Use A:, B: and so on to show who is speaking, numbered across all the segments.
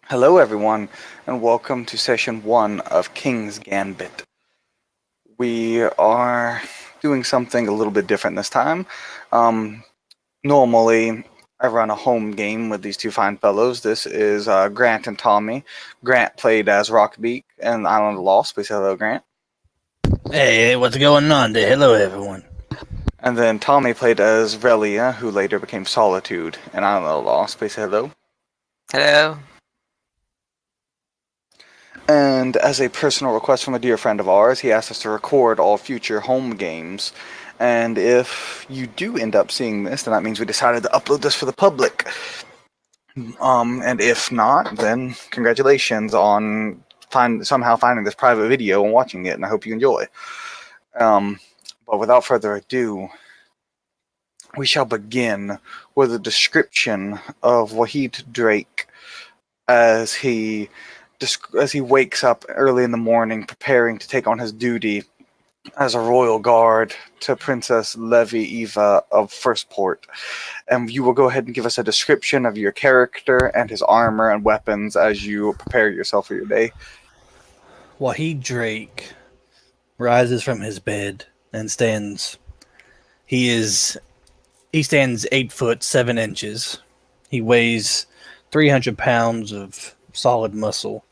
A: Hello, everyone, and welcome to session one of King's Gambit. We are doing something a little bit different this time. Um, Normally, I run a home game with these two fine fellows. This is Grant and Tommy. Grant played as Rockbeak and Island of Lost. Please say hello, Grant.
B: Hey, what's going on there? Hello, everyone.
A: And then Tommy played as Relia, who later became Solitude and Island of Lost. Please say hello.
C: Hello.
A: And as a personal request from a dear friend of ours, he asked us to record all future home games. And if you do end up seeing this, then that means we decided to upload this for the public. And if not, then congratulations on somehow finding this private video and watching it, and I hope you enjoy. But without further ado, we shall begin with a description of Wahid Drake as he wakes up early in the morning preparing to take on his duty as a royal guard to Princess Levi Eva of Firstport. And you will go ahead and give us a description of your character and his armor and weapons as you prepare yourself for your day.
B: Wahid Drake rises from his bed and stands. He stands 8 foot 7 inches. He weighs 300 pounds of solid muscle.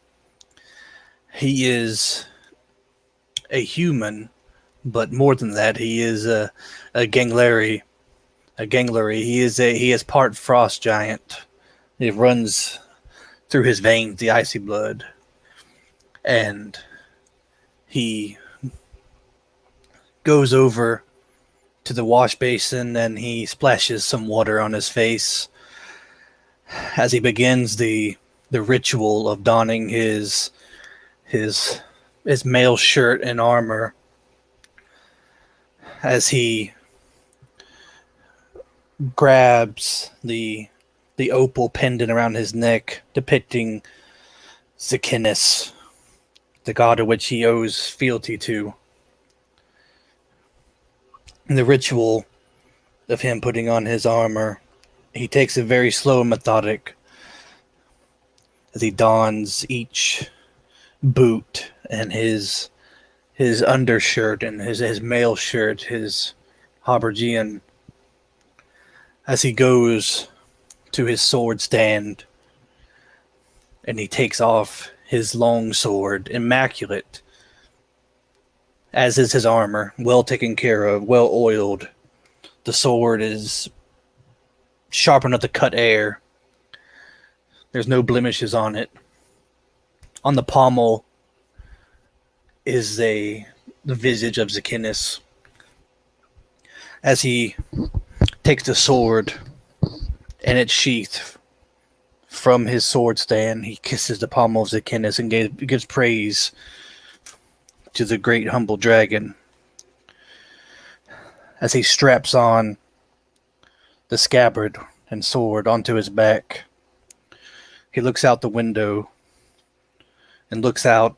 B: He is a human, but more than that, he is a ganglary. He is part frost giant. It runs through his veins the icy blood, and he goes over to the wash basin and he splashes some water on his face as he begins the ritual of donning his mail shirt and armor, as he grabs the opal pendant around his neck depicting Zachinus, the god of which he owes fealty to. In the ritual of him putting on his armor, he takes it very slow and methodic as he dons each boot and his undershirt and his mail shirt, his habergeon, as he goes to his sword stand and he takes off his long sword, immaculate, as is his armor, well taken care of, well oiled. The sword is sharp enough to cut air. There's no blemishes on it. On the pommel is the visage of Zachinus. As he takes the sword and its sheath from his sword stand, he kisses the pommel of Zachinus and gives praise to the great humble dragon. As he straps on the scabbard and sword onto his back, he looks out the window and looks out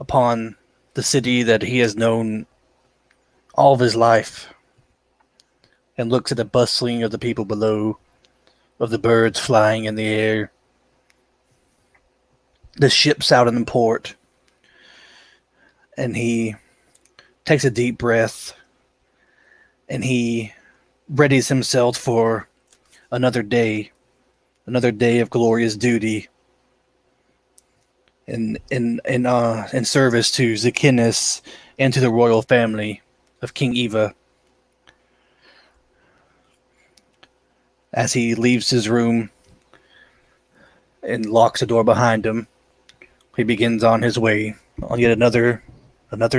B: upon the city that he has known all of his life, and looks at the bustling of the people below, of the birds flying in the air, the ships out in the port, and he takes a deep breath and he readies himself for another day of glorious duty in service to Zachinus and to the royal family of King Eva. As he leaves his room and locks the door behind him, he begins on his way on yet another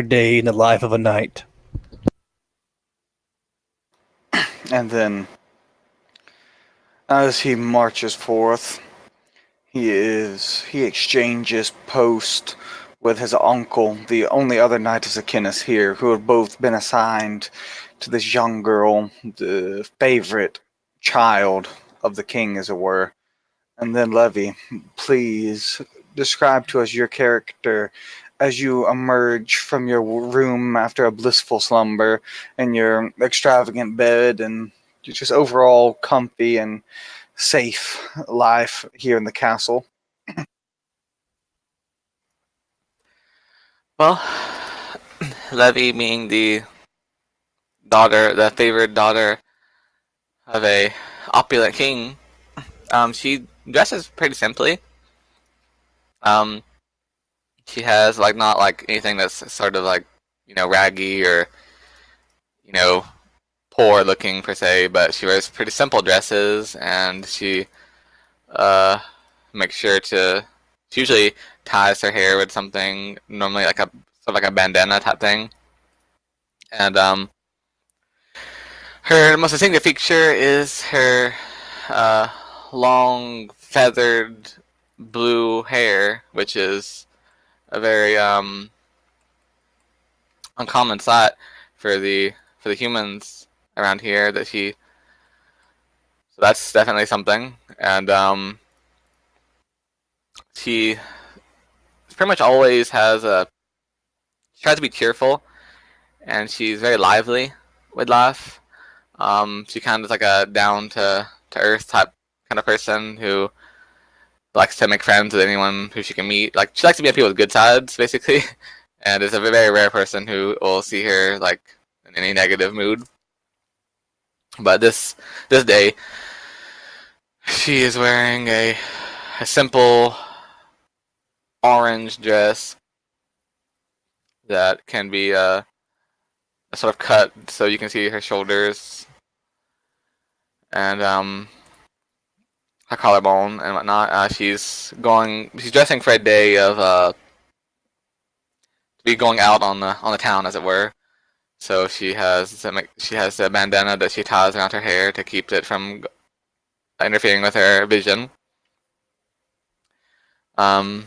B: day in the life of a knight.
A: And then, as he marches forth, he exchanges post with his uncle, the only other knight of Zachinus here, who had both been assigned to this young girl, the favorite child of the king, as it were. And then, Levi, please describe to us your character as you emerge from your room after a blissful slumber in your extravagant bed, and you're just overall comfy and safe life here in the castle.
C: Well, Levy being the favored daughter of a opulent king, she dresses pretty simply. Um, she has like not like anything that's sort of like raggy or you know poor looking per se, but she wears pretty simple dresses, and she uh makes sure to. She usually ties her hair with something, normally like a sort of like a bandana type thing, and her most distinctive feature is her uh, long feathered blue hair, which is a very uncommon sight for the humans around here. So that's definitely something, and she pretty much always has a. She tries to be cheerful, and she's very lively with life. She kind of is like a down to earth type kind of person who likes to make friends with anyone who she can meet. Like she likes to be on people's good sides, basically, and is a very rare person who will see her like in any negative mood. But this day, she is wearing a simple orange dress that can be sort of cut so you can see her shoulders and her collarbone and whatnot. She's dressing for a day of to be going out on the town, as it were. So she has a bandana that she ties around her hair to keep it from interfering with her vision. Um,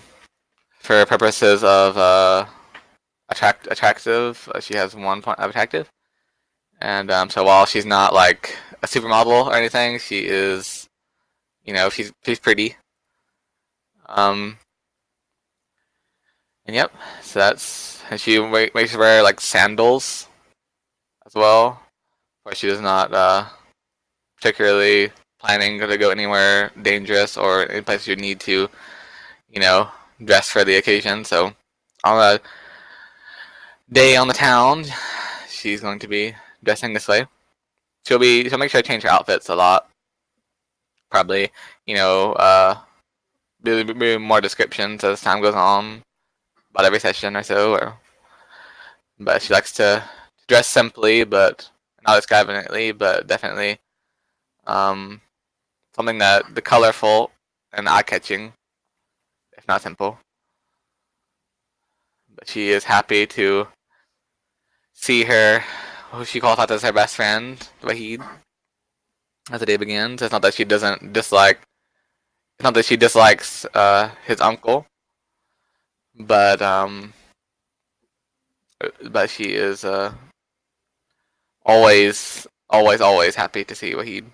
C: for purposes of attractive, she has 1 point of attractive, and so while she's not like a supermodel or anything, she is, she's pretty. Um, and yep, so and she makes her wear like sandals as well, where she does not particularly planning to go anywhere dangerous or any place you need to, you know, dress for the occasion. So on a day on the town, she's going to be dressing this way. She'll make sure to change her outfits a lot. Probably, you know, be more descriptions as time goes on about every session or so. But she likes to dress simply, but not extravagantly, but definitely um, something that the colorful and eye-catching, if not simple. But she is happy to see her, who she calls out as her best friend, Wahid, as the day begins. It's not that she doesn't dislike. It's not that she dislikes his uncle, but she is always happy to see Wahid,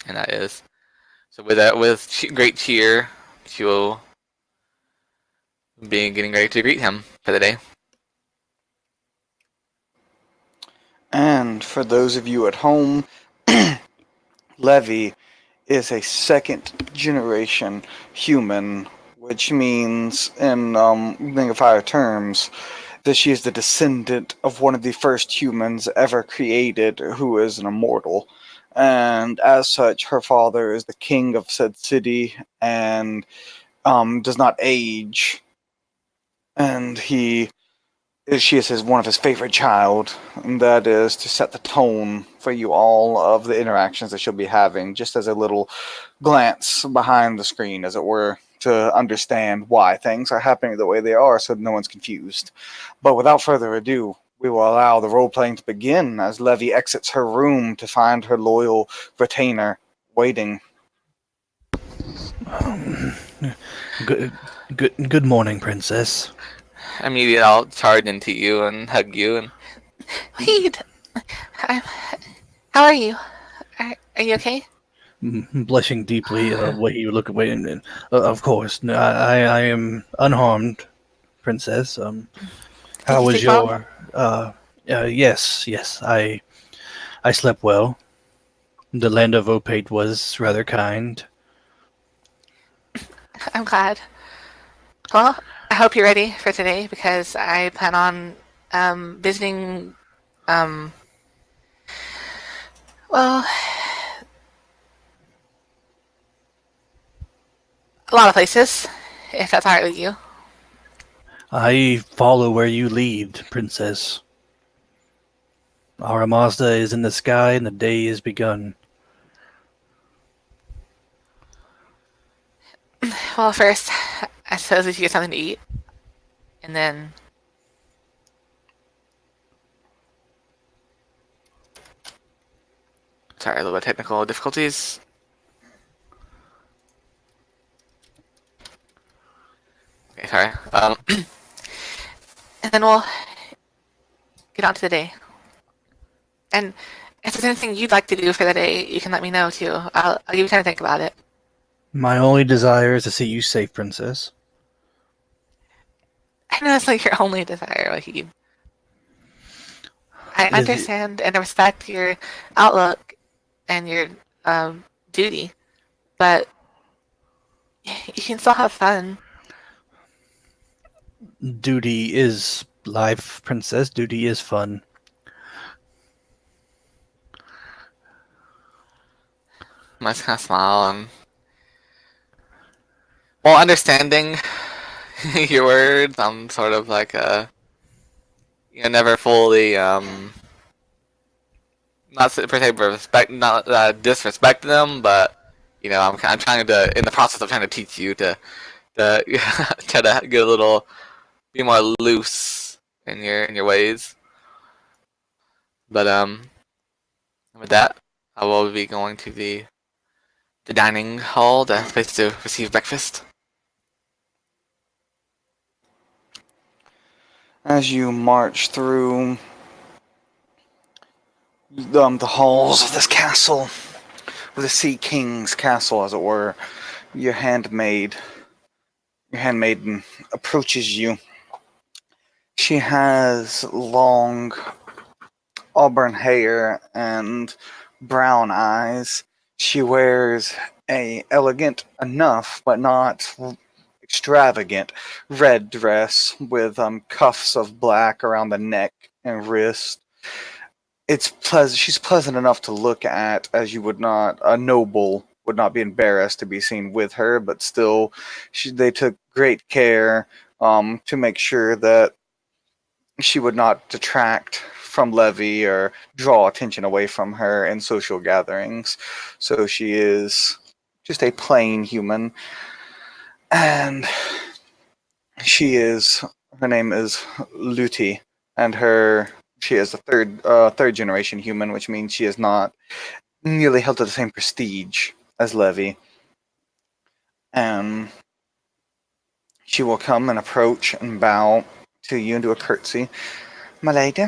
C: and that is so. With great cheer, she will be getting ready to greet him for the day.
A: And for those of you at home, Levi is a second generation human, which means, in Ring of Fire terms, that she is the descendant of one of the first humans ever created who is an immortal. And as such, her father is the king of said city and does not age. And she is one of his favorite child, and that is to set the tone for you all of the interactions that she'll be having, just as a little glance behind the screen, as it were, to understand why things are happening the way they are so no one's confused. But without further ado, we will allow the role-playing to begin as Levy exits her room to find her loyal retainer waiting.
B: Good morning, princess.
C: Immediately, I'll charge into you and hug you. And
D: Wait, I'm, how are you? Are you okay?
B: Blushing deeply, Wahid look away, and of course, I am unharmed, princess. How
D: you
B: was
D: sleep well?
B: your? Yes, I slept well. The land of Opate was rather kind.
D: I'm glad. Well, I hope you're ready for today because I plan on visiting, um, well, a lot of places, if that's alright with you.
B: I follow where you lead, princess. Our Mazda is in the sky and the day is begun.
D: Well, first, I suppose we should get something to eat, and then
C: Sorry, a little bit of technical difficulties. Okay, sorry.
D: and then we'll get on to the day. And if there's anything you'd like to do for the day, you can let me know too. I'll give you time to think about it.
B: My only desire is to see you safe, princess.
D: I know that's like your only desire, Wahid. I
B: It is,
D: understand and respect your outlook and your duty, but you can still have fun.
B: duty is life, princess. Duty is fun.
C: I just kind of smile and, while understanding your words, I'm sort of like never fully not per se respect, not disrespect them, but I'm trying to, in the process of trying to teach you to try to get a little, be more loose in your ways. But with that, I will be going to the dining hall, the place to receive breakfast.
A: As you march through the halls of this castle, or the Sea King's castle, as it were, your handmaiden approaches you. She has long auburn hair and brown eyes. She wears a elegant enough, but not extravagant, red dress with cuffs of black around the neck and wrist. It's pleasant. She's pleasant enough to look at, as you would not a noble would not be embarrassed to be seen with her, but still, they took great care to make sure that she would not detract from Levy or draw attention away from her in social gatherings. So she is just a plain human, and her name is Luti, and she is a third generation human, which means she is not nearly held to the same prestige as Levy. And she will come and approach and bow to you and do a curtsy. My lady.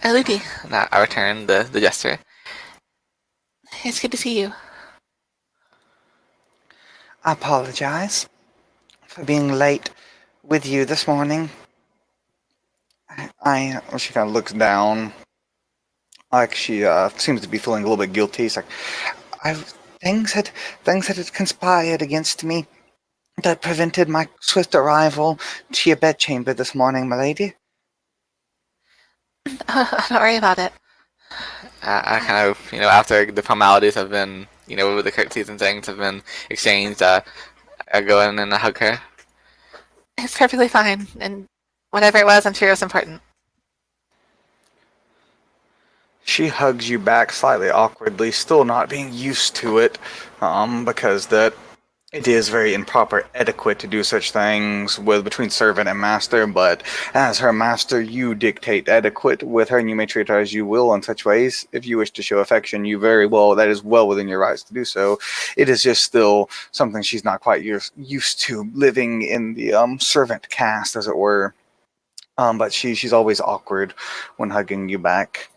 D: Lupi,
C: And I return the gesture.
D: it's good to see you.
A: I apologize for being late with you this morning. She kind of looks down, like she seems to be feeling a little bit guilty. It's like, I things had conspired against me that prevented my swift arrival to your bedchamber this morning, my lady.
D: Don't worry about it.
C: I kind of, after the formalities have been, with the curtsies and things have been exchanged, I go in and I hug her.
D: It's perfectly fine, and whatever it was, I'm sure it was important.
A: She hugs you back slightly awkwardly, still not being used to it, because that it is very improper etiquette to do such things with between servant and master, but as her master, you dictate etiquette with her, and you may treat her as you will in such ways. If you wish to show affection, that is well within your rights to do so. It is just still something she's not quite used to, living in the servant caste, as it were. But she's always awkward when hugging you back.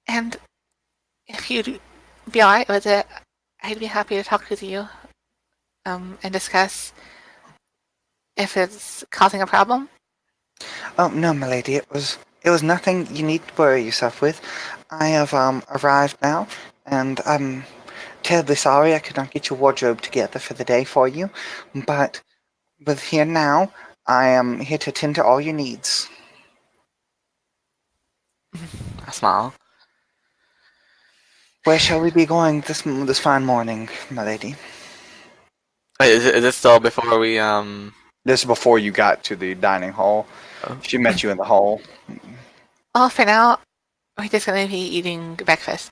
D: And if you'd be alright with it, I'd be happy to talk with you and discuss if it's causing a problem.
A: Oh no, milady, it was nothing you need to worry yourself with. I have arrived now, and I'm terribly sorry I could not get your wardrobe together for the day for you, but with here now, I am here to attend to all your needs.
C: I smile.
A: Where shall we be going this fine morning, milady?
C: Wait, is it still before we
A: This is before you got to the dining hall.
C: oh,
A: She met you in the hall.
D: Oh, for now, we're just gonna be eating breakfast.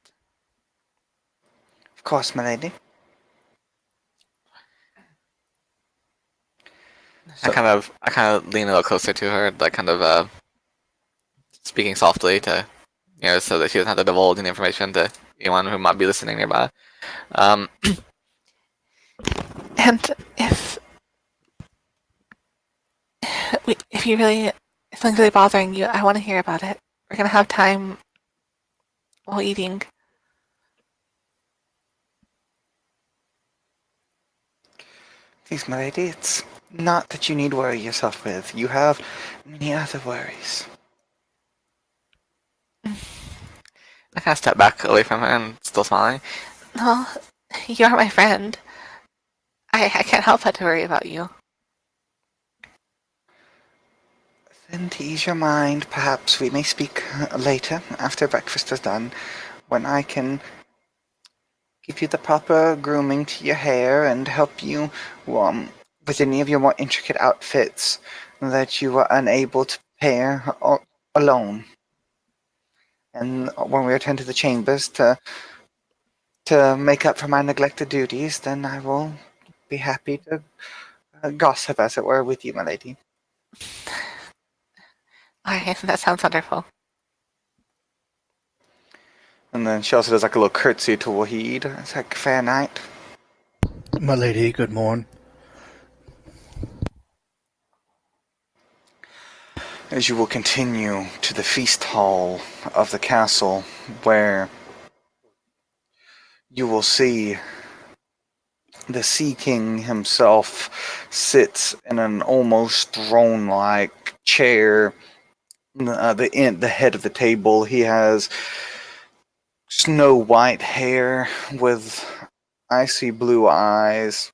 A: Of course, milady. So,
C: I kind of lean a little closer to her, like kind of speaking softly to, so that she doesn't have to divulge any information to anyone who might be listening nearby. Um,
D: And if you really, if something's really bothering you, I want to hear about it. We're gonna have time while eating.
A: please, milady, it's not that you need worry yourself with. You have many other worries.
C: I kind of step back away from her and still smiling.
D: Well, you're my friend. I can't help but to worry about you.
A: Then, to ease your mind, perhaps we may speak later, after breakfast is done, when I can give you the proper grooming to your hair and help you with any of your more intricate outfits that you were unable to pair alone. And when we return to the chambers to make up for my neglected duties, then I will be happy to gossip, as it were, with you, my lady.
D: Alright, that sounds wonderful.
A: And then she also does like a little curtsy to Wahid. It's like, fair night.
B: My lady, good morn.
A: As you will continue to the feast hall of the castle, where you will see the Sea King himself sits in an almost throne-like chair. The head of the table, he has snow white hair with icy blue eyes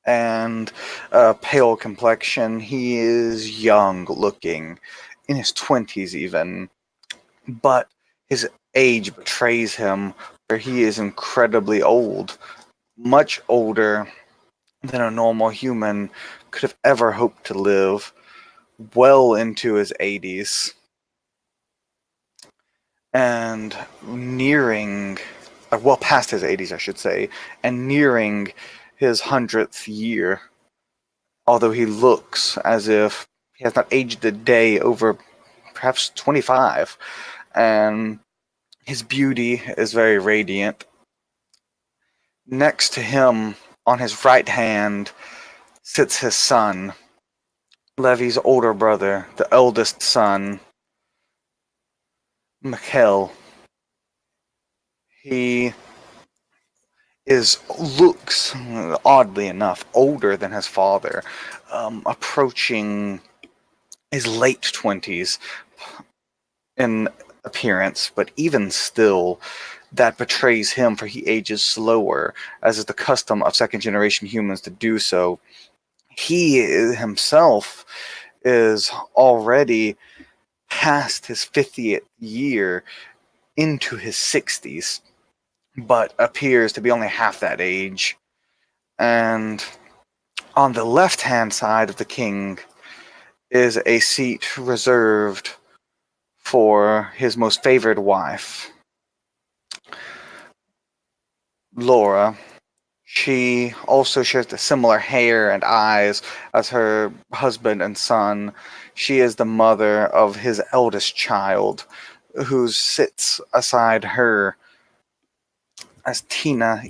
A: and a pale complexion. He is young looking, in his 20s even, but his age betrays him, where he is incredibly old, much older than a normal human could have ever hoped to live, well into his 80s. And nearing, well past his 80s, I should say, and nearing his 100th year, although he looks as if he has not aged a day over perhaps 25, and his beauty is very radiant. Next to him, on his right hand, sits his son, Levy's older brother, the eldest son, Mikhail. He looks, oddly enough, older than his father, approaching his late 20s in appearance, but even still, that betrays him, for he ages slower, as is the custom of second generation humans to do so. He himself is already past his 50th year, into his 60s, but appears to be only half that age. And on the left hand side of the king is a seat reserved for his most favored wife, Laura. She also shares the similar hair and eyes as her husband and son. She is the mother of his eldest child, who sits aside her as Tina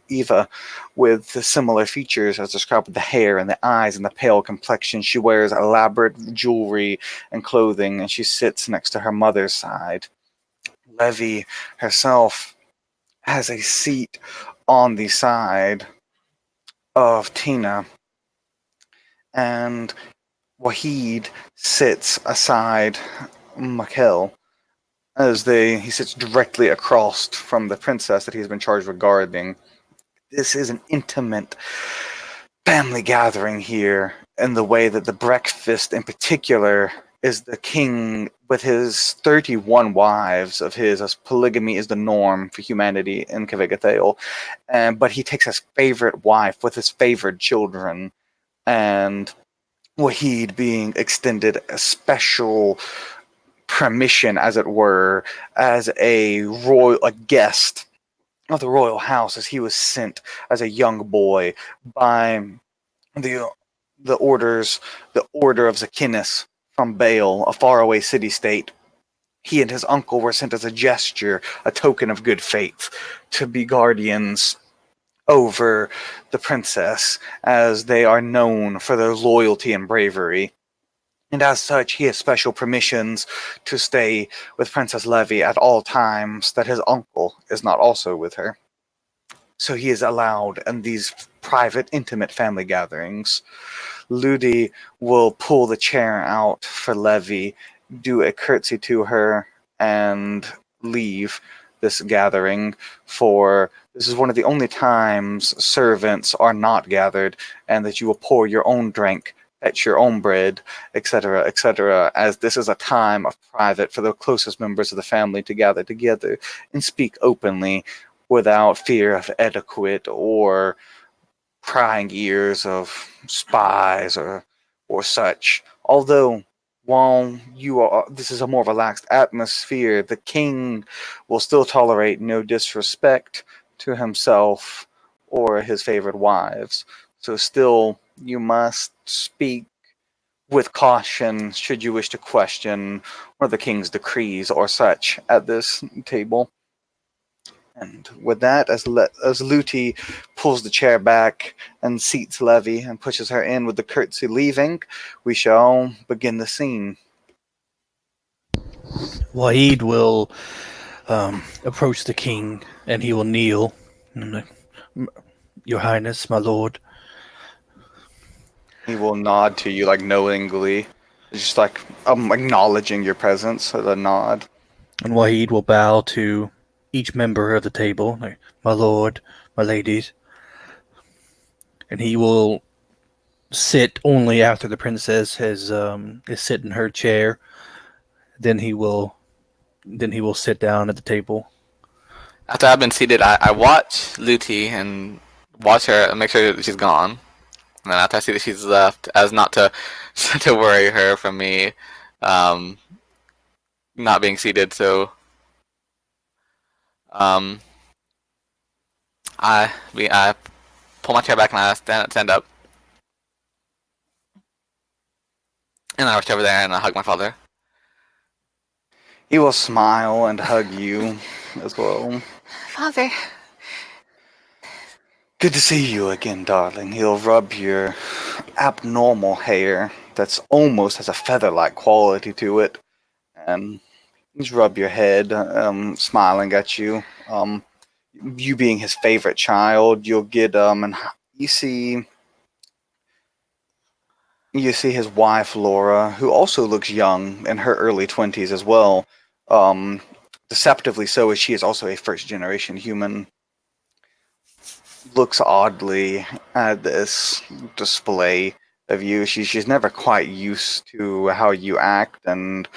A: Eva, with the similar features as described with the hair and the eyes and the pale complexion. She wears elaborate jewelry and clothing, and she sits next to her mother's side. Levy herself has a seat on the side of Tina, and Wahid sits aside Mikhail he sits directly across from the princess that he's been charged with guarding. This is an intimate family gathering here, in the way that the breakfast in particular is the king with his 31 wives of his, as polygamy is the norm for humanity in Kvegathale. But he takes his favorite wife with his favorite children, and Wahid being extended a special permission, as it were, as a guest of the royal house, as he was sent as a young boy by the the orders the order of Zachinus from Baal, a faraway city-state. He and his uncle were sent as a gesture, a token of good faith, to be guardians over the princess, as they are known for their loyalty and bravery. And as such, he has special permissions to stay with Princess Levy at all times that his uncle is not also with her. So he is allowed in these private, intimate family gatherings. Ludi will pull the chair out for Levy, do a curtsy to her, and leave this gathering. For this is one of the only times servants are not gathered, and that you will pour your own drink, fetch your own bread, etc., as this is a time of private for the closest members of the family to gather together and speak openly without fear of etiquette or prying ears of spies or such. Although, while this is a more relaxed atmosphere, the king will still tolerate no disrespect to himself or his favored wives. So still, you must speak with caution should you wish to question one of the king's decrees or such at this table. And with that, as Luti pulls the chair back and seats Levy and pushes her in with the curtsy leaving, we shall begin the scene.
B: Wahid will approach the king, and he will kneel. Your Highness, my lord.
A: He will nod to you, like, knowingly, just like acknowledging your presence with a nod.
B: And Wahid will bow to each member of the table, like, my lord, my ladies. And he will sit only after the princess is sit in her chair. Then he will sit down at the table.
C: After I've been seated, I watch Luti and watch her and make sure that she's gone. And then after I see that she's left, as not to to worry her from me not being seated, so I pull my chair back and I stand up. And I rush over there and I hug my father.
A: He will smile and hug you as well.
D: Father.
A: Good to see you again, darling. He'll rub your abnormal hair that's almost has a feather-like quality to it, and just rub your head, smiling at you. You being his favorite child, you'll get and you see his wife Laura, who also looks young, in her early 20s as well. Deceptively so, as she is also a first-generation human. Looks oddly at this display of you. She's never quite used to how you act, and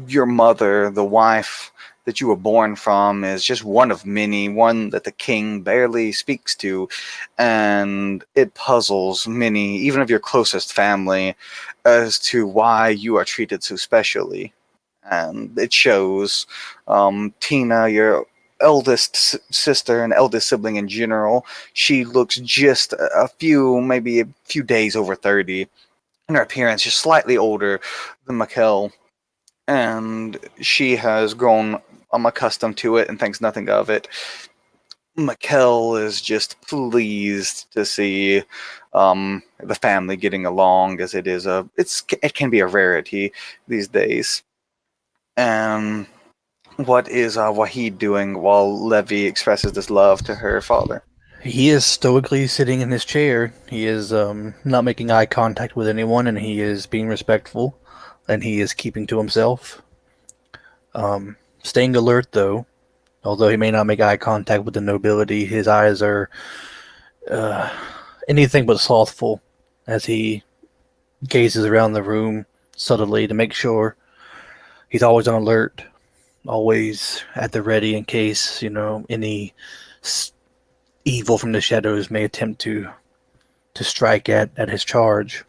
A: your mother, the wife that you were born from, is just one of many, one that the king barely speaks to, and it puzzles many, even of your closest family, as to why you are treated so specially. And it shows. Tina, your eldest sister and eldest sibling in general, she looks just maybe a few days over 30, in her appearance, just slightly older than Mikkel, and she has grown accustomed to it and thinks nothing of it. Mikkel is just pleased to see the family getting along, as it can be a rarity these days. And what is Wahid doing while Levy expresses this love to her father?
B: He is stoically sitting in his chair. He is not making eye contact with anyone, and he is being respectful, and he is keeping to himself. Staying alert, though. Although he may not make eye contact with the nobility, his eyes are anything but slothful as he gazes around the room subtly to make sure he's always on alert, always at the ready in case, any evil from the shadows may attempt to strike at his charge.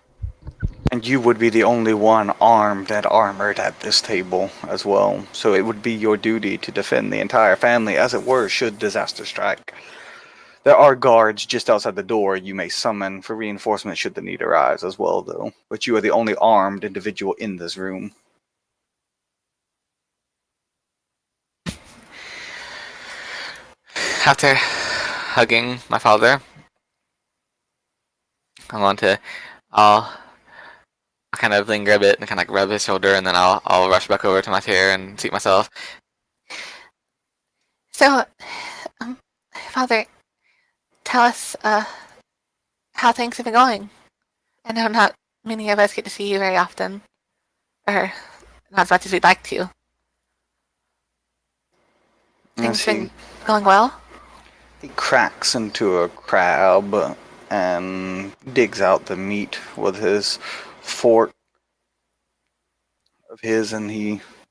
A: And you would be the only one armed and armored at this table as well. So it would be your duty to defend the entire family, as it were, should disaster strike. There are guards just outside the door you may summon for reinforcement should the need arise as well, though. But you are the only armed individual in this room.
C: After hugging my father, I'll kind of linger a bit and kind of like rub his shoulder, and then I'll rush back over to my chair and seat myself.
D: So, Father, tell us how things have been going. I know not many of us get to see you very often, or not as much as we'd like to. Things been going well?
A: He cracks into a crab and digs out the meat with his fork of his, and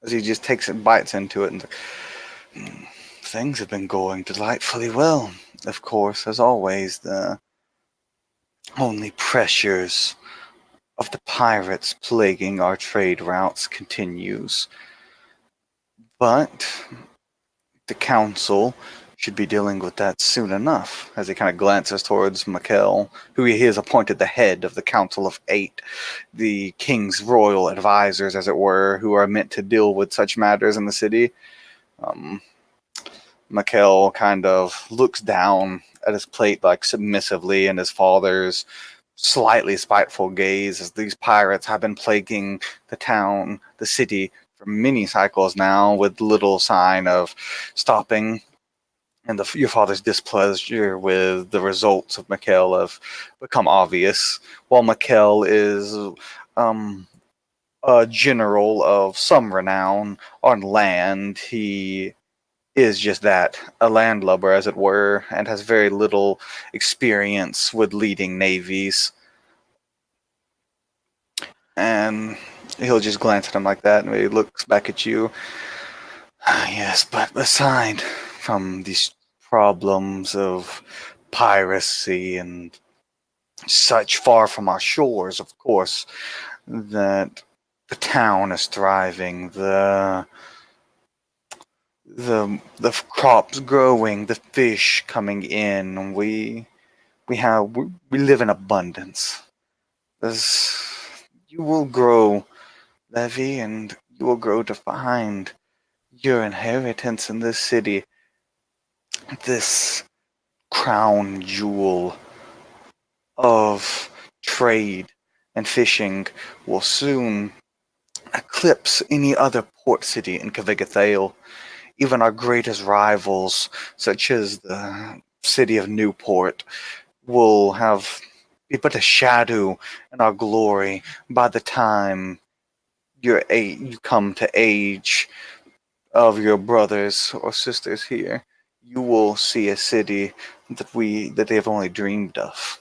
A: as he just takes it, bites into it, and things have been going delightfully well. Of course, as always, the only pressures of the pirates plaguing our trade routes continues. But the council should be dealing with that soon enough, as he kind of glances towards Mikkel, who he has appointed the head of the Council of Eight, the king's royal advisors, as it were, who are meant to deal with such matters in the city. Mikkel kind of looks down at his plate like submissively, and his father's slightly spiteful gaze, as these pirates have been plaguing the town, the city, for many cycles now, with little sign of stopping. And your father's displeasure with the results of Mikkel have become obvious. While Mikkel is a general of some renown on land, he is just that, a landlubber, as it were, and has very little experience with leading navies. And he'll just glance at him like that, and he looks back at you. Yes, but aside from these problems of piracy and such far from our shores, of course, that the town is thriving, the crops growing, the fish coming in. We live in abundance. You will grow, Levy, and you will grow to find your inheritance in this city, this crown jewel of trade and fishing, will soon eclipse any other port city in Kavigathale. Even our greatest rivals, such as the city of Newport, will be but a shadow in our glory by the time you come to age of your brothers or sisters here. You will see a city that they have only dreamed of.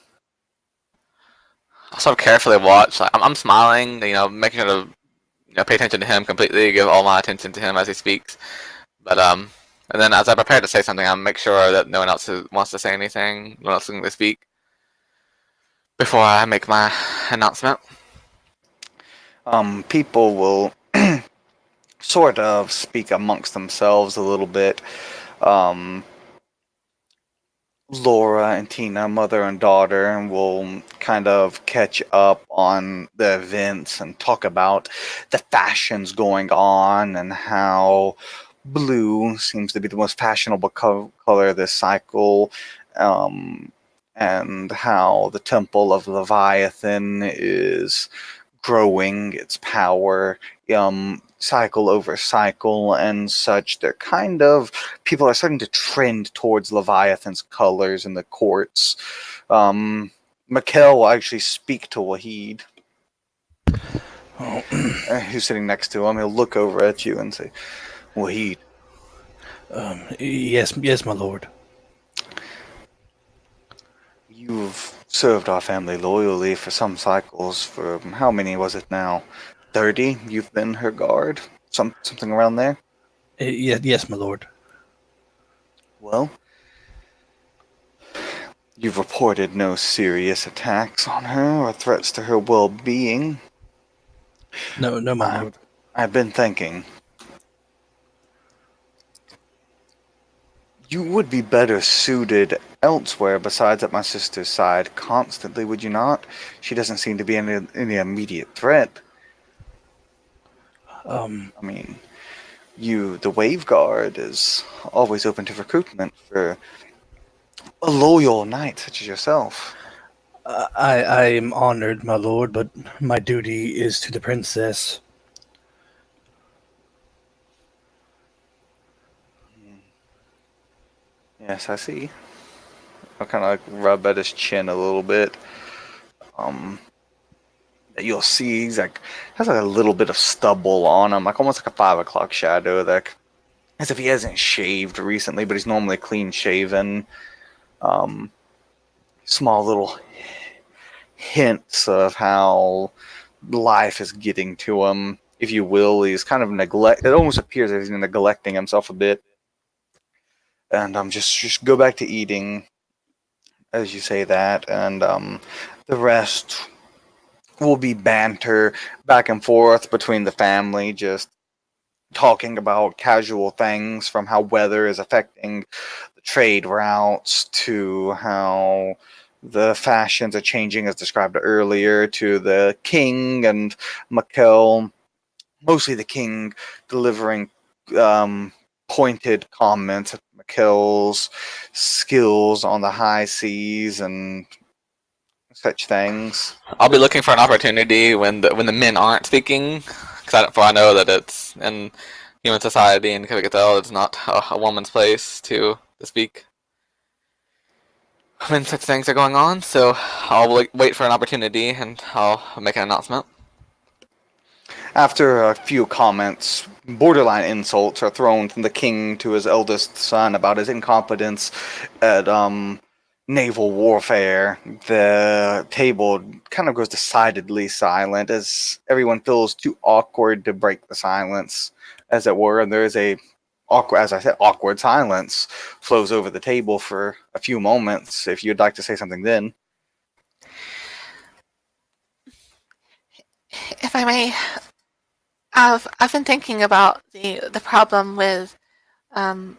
C: I'll sort of carefully watch. Like, I'm smiling, making sure to pay attention to him completely, give all my attention to him as he speaks. But and then as I prepare to say something, I'll make sure that no one else wants to say anything, no one else is going to speak before I make my announcement.
A: People will sort of speak amongst themselves a little bit. Laura and Tina, mother and daughter, and will kind of catch up on the events and talk about the fashions going on and how blue seems to be the most fashionable color this cycle, and how the Temple of Leviathan is growing its power, cycle over cycle and such. They're kind of people are starting to trend towards Leviathan's colors in the courts. Mikhail will actually speak to Wahid,
B: Oh,
A: who's sitting next to him. He'll look over at you and say, "Wahid,
B: yes, my lord.
A: you've served our family loyally for some cycles. For how many was it now? 30? You've been her guard? Something around there?
B: Yes, my lord.
A: Well, you've reported no serious attacks on her or threats to her well-being.
B: No, my lord.
A: I've been thinking. You would be better suited elsewhere besides at my sister's side constantly, would you not? She doesn't seem to be any immediate threat. I mean, the Wave Guard is always open to recruitment for a loyal knight such as yourself.
B: I am honored, my lord, but my duty is to the princess.
A: Yes, I see. I'll kind of like rub at his chin a little bit. You'll see he's like has like a little bit of stubble on him, like almost like a 5 o'clock shadow, like as if he hasn't shaved recently, but he's normally clean shaven. Small little hints of how life is getting to him, if you will. He's kind of neglect. It almost appears that he's neglecting himself a bit. And just go back to eating, as you say that, and the rest will be banter back and forth between the family, just talking about casual things from how weather is affecting the trade routes to how the fashions are changing as described earlier to the king and Mikkel, mostly the king delivering pointed comments at Mikkel's skills on the high seas and such things.
C: I'll be looking for an opportunity when the men aren't speaking, because I know that it's in human society and Kyrgyzstan it's not a woman's place to speak when such things are going on. So I'll wait for an opportunity and I'll make an announcement.
A: After a few comments, borderline insults are thrown from the king to his eldest son about his incompetence at naval warfare. The table kind of goes decidedly silent as everyone feels too awkward to break the silence, as it were, and there is a awkward, as I said, awkward silence flows over the table for a few moments. If you'd like to say something, then
D: If I may, I've been thinking about the problem um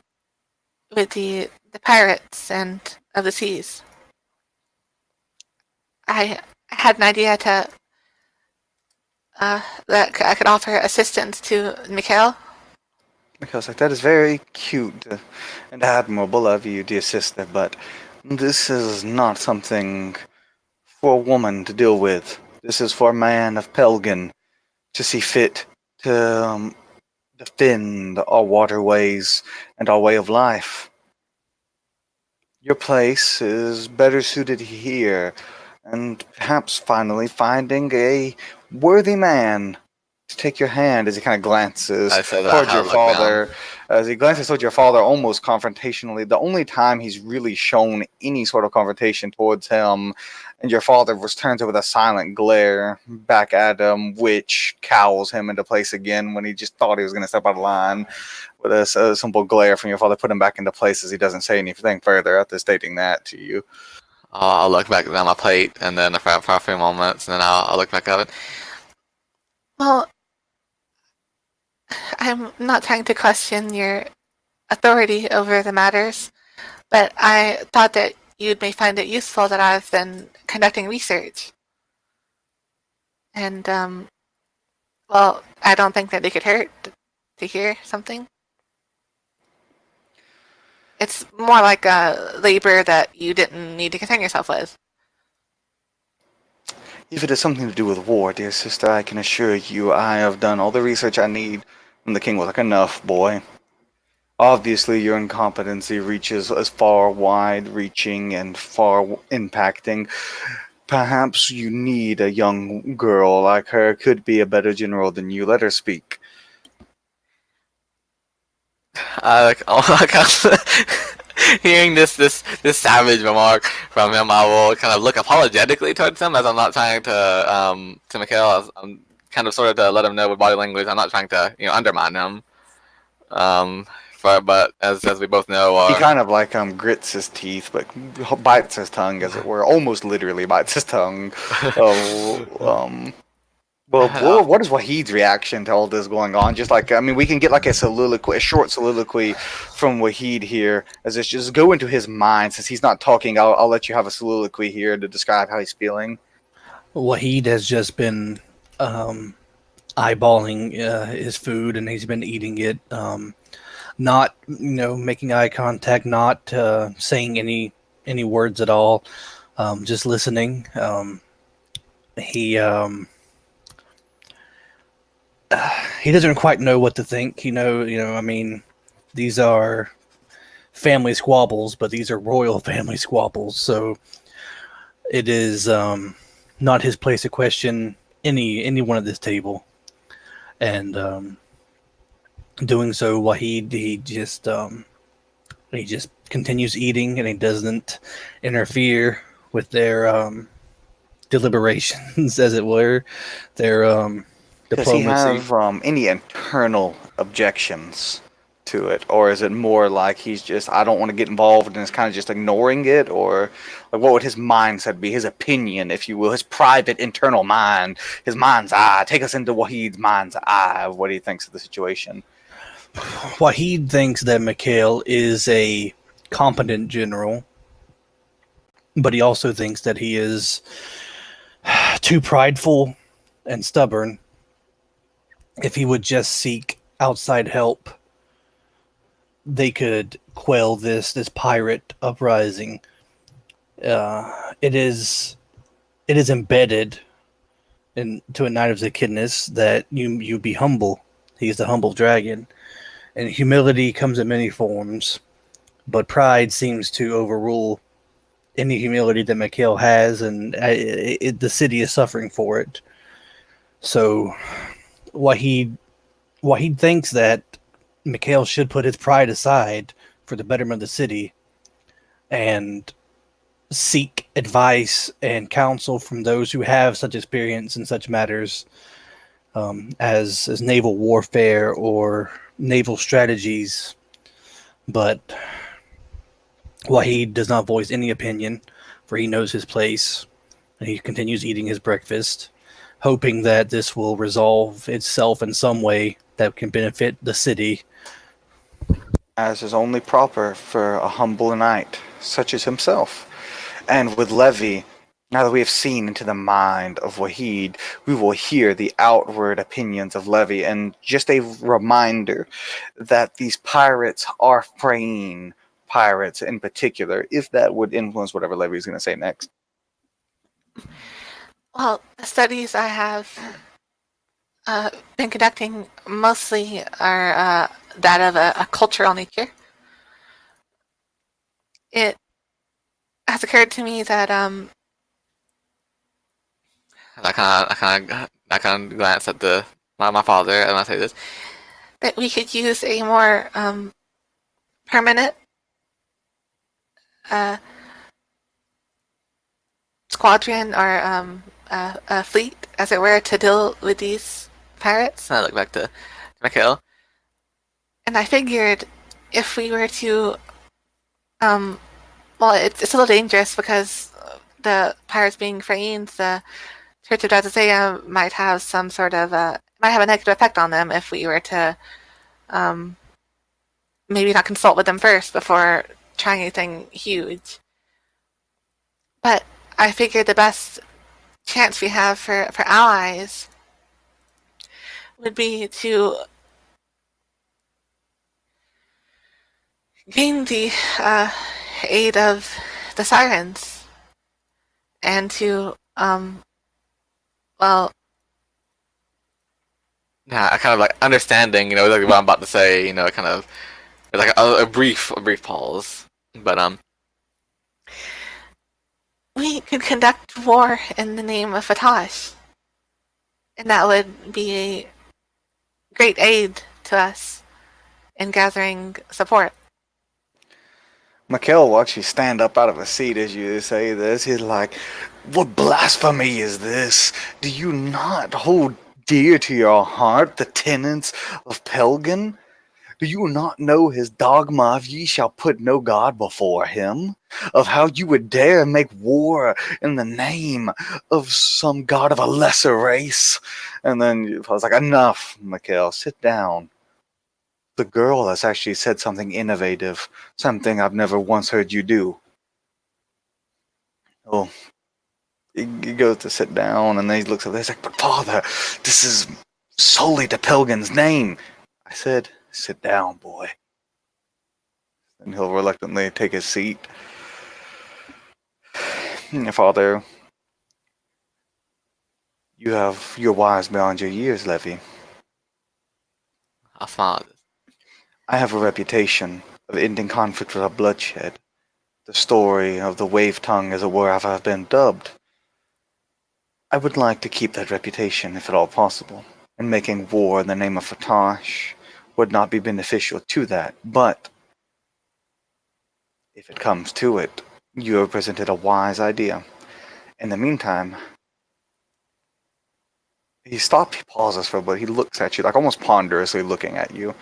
D: with the pirates and of the seas. I had an idea to that I could offer assistance to Mikhail.
A: because like that is very cute and admirable of you, dear sister, but this is not something for a woman to deal with. This is for a man of Pelgan to see fit to defend our waterways and our way of life. Your place is better suited here, and perhaps finally finding a worthy man to take your hand as he kind of glances
C: I said that
A: towards
C: I
A: your
C: look down.
A: father. As he glances towards your father almost confrontationally, the only time he's really shown any sort of confrontation towards him, and your father turns it with a silent glare back at him, which cowls him into place again when he just thought he was going to step out of line. With a simple glare from your father, put him back into place as he doesn't say anything further after stating that to you.
C: I'll look back down my plate and then for a few moments, and then I'll look back at it.
D: Well, I'm not trying to question your authority over the matters, but I thought that you may find it useful that I've been conducting research. And, well, I don't think that it could hurt to hear something. It's more like a labor that you didn't need to concern yourself with.
A: If it has something to do with war, dear sister, I can assure you I have done all the research I need. And the king was like, enough, boy. Obviously, your incompetency reaches as far wide-reaching and far impacting. Perhaps you need a young girl like her could be a better general than you. Let her speak.
C: Like, hearing this savage remark from him, I will kind of look apologetically towards him, as I'm not trying to Mikhail. I'm kind of sort of to let him know with body language. I'm not trying to undermine him. Um, but as we both know,
A: He kind of like grits his teeth, but bites his tongue, as it were. Almost literally bites his tongue. Well, what is Wahid's reaction to all this going on? Just like, I mean, we can get like a soliloquy, a short soliloquy from Wahid here, as it's just go into his mind. Since he's not talking, I'll let you have a soliloquy here to describe how he's feeling.
B: Wahid has just been eyeballing his food, and he's been eating it, not making eye contact, not saying any words at all, just listening. He he doesn't quite know what to think. I mean, these are family squabbles, but these are royal family squabbles. So it is not his place to question anyone at this table. And doing so, Wahid, he just continues eating, and he doesn't interfere with their deliberations, as it were. Their
A: Does he
B: diplomacy.
A: have any internal objections to it, or is it more like he's just, I don't want to get involved, and is kind of just ignoring it, or like what would his mindset be, his opinion, if you will, his private internal mind, his mind's eye? Take us into Wahid's mind's eye of what he thinks of the situation.
B: Wahid thinks that Mikhail is a competent general, but he also thinks that he is too prideful and stubborn. If he would just seek outside help, they could quell this pirate uprising. It is embedded into a Knight of Echidnas that you be humble. He's the humble dragon, and humility comes in many forms, but pride seems to overrule any humility that Mikhail has, and the city is suffering for it. So Wahid thinks that Mikhail should put his pride aside for the betterment of the city and seek advice and counsel from those who have such experience in such matters as naval warfare or naval strategies. But Wahid does not voice any opinion, for he knows his place, and he continues eating his breakfast, hoping that this will resolve itself in some way that can benefit the city.
A: As is only proper for a humble knight, such as himself. And with Levi, now that we have seen into the mind of Wahid, we will hear the outward opinions of Levi, and just a reminder that these pirates are fraying pirates in particular, if that would influence whatever Levi is going to say next.
D: Well, the studies I have been conducting mostly are that of a cultural nature. It has occurred to me that
C: I kind of glance at my father and I say this.
D: that we could use a more permanent squadron or a fleet, as it were, to deal with these pirates.
C: I look back to Mikhail.
D: And I figured if we were to, well, it's a little dangerous because the pirates being Frains, the Church of Dazazea might have some sort of might have a negative effect on them if we were to maybe not consult with them first before trying anything huge. But I figured the best chance we have for allies would be to gain the aid of the sirens and to Well,
C: Yeah, I kind of like understanding, like what I'm about to say, kind of like a brief pause. But
D: we could conduct war in the name of Fatash, and that would be a great aid to us in gathering support.
A: Mikhail will actually stand up out of his seat as you say this. He's like, "What blasphemy is this? Do you not hold dear to your heart the tenets of Pelgan? Do you not know his dogma of ye shall put no God before him? Of how you would dare make war in the name of some god of a lesser race?" And then I was like, "Enough, Mikhail, sit down. The girl has actually said something innovative, something I've never once heard you do." Oh, he goes to sit down and then he looks up there. He's like, "But father, this is solely to Pelgan's name." I said, "Sit down, boy." And he'll reluctantly take his seat. "Father, you're wise beyond your years, Levy.
C: I'll smile.
A: I have a reputation of ending conflict without bloodshed. The story of the wave tongue, as it were, I've been dubbed. I would like to keep that reputation, if at all possible, and making war in the name of Fatash would not be beneficial to that. But if it comes to it, you have presented a wise idea. In the meantime," he stops, he pauses for a bit, he looks at you, like almost ponderously looking at you.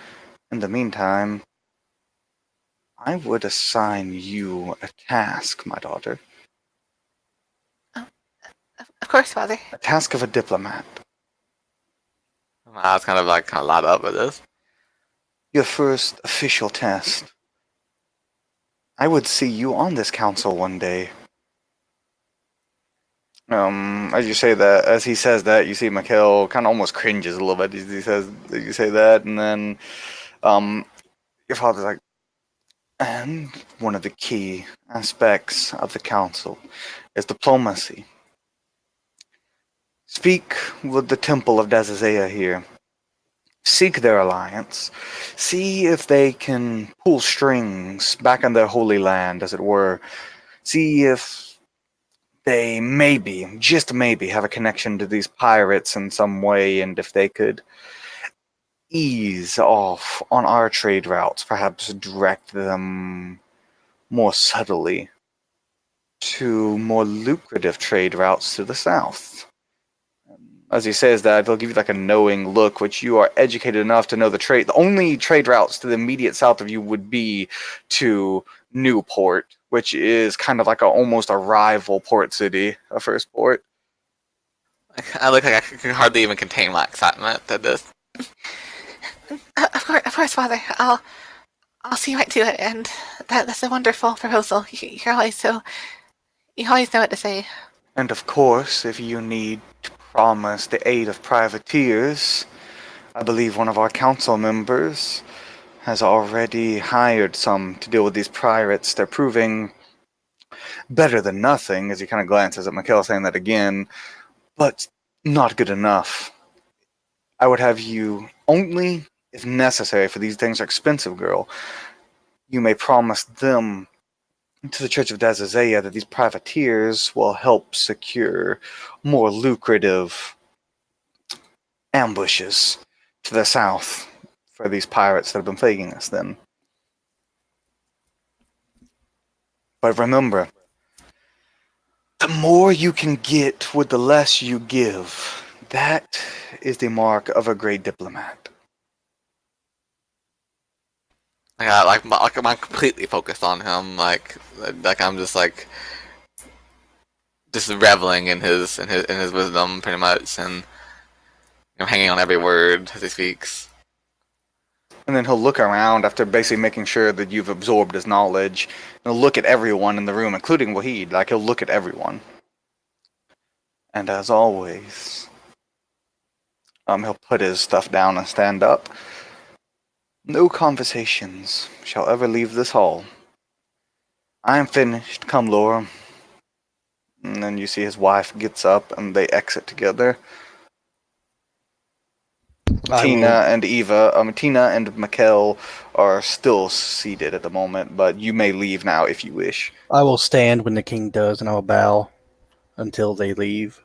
A: "In the meantime, I would assign you a task, my daughter.
D: Of course, Father.
A: A task of a diplomat.
C: My eyes kind of light up with this.
A: Your first official test. I would see you on this council one day." As you say that, as he says that, you see Mikhail kind of almost cringes a little bit. He says, "You say that," and then, your father's like, "And one of the key aspects of the council is diplomacy. Speak with the Temple of Dazazea here. Seek their alliance. See if they can pull strings back in their holy land, as it were. See if they maybe, just maybe, have a connection to these pirates in some way, and if they could ease off on our trade routes, perhaps direct them more subtly to more lucrative trade routes to the south." As he says that, they'll give you like a knowing look, which you are educated enough to know the only trade routes to the immediate south of you would be to Newport, which is kind of like almost a rival port city, a first port.
C: I look like I can hardly even contain my excitement at this.
D: Of course, Father. I'll see right to it, and that's a wonderful proposal. You always know what to say.
A: And of course, if you need to promise the aid of privateers, I believe one of our council members has already hired some to deal with these pirates. They're proving better than nothing, as he kind of glances at Mikhail, saying that again, but not good enough. I would have you only, if necessary, for these things are expensive, girl. You may promise them to the Church of Dazazea that these privateers will help secure more lucrative ambushes to the south for these pirates that have been plaguing us then. But remember, the more you can get with the less you give. That is the mark of a great diplomat.
C: I'm completely focused on him. Like I'm just reveling in his wisdom, pretty much, and hanging on every word as he speaks.
A: And then he'll look around after basically making sure that you've absorbed his knowledge. And he'll look at everyone in the room, including Wahid. Like, he'll look at everyone. And as always, he'll put his stuff down and stand up. "No conversations shall ever leave this hall. I am finished. Come, Laura. And then you see his wife gets up and they exit together. Tina and Mikkel are still seated at the moment, but you may leave now if you wish.
B: I will stand when the king does, and I will bow until they leave.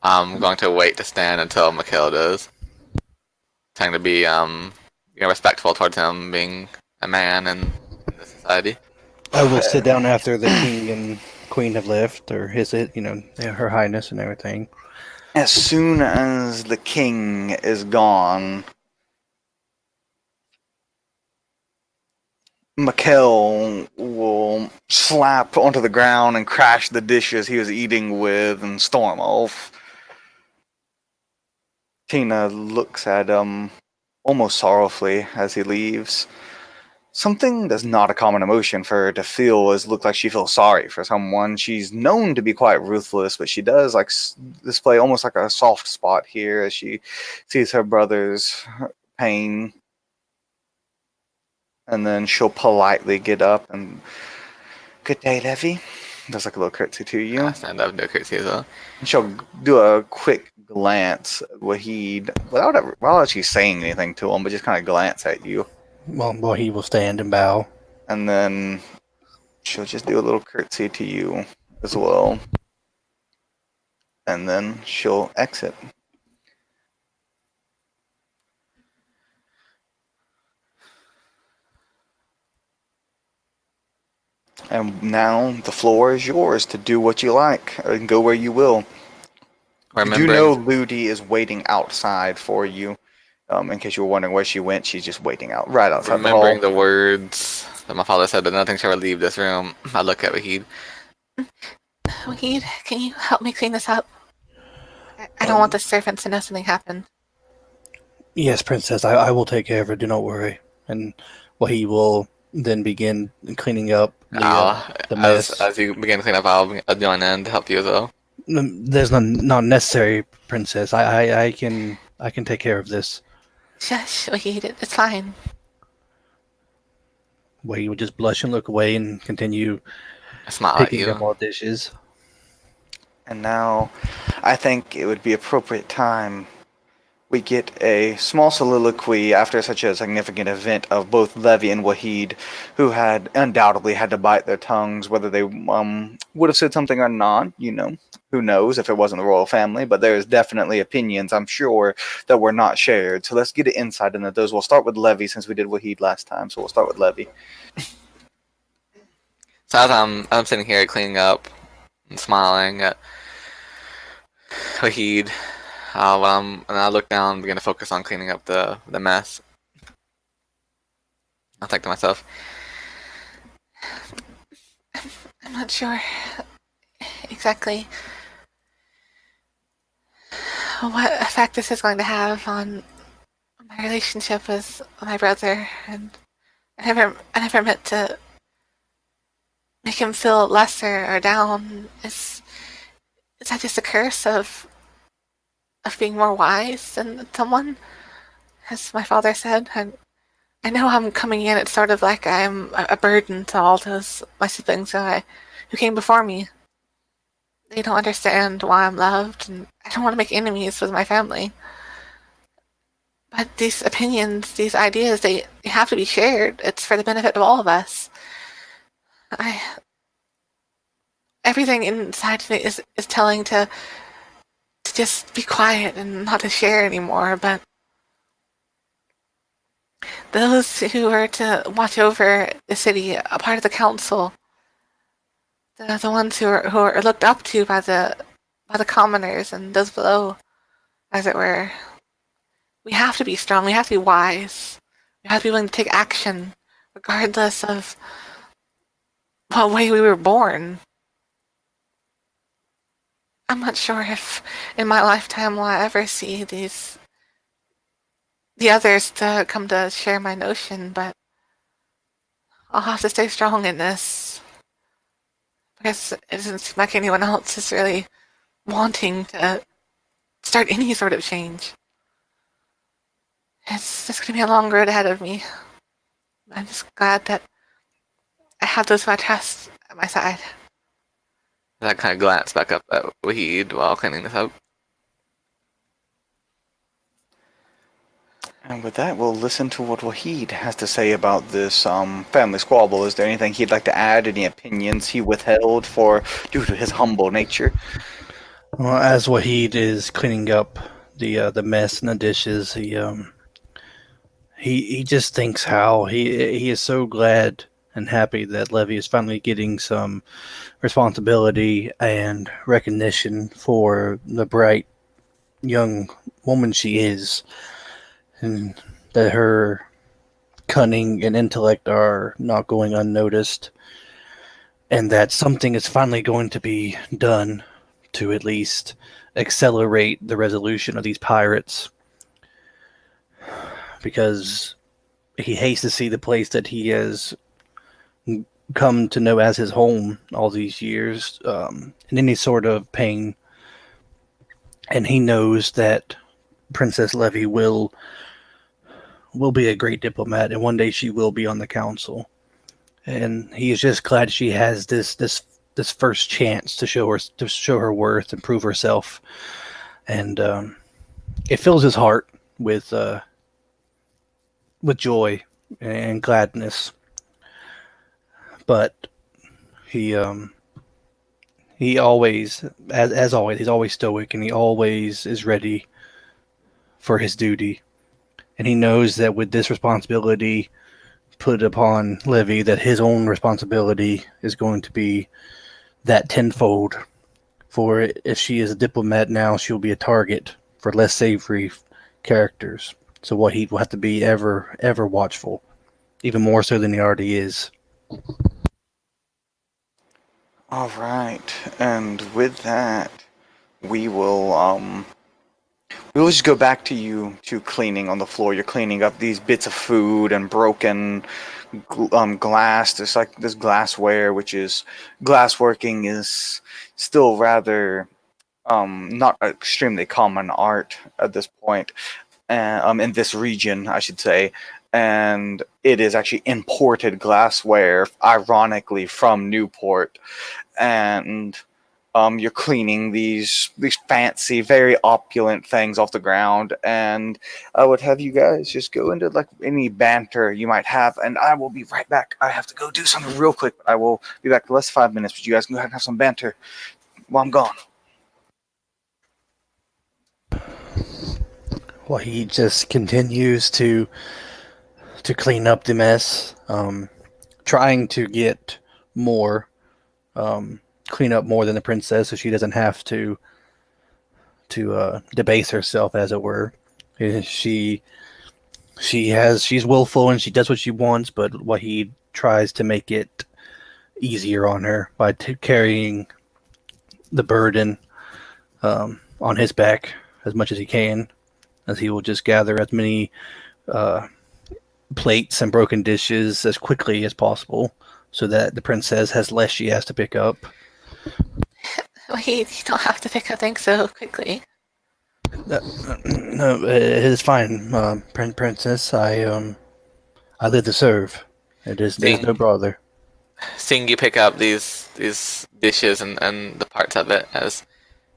C: I'm going to wait to stand until Mikhail does. Trying to be respectful towards him being a man in this society.
B: I will sit down after the king and queen have left, or her highness and everything.
A: As soon as the king is gone, Mikkel will slap onto the ground and crash the dishes he was eating with and storm off. Tina looks at him almost sorrowfully as he leaves. Something that's not a common emotion for her to feel is look like she feels sorry for someone. She's known to be quite ruthless, but she does display almost like a soft spot here as she sees her brother's pain. And then she'll politely get up and, "Good day, Levy." Does like a little curtsy to you.
C: I stand up and do a curtsy as well.
A: And she'll do a quick glance at Wahid without actually saying anything to him, but just kind of glance at you.
B: Well, he will stand and bow.
A: And then she'll just do a little curtsy to you as well. And then she'll exit. And now the floor is yours to do what you like and go where you will. You do know Ludi is waiting outside for you. In case you were wondering where she went, she's just waiting right outside the hall.
C: Remembering the words that my father said that nothing shall leave this room, I look at Wahid.
D: Wahid, can you help me clean this up? I don't want the servants to know something happened.
B: Yes, princess, I will take care of it. Do not worry. And he will then begin cleaning up the mess.
C: As you begin to clean up, I'll join in to help you as well.
B: There's not necessary, princess. I can take care of this.
D: Shush, Wahid, it's fine.
B: He would just blush and look away and continue picking up more dishes.
A: And now, I think it would be appropriate time we get a small soliloquy after such a significant event of both Levy and Wahid, who had undoubtedly had to bite their tongues, whether they would have said something or not, who knows if it wasn't the royal family, but there's definitely opinions, I'm sure, that were not shared. So let's get an insight into those. We'll start with Levy since we did Wahid last time, so we'll start with Levy.
C: So as I'm sitting here cleaning up and smiling at Wahid, and I look down and begin to focus on cleaning up the mess. I'll think to myself,
D: I'm not sure exactly what effect this is going to have on my relationship with my brother, and I never meant to make him feel lesser or down. Is that just a curse of being more wise than someone, as my father said? And I know I'm coming in, it's sort of like I'm a burden to all my siblings who came before me. They don't understand why I'm loved, and I don't want to make enemies with my family. But these opinions, these ideas, they have to be shared. It's for the benefit of all of us. Everything inside me is telling to just be quiet and not to share anymore, but those who are to watch over the city, a part of the council, the ones who are looked up to by the commoners and those below, as it were, we have to be strong, we have to be wise, we have to be willing to take action, regardless of what way we were born. I'm not sure if in my lifetime will I ever see the others to come to share my notion, but I'll have to stay strong in this, because it doesn't seem like anyone else is really wanting to start any sort of change. It's just going to be a long road ahead of me. I'm just glad that I have those who I trust at my side.
C: I kind of glance back up at Wahid while cleaning this up.
A: And with that, we'll listen to what Wahid has to say about this family squabble. Is there anything he'd like to add? Any opinions he withheld due to his humble nature?
B: Well, as Wahid is cleaning up the mess and the dishes, he just thinks how he is so glad and happy that Levy is finally getting some responsibility and recognition for the bright young woman she is, and that her cunning and intellect are not going unnoticed, and that something is finally going to be done to at least accelerate the resolution of these pirates, because he hates to see the place that he has come to know as his home all these years in any sort of pain. And he knows that Princess Levy will be a great diplomat, and one day she will be on the council. And he is just glad she has this first chance to show her worth and prove herself. And it fills his heart with joy and gladness. But he always, as always, he's always stoic, and he always is ready for his duty. And he knows that with this responsibility put upon Levy, that his own responsibility is going to be that tenfold. For if she is a diplomat now, she'll be a target for less savory characters. So what he will have to be ever watchful, even more so than he already is.
A: All right, and with that, we will just go back to you to cleaning on the floor. You're cleaning up these bits of food and broken glass. There's like this glassware, which is glassworking is still rather not extremely common art at this point, in this region, I should say. And it is actually imported glassware, ironically, from Newport. And you're cleaning these fancy, very opulent things off the ground, and I would have you guys just go into like any banter you might have, and I will be right back. I have to go do something real quick, but I will be back in less than 5 minutes. But you guys can go ahead and have some banter while I'm gone.
B: Well, he just continues to clean up the mess, trying to get more, clean up more than the princess, so she doesn't have to debase herself, as it were. She's willful and she does what she wants, but what he tries to make it easier on her by carrying the burden on his back as much as he can, as he will just gather as many plates and broken dishes as quickly as possible, so that the princess has less she has to pick up.
D: Wait, you don't have to pick up things so quickly.
B: No, it is fine, princess. I live to serve. There's no bother.
C: Seeing you pick up these dishes and the parts of it as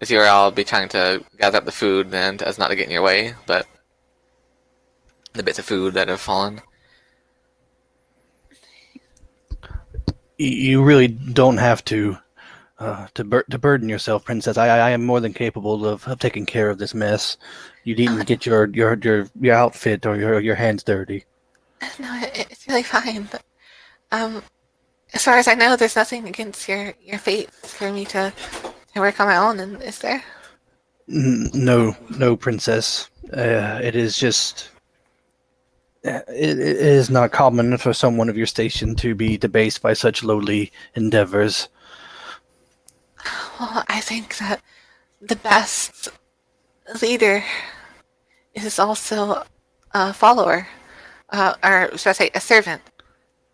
C: you're all be trying to gather up the food and as not to get in your way, but the bits of food that have fallen.
B: You really don't have to burden yourself, princess. I am more than capable of taking care of this mess. You needn't get your outfit or your hands dirty.
D: No, it's really fine. But, as far as I know, there's nothing against your fate for me to work on my own, and is there?
B: No, princess. It is just. It is not common for someone of your station to be debased by such lowly endeavors.
D: Well, I think that the best leader is also a follower, or should I say, a servant.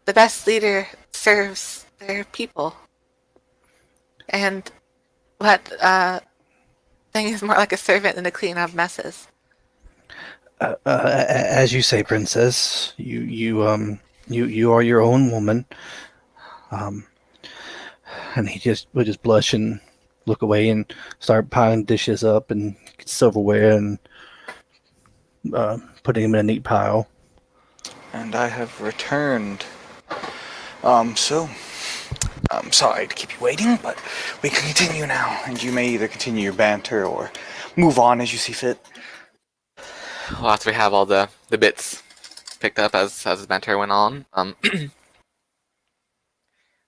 D: The best leader serves their people, and what thing is more like a servant than to clean up messes.
B: As you say, princess, you are your own woman. And he just would just blush and look away and start piling dishes up and silverware and putting them in a neat pile.
A: And I have returned. So, I'm sorry to keep you waiting, but we can continue now, and you may either continue your banter or move on as you see fit.
C: Well, after we have all the bits picked up as the banter went on,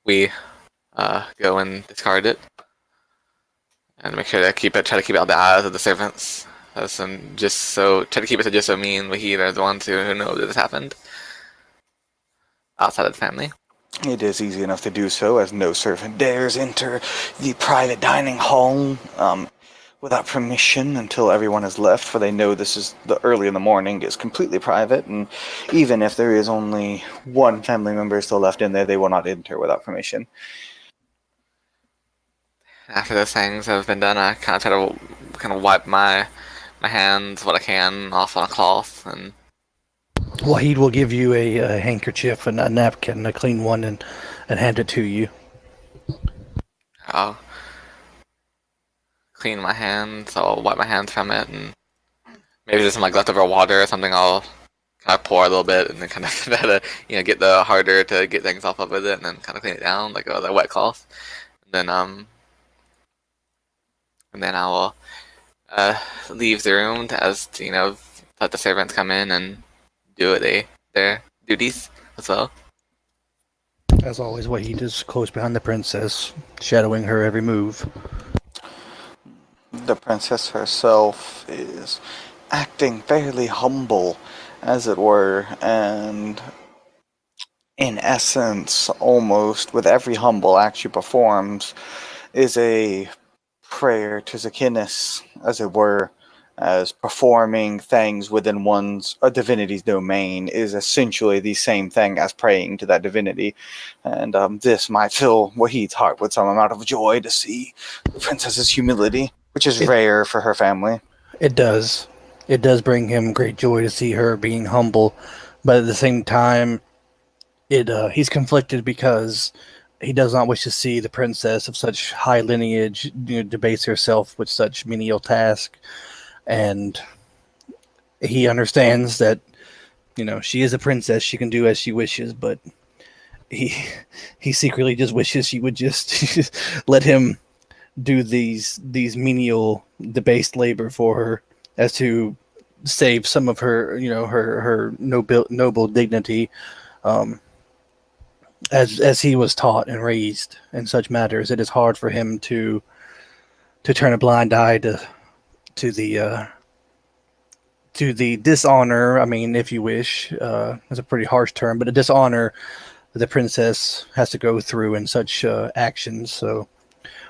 C: we go and discard it and make sure to try to keep it out the eyes of the servants. Try to keep it to just so me and Wahid are the ones who know that this happened outside of the family.
A: It is easy enough to do so, as no servant dares enter the private dining hall without permission until everyone has left, for they know this is early in the morning, is completely private, and even if there is only one family member still left in there, they will not enter without permission.
C: After those things have been done, I kind of try to wipe my hands what I can off on a cloth, and
B: Wahid will give you a handkerchief and a napkin, a clean one, and hand it to you.
C: I'll clean my hands. I'll wipe my hands from it, and maybe there's some like leftover water or something. I'll kind of pour a little bit, and then kind of try to get the harder to get things off of it, and then kind of clean it down like a wet cloth. And then I will leave the room as let the servants come in and do their duties as well.
B: As always, Wahid is close behind the princess, shadowing her every move.
A: The princess herself is acting fairly humble, as it were, and in essence, almost with every humble act she performs, is a prayer to Zachinus, as it were, as performing things within a divinity's domain is essentially the same thing as praying to that divinity. And this might fill Wahid's heart with some amount of joy to see the princess's humility, which is rare for her family.
B: It does. It does bring him great joy to see her being humble, but at the same time, he's conflicted because he does not wish to see the princess of such high lineage debase herself with such menial task, and he understands that she is a princess; she can do as she wishes, but he secretly just wishes she would just let him do these menial debased labor for her, as to save some of her her noble dignity, as he was taught and raised in such matters. It is hard for him to turn a blind eye to the dishonor. I mean, if you wish, it's a pretty harsh term, but a dishonor that the princess has to go through in such actions. So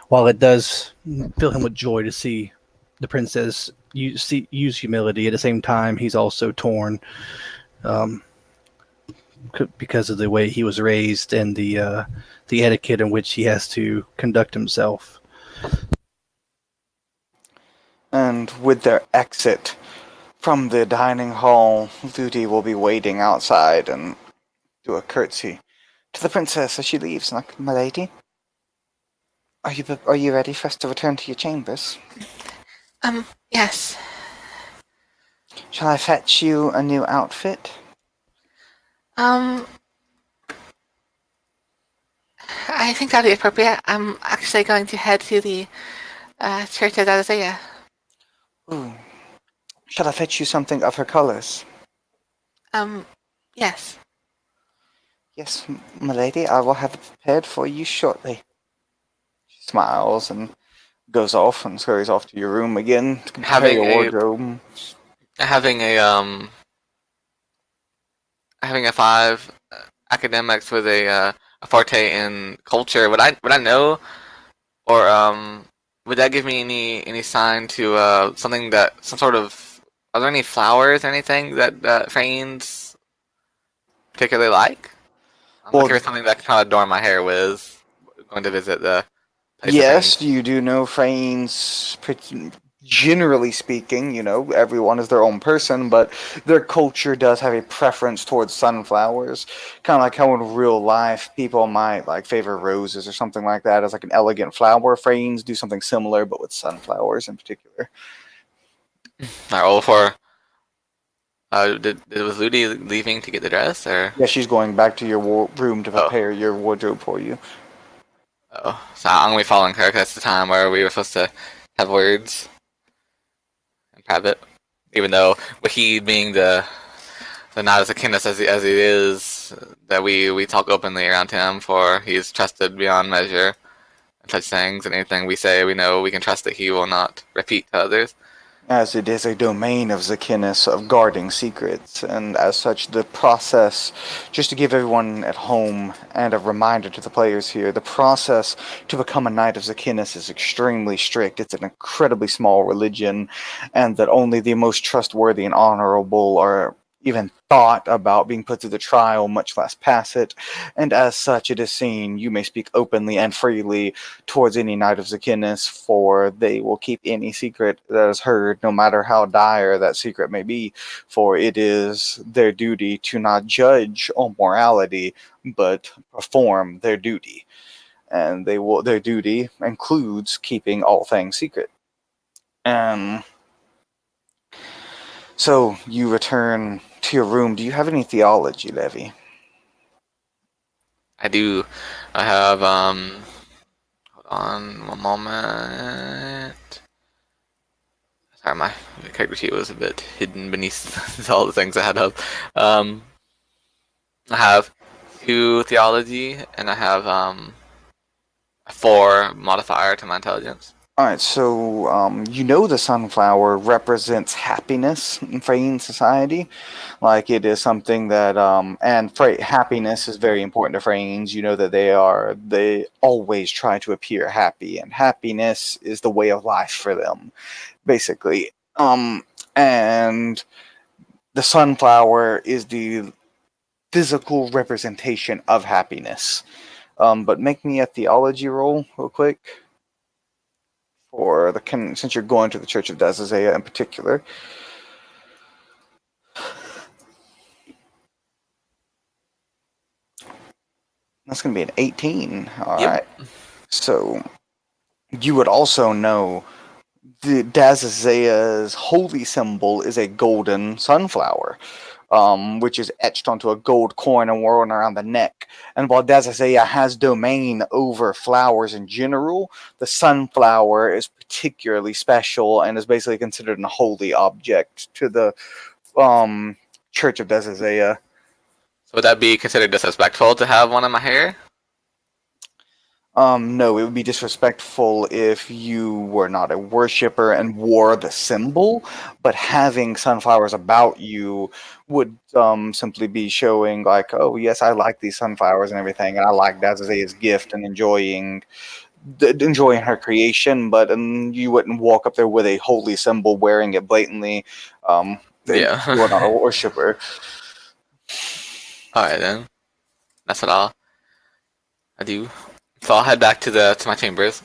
B: while it does fill him with joy to see the princess use humility, at the same time he's also torn because of the way he was raised and the etiquette in which he has to conduct himself.
A: And with their exit from the dining hall, Ludi will be waiting outside and do a curtsy to the princess as she leaves. Like, my lady, are you ready for us to return to your chambers?
D: Yes.
A: Shall I fetch you a new outfit?
D: I think that'd be appropriate. I'm actually going to head to the Church of Isaiah.
A: Ooh. Shall I fetch you something of her colors?
D: Yes.
A: Yes, my lady, I will have it prepared for you shortly. She smiles and goes off and scurries off to your room again to prepare your wardrobe.
C: Having a 5 academics with a forte in culture, would I know, or would that give me any sign to something that some sort of, are there any flowers or anything that Fanes particularly like? I'm looking for something that I can kind of adorn my hair with. Going to visit the place.
A: Yes, you do know Frane's generally speaking, everyone is their own person, but their culture does have a preference towards sunflowers. Kind of like how in real life people might like favor roses or something like that as like an elegant flower. Frames do something similar, but with sunflowers in particular.
C: Alright, all for. Was Ludi leaving to get the dress, or?
A: Yeah, she's going back to your room to
C: Oh,
A: prepare your wardrobe for you.
C: oh. So I'm gonna be following her because that's the time where we were supposed to have words in private. Even though Wahid being the not as a kindness as he is, that we talk openly around him, for he's trusted beyond measure and such things, and anything we say, we know we can trust that he will not repeat to others.
A: As it is a domain of Zachinus of guarding secrets, and as such, the process, just to give everyone at home and a reminder to the players here, the process to become a knight of Zachinus is extremely strict. It's an incredibly small religion, and that only the most trustworthy and honorable are even thought about being put through the trial, much less pass it. And as such, it is seen you may speak openly and freely towards any knight of Zachinus, for they will keep any secret that is heard, no matter how dire that secret may be, for it is their duty to not judge on morality, but perform their duty. And their duty includes keeping all things secret. Um, so you return to your room. Do you have any theology, Levi?
C: I do. I have Hold on one moment. Sorry, my character sheet was a bit hidden beneath all the things I had up. I have 2 theology, and I have a 4 modifier to my intelligence.
A: All right, so the sunflower represents happiness in Freyne society. Like it is something that, happiness is very important to Freynes. You know that they always try to appear happy, and happiness is the way of life for them, basically. And the sunflower is the physical representation of happiness. But make me a theology roll real quick. For since you're going to the Church of Dazazea in particular. That's going to be an 18. All right. So you would also know the Dazazea's holy symbol is a golden sunflower, which is etched onto a gold coin and worn around the neck. And while Dazazea has domain over flowers in general, the sunflower is particularly special and is basically considered a holy object to the Church of Dazazea.
C: So would that be considered disrespectful to have one in my hair?
A: No, it would be disrespectful if you were not a worshiper and wore the symbol, but having sunflowers about you would simply be showing like, oh yes, I like these sunflowers and everything, and I like Dazazea's gift and enjoying her creation, but you wouldn't walk up there with a holy symbol wearing it blatantly.
C: Yeah.
A: You are not a worshiper.
C: Alright then. That's what I do. So I'll head back to my chambers.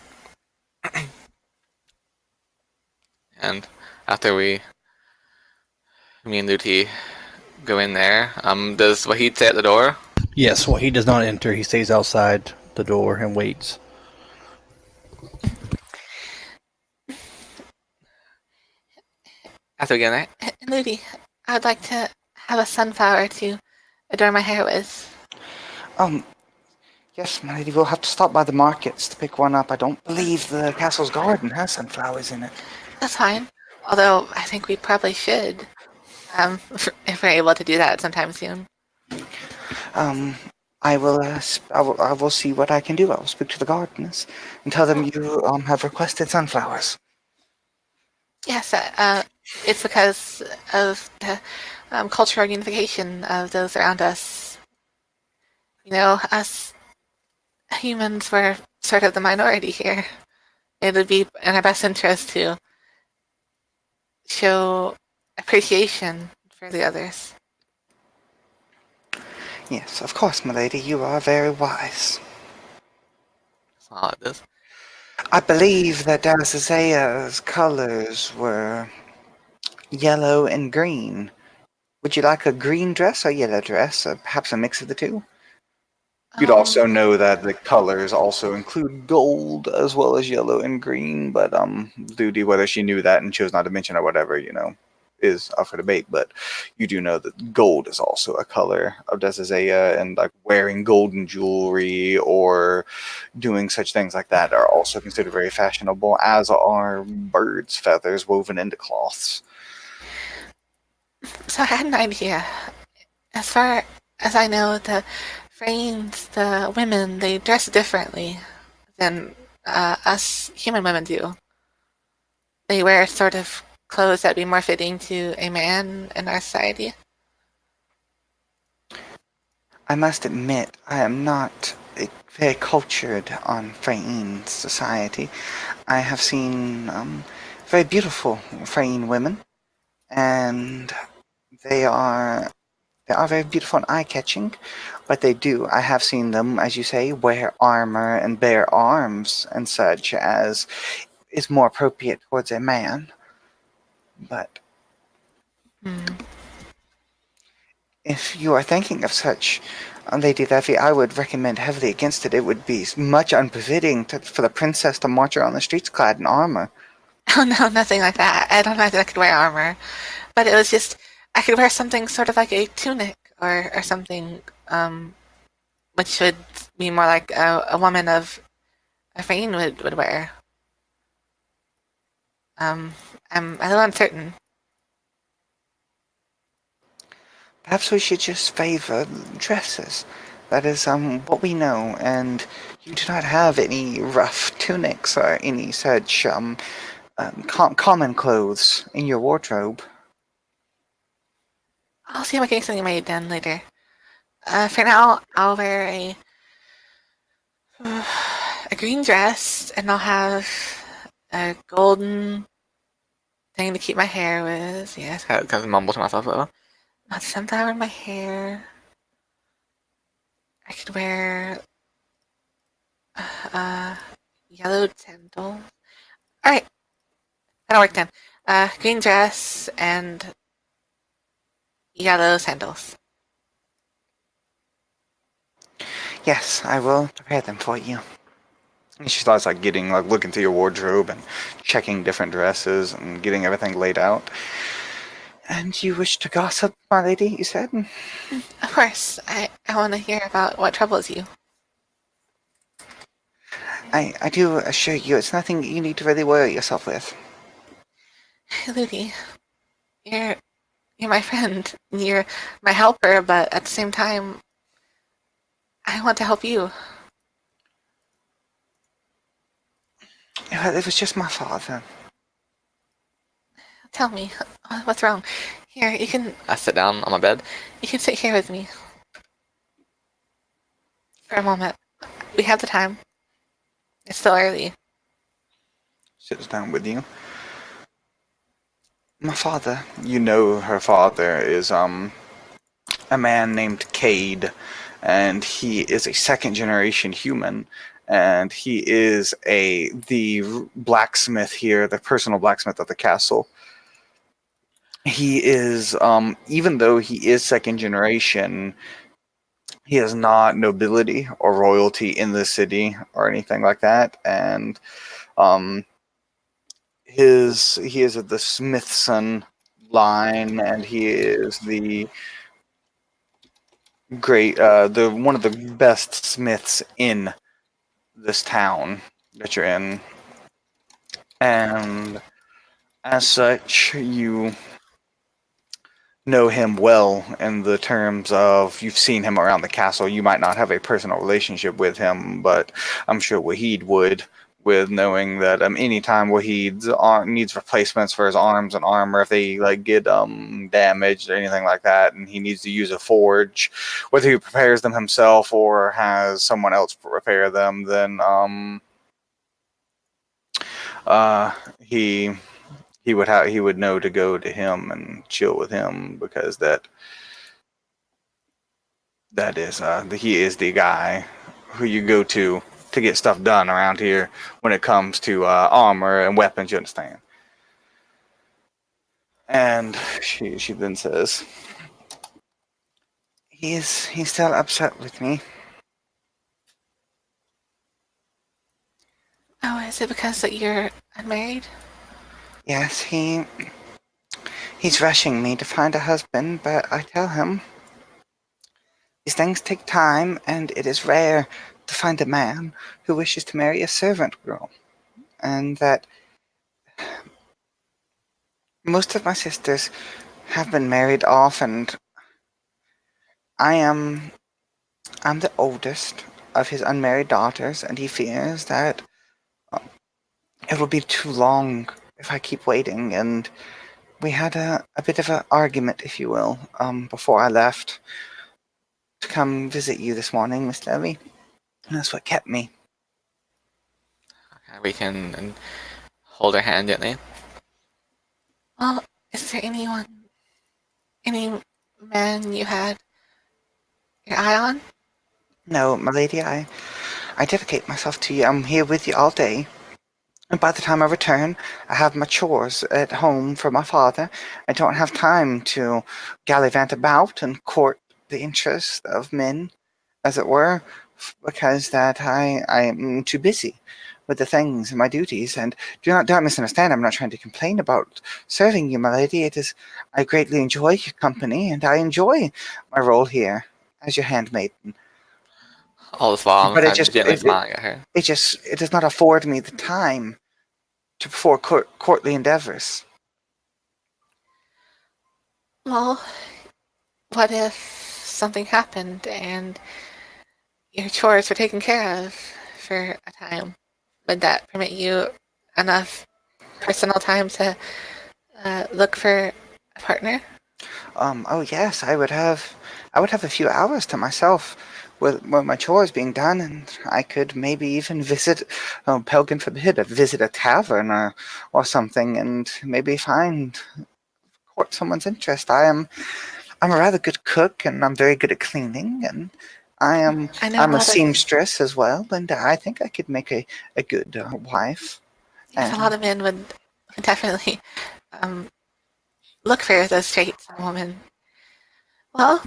C: And after me and Luti go in there, does Wahid stay at the door?
B: Yes, well, he does not enter. He stays outside the door and waits.
C: After we get in there?
D: Ludi, I'd like to have a sunflower to adorn my hair with.
A: Yes, my lady, we'll have to stop by the markets to pick one up. I don't believe the castle's garden has sunflowers in it.
D: That's fine. Although I think we probably should, if we're able to do that sometime soon.
A: I will see what I can do. I will speak to the gardeners and tell them you have requested sunflowers.
D: Yes, it's because of the cultural unification of those around us. You know, us humans were sort of the minority here. It would be in our best interest to show appreciation for the others.
A: Yes, of course, my lady. You are very wise.
C: That's not like this.
A: I believe that Azazea's colors were yellow and green. Would you like a green dress or yellow dress, or perhaps a mix of the two? You'd also
D: Um,
A: know that the colors also include gold as well as yellow and green, but Ludi, whether she knew that and chose not to mention or whatever, is up for debate. But you do know that gold is also a color of Desazea, and like wearing golden jewelry or doing such things like that are also considered very fashionable, as are birds' feathers woven into cloths.
D: so I had an idea. As far as I know, the Frames, the women, they dress differently than us human women do. They wear sort of clothes that would be more fitting to a man in our society.
A: I must admit, I am not very cultured on Freyine society. I have seen very beautiful Freyine women, and they are they are very beautiful and eye-catching, but I have seen them, as you say, wear armor and bear arms and such as is more appropriate towards a man. But
D: Hmm.
A: if you are thinking of such, Lady Leffy, I would recommend heavily against it. It would be much unbefitting for the princess to march around the streets clad in armor.
D: Oh no, nothing like that. I don't know that I could wear armor, but it was just I could wear something sort of like a tunic or something, which would be more like a woman of a Frame would wear. Um, I'm a little uncertain.
A: Perhaps we should just favor dresses. That is what we know, and you do not have any rough tunics or any such common clothes in your wardrobe.
D: I'll see about getting something made then later. For now, I'll wear a green dress, and I'll have a golden thing to keep my hair with. Yes,
C: Kind of mumble to myself a little.
D: not sunflower in my hair. I could wear uh, yellow sandals. All right, that'll work then. Green dress and yellow sandals.
A: Yes, I will prepare them for you. And she starts looking through your wardrobe and checking different dresses and getting everything laid out. And you wish to gossip, my lady, you said?
D: Of course, I want to hear about what troubles you.
A: I do assure you it's nothing you need to really worry yourself with.
D: Ludi, you're you're my friend. You're my helper, but at the same time, I want to help you.
A: Well, it was just my father.
D: Tell me, what's wrong? Here,
C: I sit down on my bed.
D: you can sit here with me for a moment. We have the time. It's still early.
A: Sits down with you. My father, you know her father is a man named Cade, and he is a second generation human, and he is the blacksmith here, the personal blacksmith of the castle. He is even though he is second generation, he has not nobility or royalty in the city or anything like that, and um he is of the Smithson line, and he is the one of the best smiths in this town that you're in, and as such, you know him well in the terms of you've seen him around the castle. You might not have a personal relationship with him, but I'm sure Wahid would, with knowing that anytime needs replacements for his arms and armor, if they get damaged or anything like that, and he needs to use a forge, whether he prepares them himself or has someone else repair them, then he he would know to go to him and chill with him, because that is he is the guy who you go to to get stuff done around here when it comes to armor and weapons, you understand. And she then says, he's still upset with me.
D: Oh, is it because that you're unmarried?
A: Yes, he's rushing me to find a husband, but I tell him these things take time, and it is rare to find a man who wishes to marry a servant girl, and that most of my sisters have been married off, and I'm the oldest of his unmarried daughters, and he fears that it will be too long if I keep waiting. And we had a bit of an argument, if you will, before I left to come visit you this morning, Miss Levy. And that's what kept me.
C: We can hold her hand gently.
D: Well, is there any man you had your eye on?
A: No, my lady, I dedicate myself to you. I'm here with you all day. And by the time I return, I have my chores at home for my father. I don't have time to gallivant about and court the interest of men, as it were, because that I am too busy with the things and my duties. And don't misunderstand, I'm not trying to complain about serving you, my lady. It is, I greatly enjoy your company, and I enjoy my role here as your handmaiden.
C: All this while, I'm
A: But
C: kind of gently smiling at her.
A: it does not afford me the time to perform courtly endeavors.
D: Well, what if something happened and your chores were taken care of for a time? Would that permit you enough personal time to look for a partner?
A: Oh yes, I would have a few hours to myself with my chores being done, and I could maybe even visit, oh, Pelgin forbid, visit a tavern or something, and maybe court someone's interest. I'm a rather good cook, and I'm very good at cleaning, and I'm a seamstress as well, and I think I could make a good wife.
D: Yes, a lot of men would definitely look for those traits in a woman. Well,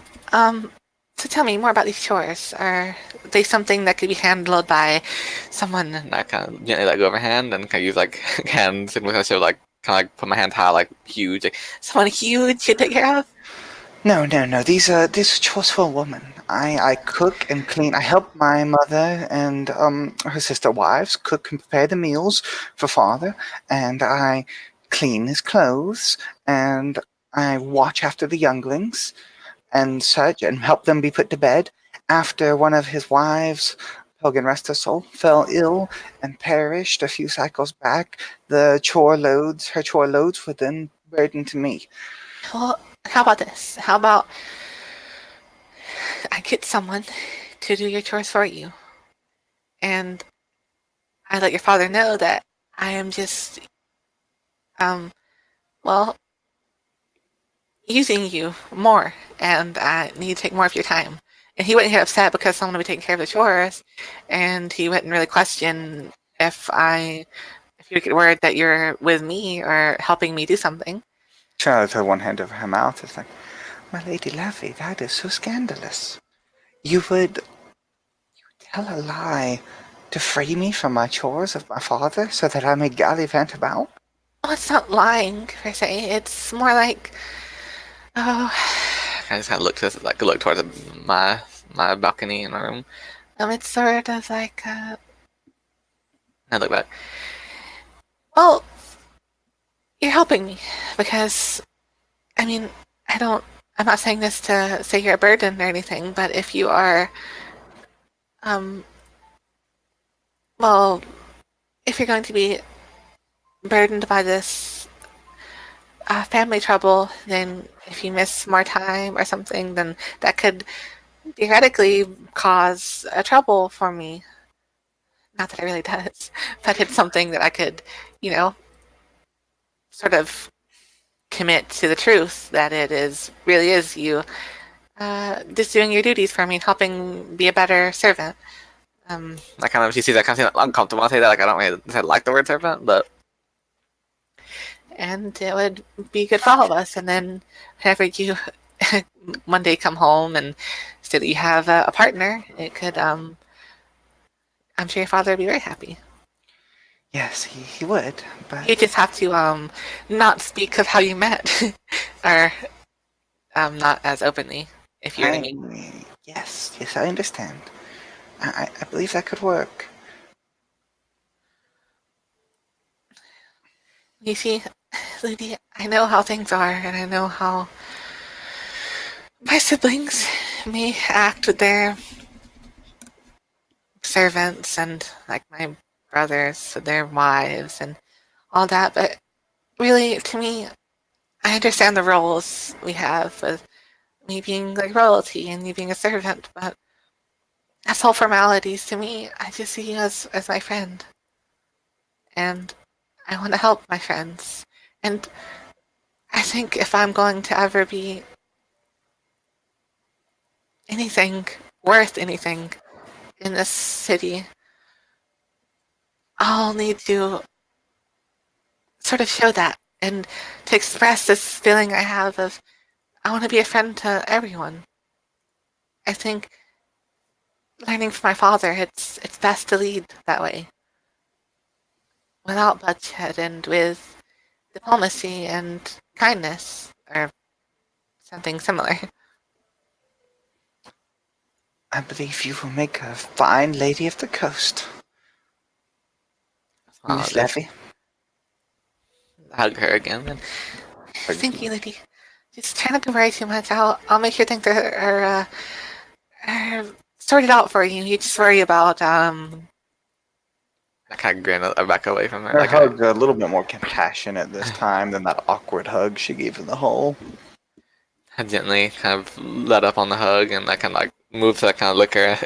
D: so tell me more about these chores. Are they something that could be handled by someone?
C: And I kind of gently let go of her hand and kind of use like hands and with her, so like kind of like put my hand high, like huge. Like,
D: Someone huge you take care of?
A: No. These are chores for a woman. I cook and clean. I help my mother and her sister wives cook and prepare the meals for father, and I clean his clothes, and I watch after the younglings and such, and help them be put to bed. After one of his wives, Pelgin rest her soul, fell ill and perished a few cycles back, her chore loads were then burdened to me.
D: Well, how about this? How about I get someone to do your chores for you, and I let your father know that I am just, well, using you more, and I need to take more of your time. And he wouldn't get upset because someone would be taking care of the chores, and he wouldn't really question if you get word that you're with me or helping me do something.
A: Charlotte with her one hand over her mouth is like, my Lady Levy, that is so scandalous. You would tell a lie to free me from my chores of my father so that I may gallivant about?
D: Oh, it's not lying per se. It's more like, oh,
C: I just kind of look towards my balcony in my room.
D: it's sort of like,
C: I look back.
D: well, you're helping me because, I mean, I'm not saying this to say you're a burden or anything, but if you are, well, if you're going to be burdened by this family trouble, then if you miss more time or something, then that could theoretically cause a trouble for me. Not that it really does, but it's something that I could, sort of commit to the truth that really is you just doing your duties for me and helping be a better servant.
C: I kind of, she sees that kind of uncomfortable. I say that like I don't really like the word serpent, but
D: and it would be good for all of us. And then whenever you one day come home and say that you have a partner, it could, I'm sure your father would be very happy.
A: Yes, he would, but
D: You just have to not speak of how you met, or not as openly, if you know what I mean.
A: yes, I understand. I believe that could work.
D: You see, Lady, I know how things are, and I know how my siblings may act with their servants and like my brothers with their wives and all that, but really, to me, I understand the roles we have with me being like royalty and you being a servant, but that's all formalities to me. I just see you as my friend. And I want to help my friends. And I think if I'm going to ever be anything worth anything in this city, I'll need to sort of show that and to express this feeling I have of I want to be a friend to everyone. I think learning from my father, it's best to lead that way, without bloodshed and with diplomacy and kindness, or something similar.
A: I believe you will make a fine lady of the coast, Miss
C: just
A: Levy.
C: hug her again. And
D: Thank you, Liddy. Just try not to worry too much. I'll make sure things are sorted out for you. You just worry about
C: I kind of grin. I back away from her.
A: Her
C: Like,
A: hug's a little bit more compassionate this time than that awkward hug she gave in the hole.
C: I gently kind of let up on the hug, and I kind of like move to kind of look her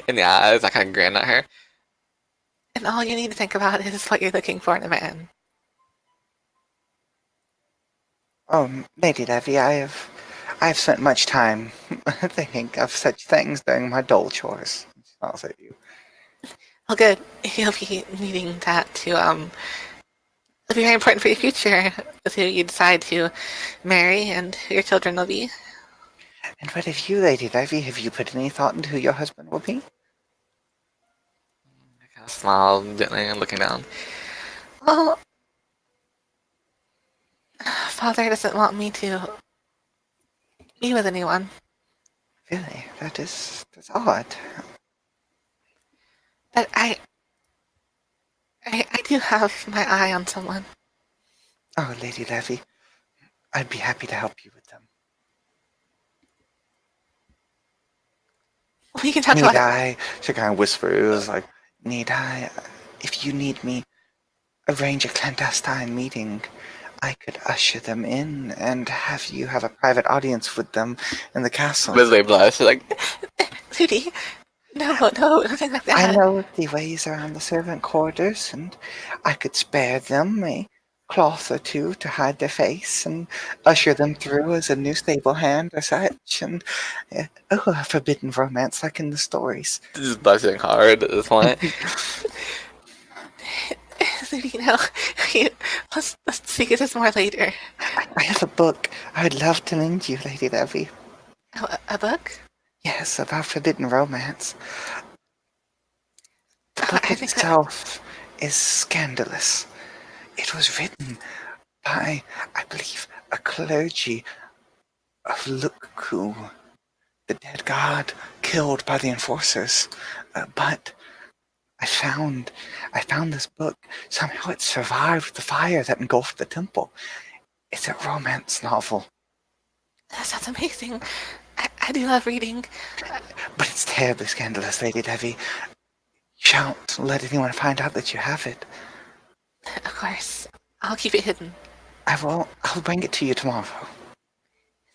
C: in the eyes. I kind of grin at her.
D: and all you need to think about is what you're looking for in a man.
A: Oh, Lady Levy, I have spent much time thinking of such things during my dole chores. I'll say to you.
D: Well, good. You'll be needing that to it'll be very important for your future with who you decide to marry and who your children will be.
A: And what of you, Lady Levy? Have you put any thought into who your husband will be?
C: I kind of smile gently and looking down.
D: Well, father doesn't want me to be with anyone.
A: Really? That's odd.
D: But I do have my eye on someone.
A: Oh, Lady Levy, I'd be happy to help you with them.
D: We can talk
A: Need
D: about it.
A: I? She kind of whispers, like, need I? If you need me, arrange a clandestine meeting. I could usher them in and have you have a private audience with them in the castle.
C: Visibly blush, like,
D: Ludi, no, nothing like that.
A: I know the ways around the servant quarters, and I could spare them a cloth or two to hide their face and usher them through as a new stable hand or such, and a forbidden romance like in the stories.
C: just blushing hard at this point.
D: Ludi, no, let's speak of this more later.
A: I have a book I'd love to lend you, Lady Levy.
D: Oh, a book?
A: Yes, about forbidden romance. The
D: Oh,
A: book
D: I think that-
A: itself is scandalous. It was written by, I believe, a clergy of Lukku, the dead god killed by the enforcers. But I found this book. Somehow it survived the fire that engulfed the temple. It's a romance novel,
D: That sounds amazing. I do love reading.
A: but it's terribly scandalous, Lady Levy. You shan't let anyone find out that you have it.
D: Of course, I'll keep it hidden.
A: I'll bring it to you tomorrow.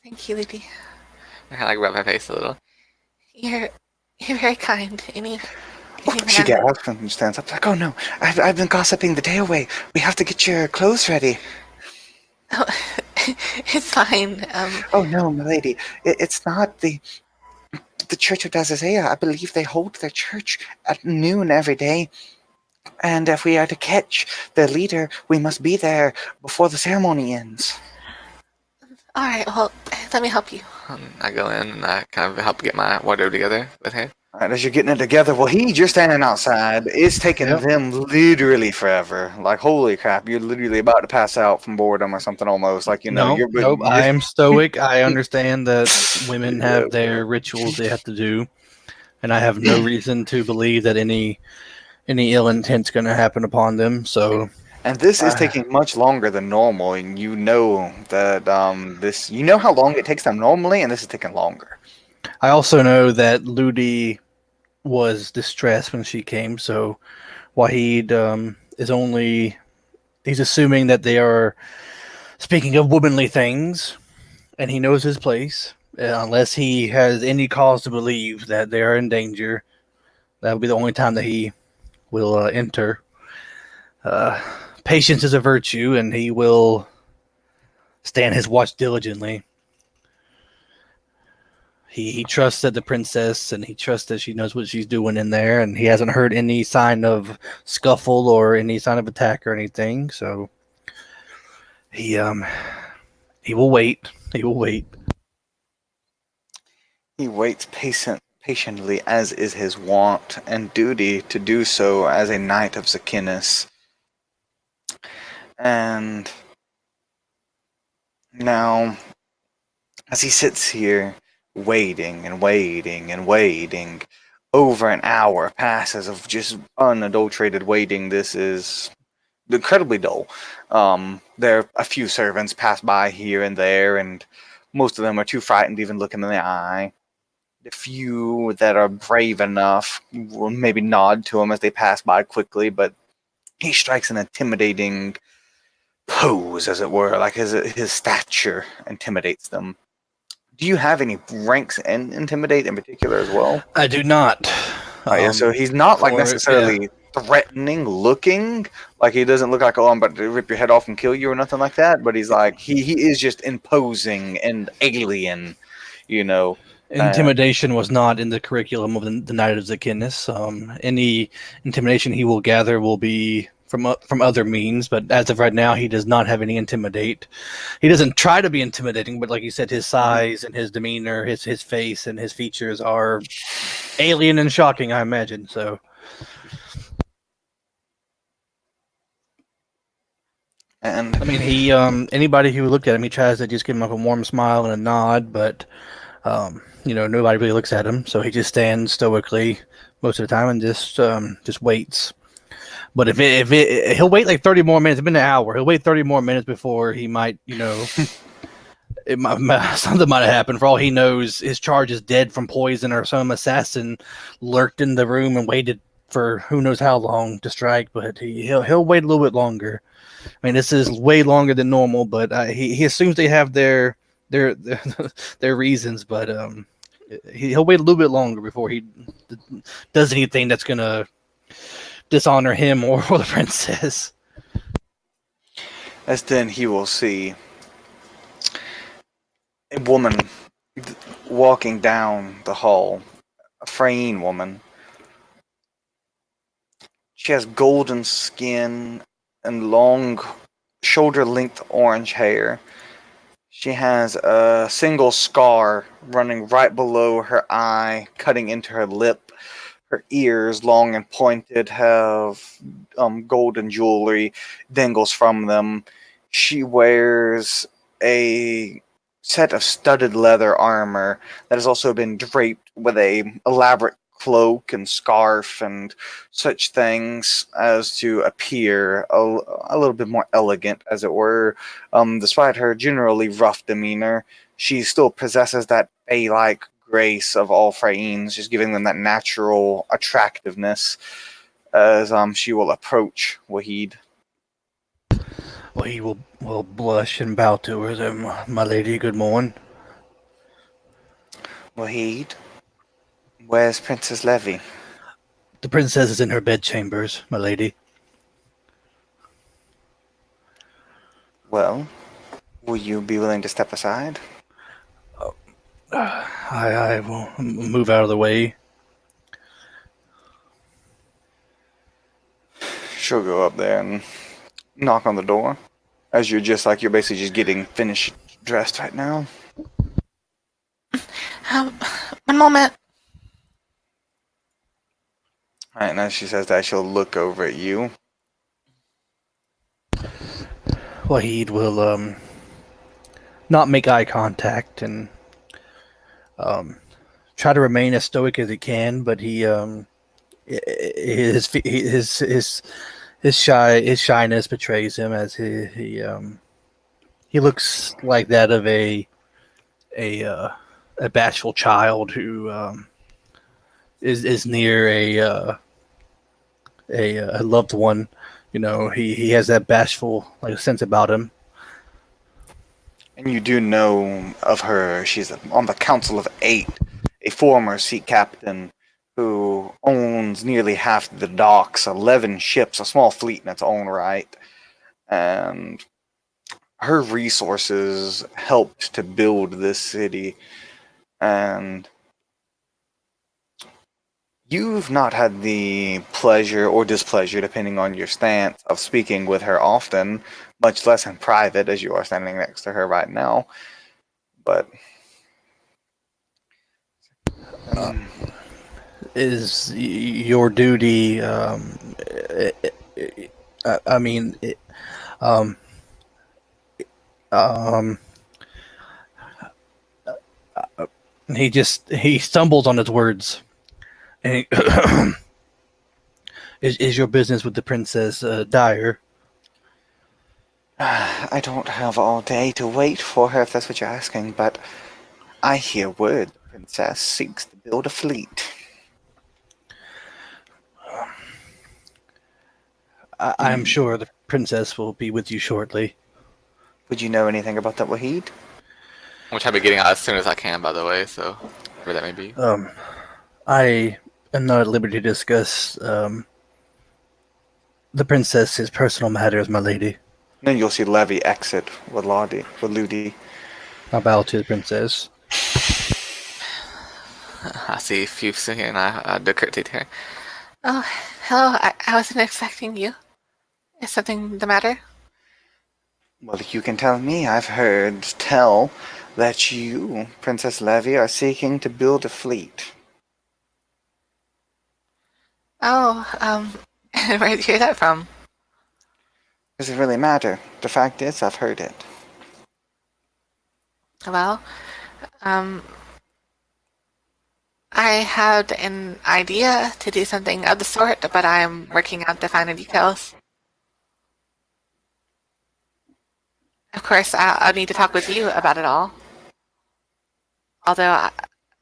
D: Thank you, Ludi.
C: I kind of like rub my face a little.
D: You're very kind.
A: She gets up and stands up like, oh no, I've been gossiping the day away. We have to get your clothes ready.
D: Oh, it's fine.
A: Oh no, milady, it's not the the Church of Dazazea. I believe they hold their church at noon every day. And if we are to catch their leader, we must be there before the ceremony ends.
D: All right. Well, let me help you.
C: I go in and I kind of help get my wardrobe together with him.
A: All right, as you're getting it together, Wahid, you're standing outside. It's taking
B: Yep.
A: them literally forever. Like, holy crap, you're literally about to pass out from boredom or something almost. Like,
B: Nope. I am stoic. I understand that women have their rituals they have to do, and I have no reason to believe that any ill intent's going to happen upon them. So,
A: And this is taking much longer than normal, and you know that you know how long it takes them normally, and this is taking longer.
B: I also know that Ludi was distressed when she came. So, Wahid he's assuming that they are speaking of womanly things, and he knows his place. Unless he has any cause to believe that they are in danger, that will be the only time that he will enter. Patience is a virtue, and he will stand his watch diligently. He trusts that the princess, and he trusts that she knows what she's doing in there, and he hasn't heard any sign of scuffle or any sign of attack or anything. So he will wait. He will wait.
A: He waits patiently, as is his wont and duty to do so as a knight of Zachinus. And now, as he sits here, waiting and waiting and waiting, over an hour passes of just unadulterated waiting. This is incredibly dull. There are a few servants pass by here and there, and most of them are too frightened to even look him in the eye. The few that are brave enough will maybe nod to him as they pass by quickly, but he strikes an intimidating pose, as it were, like his stature intimidates them. Do you have any ranks in Intimidate in particular as well?
B: I do not.
A: Yeah, so he's not like necessarily threatening looking. Like he doesn't look like, oh, I'm about to rip your head off and kill you or nothing like that. But he's like, he is just imposing and alien, you know.
B: Intimidation was not in the curriculum of the Knight of Zachinus. Any intimidation he will gather will be from other means, but as of right now, he does not have any intimidate. He doesn't try to be intimidating, but like you said, his size and his demeanor, his face and his features are alien and shocking, I imagine. So,
A: And
B: I mean, he anybody who looked at him, he tries to just give him like a warm smile and a nod, but nobody really looks at him, so he just stands stoically most of the time and just waits. But if he'll wait like 30 more minutes. It's been an hour. He'll wait 30 more minutes before he might, something might have happened. For all he knows, his charge is dead from poison, or some assassin lurked in the room and waited for who knows how long to strike. But he'll wait a little bit longer. I mean, this is way longer than normal, but he assumes they have their reasons. But he'll wait a little bit longer before he does anything that's gonna dishonor him or the princess.
A: as then he will see a woman walking down the hall, a Frayne woman. She has golden skin and long, shoulder-length orange hair. She has a single scar running right below her eye, cutting into her lip. Her ears, long and pointed, have golden jewelry dangles from them. She wears a set of studded leather armor that has also been draped with a elaborate cloak and scarf and such things as to appear a little bit more elegant, as it were. Despite her generally rough demeanor, she still possesses that fey-like grace of all Fraynes, just giving them that natural attractiveness as she will approach Wahid.
B: Well, he will blush and bow to her. Then, my lady, good morning.
A: Wahid, where's Princess Levy?
B: The princess is in her bedchambers, my lady.
A: Well, will you be willing to step aside?
B: I will move out of the way.
A: She'll go up there and knock on the door as you're basically just getting finished dressed right now.
D: One moment.
A: All right, and as she says that, she'll look over at you.
B: Wahid will not make eye contact and try to remain as stoic as he can, but his shyness betrays him as he looks like that of a bashful child who is near a loved one. You know, he has that bashful sense about him.
A: And you do know of her. She's on the Council of Eight, a former sea captain who owns nearly half the docks, 11 ships, a small fleet in its own right. And her resources helped to build this city. And you've not had the pleasure or displeasure, depending on your stance, of speaking with her often, much less in private, as you are standing next to her right now. But
B: Is your duty? I mean, um, um, he stumbles on his words, and is your business with the Princess dire?
A: I don't have all day to wait for her, if that's what you're asking, but I hear word the princess seeks to build a fleet.
B: I'm sure the princess will be with you shortly.
A: Would you know anything about that, Wahid?
C: Which I'll be getting out as soon as I can, by the way, so whatever that may be.
B: I am not at liberty to discuss the princess's personal matters, my lady.
A: Then you'll see Levy exit with Ludi.
B: I bow to the princess.
C: I see Fuchs here, and I decrypted here.
D: Oh, hello. I wasn't expecting you. Is something the matter?
A: Well, you can tell me. I've heard tell that you, Princess Levy, are seeking to build a fleet.
D: Oh, where did you hear that from?
A: Does it really matter? The fact is, I've heard it.
D: Well, I had an idea to do something of the sort, but I'm working out the finer details. Of course, I'll need to talk with you about it all. Although,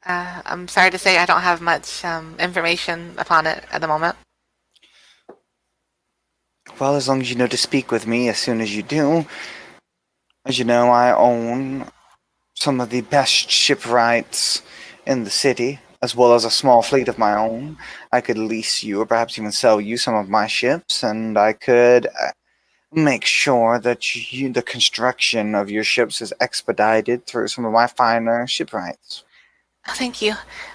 D: I'm sorry to say I don't have much information upon it at the moment.
A: Well, as long as you know to speak with me as soon as you do. As you know, I own some of the best shipwrights in the city, as well as a small fleet of my own. I could lease you, or perhaps even sell you some of my ships, and I could make sure that the construction of your ships is expedited through some of my finer shipwrights.
D: Oh, thank you.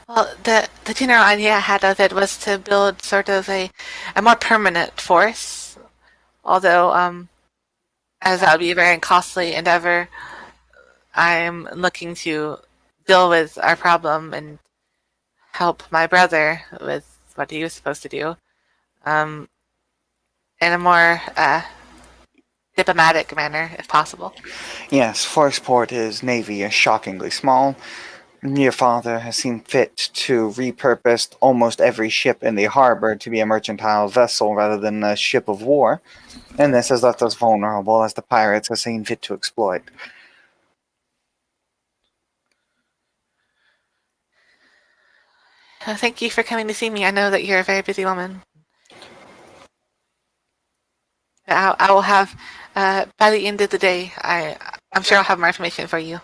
D: Well, the general idea I had of it was to build sort of a more permanent force. Although, as that would be a very costly endeavor, I'm looking to deal with our problem and help my brother with what he was supposed to do, in a more diplomatic manner, if possible.
A: Yes, Forceport is navy is shockingly small. Your father has seen fit to repurpose almost every ship in the harbor to be a mercantile vessel rather than a ship of war, and this has left us vulnerable as the pirates have seen fit to exploit.
D: Thank you for coming to see me. I know that you're a very busy woman. I will have, by the end of the day, I'm sure I'll have more information for you.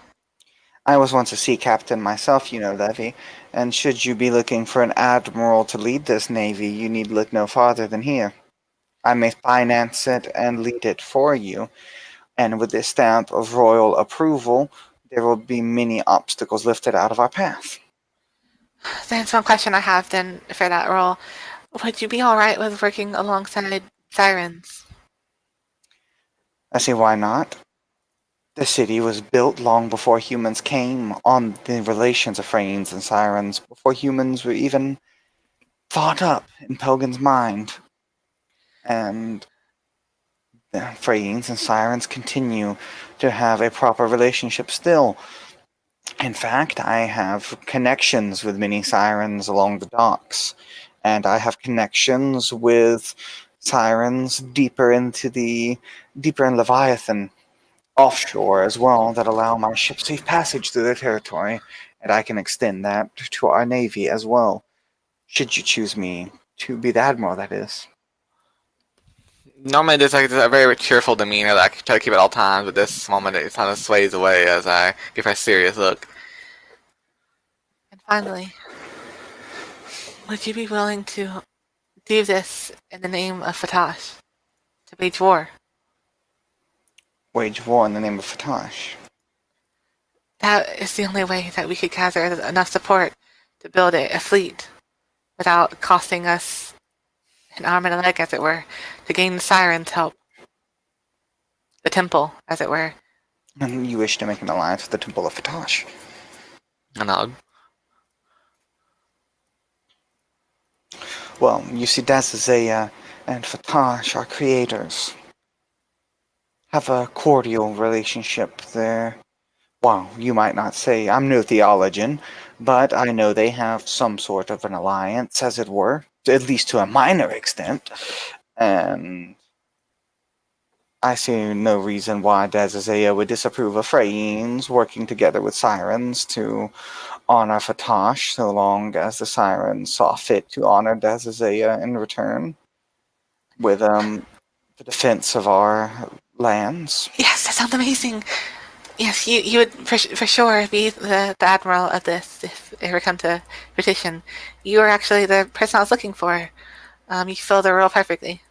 A: I was once a sea captain myself, you know, Levy, and should you be looking for an admiral to lead this navy, you need look no farther than here. I may finance it and lead it for you, and with the stamp of royal approval, there will be many obstacles lifted out of our path.
D: There's one question I have then for that role. Would you be alright with working alongside sirens?
A: I say, why not? The city was built long before humans came, on the relations of Phrains and Sirens, before humans were even thought up in Pelgan's mind. And the Phrains and Sirens continue to have a proper relationship still. In fact, I have connections with many Sirens along the docks, and I have connections with Sirens deeper in Leviathan, offshore as well, that allow my ship safe passage through their territory, and I can extend that to our navy as well. Should you choose me to be the admiral, that is.
C: Normally there's like a very cheerful demeanor that I try to keep at all times, but this moment it kind of sways away as I give her a serious look.
D: And finally, would you be willing to do this in the name of Fatash? To wage war?
A: Wage war in the name of Fatash.
D: That is the only way that we could gather enough support to build a fleet without costing us an arm and a leg, as it were, to gain the Sirens' help. The temple, as it were.
A: And you wish to make an alliance with the Temple of Fatash.
C: A nod.
A: Well, you see, Dazazea and Fatash are creators. Have a cordial relationship there. Well, you might not say I'm no theologian, but I know they have some sort of an alliance, as it were, at least to a minor extent. And I see no reason why Dazazea would disapprove of Phrains working together with Sirens to honor Fatash, so long as the Sirens saw fit to honor Dazazea in return with the defense of our lands.
D: Yes, that sounds amazing. Yes, you would for sure be the admiral of this if it ever come to petition. You are actually the person I was looking for. You fill the role perfectly.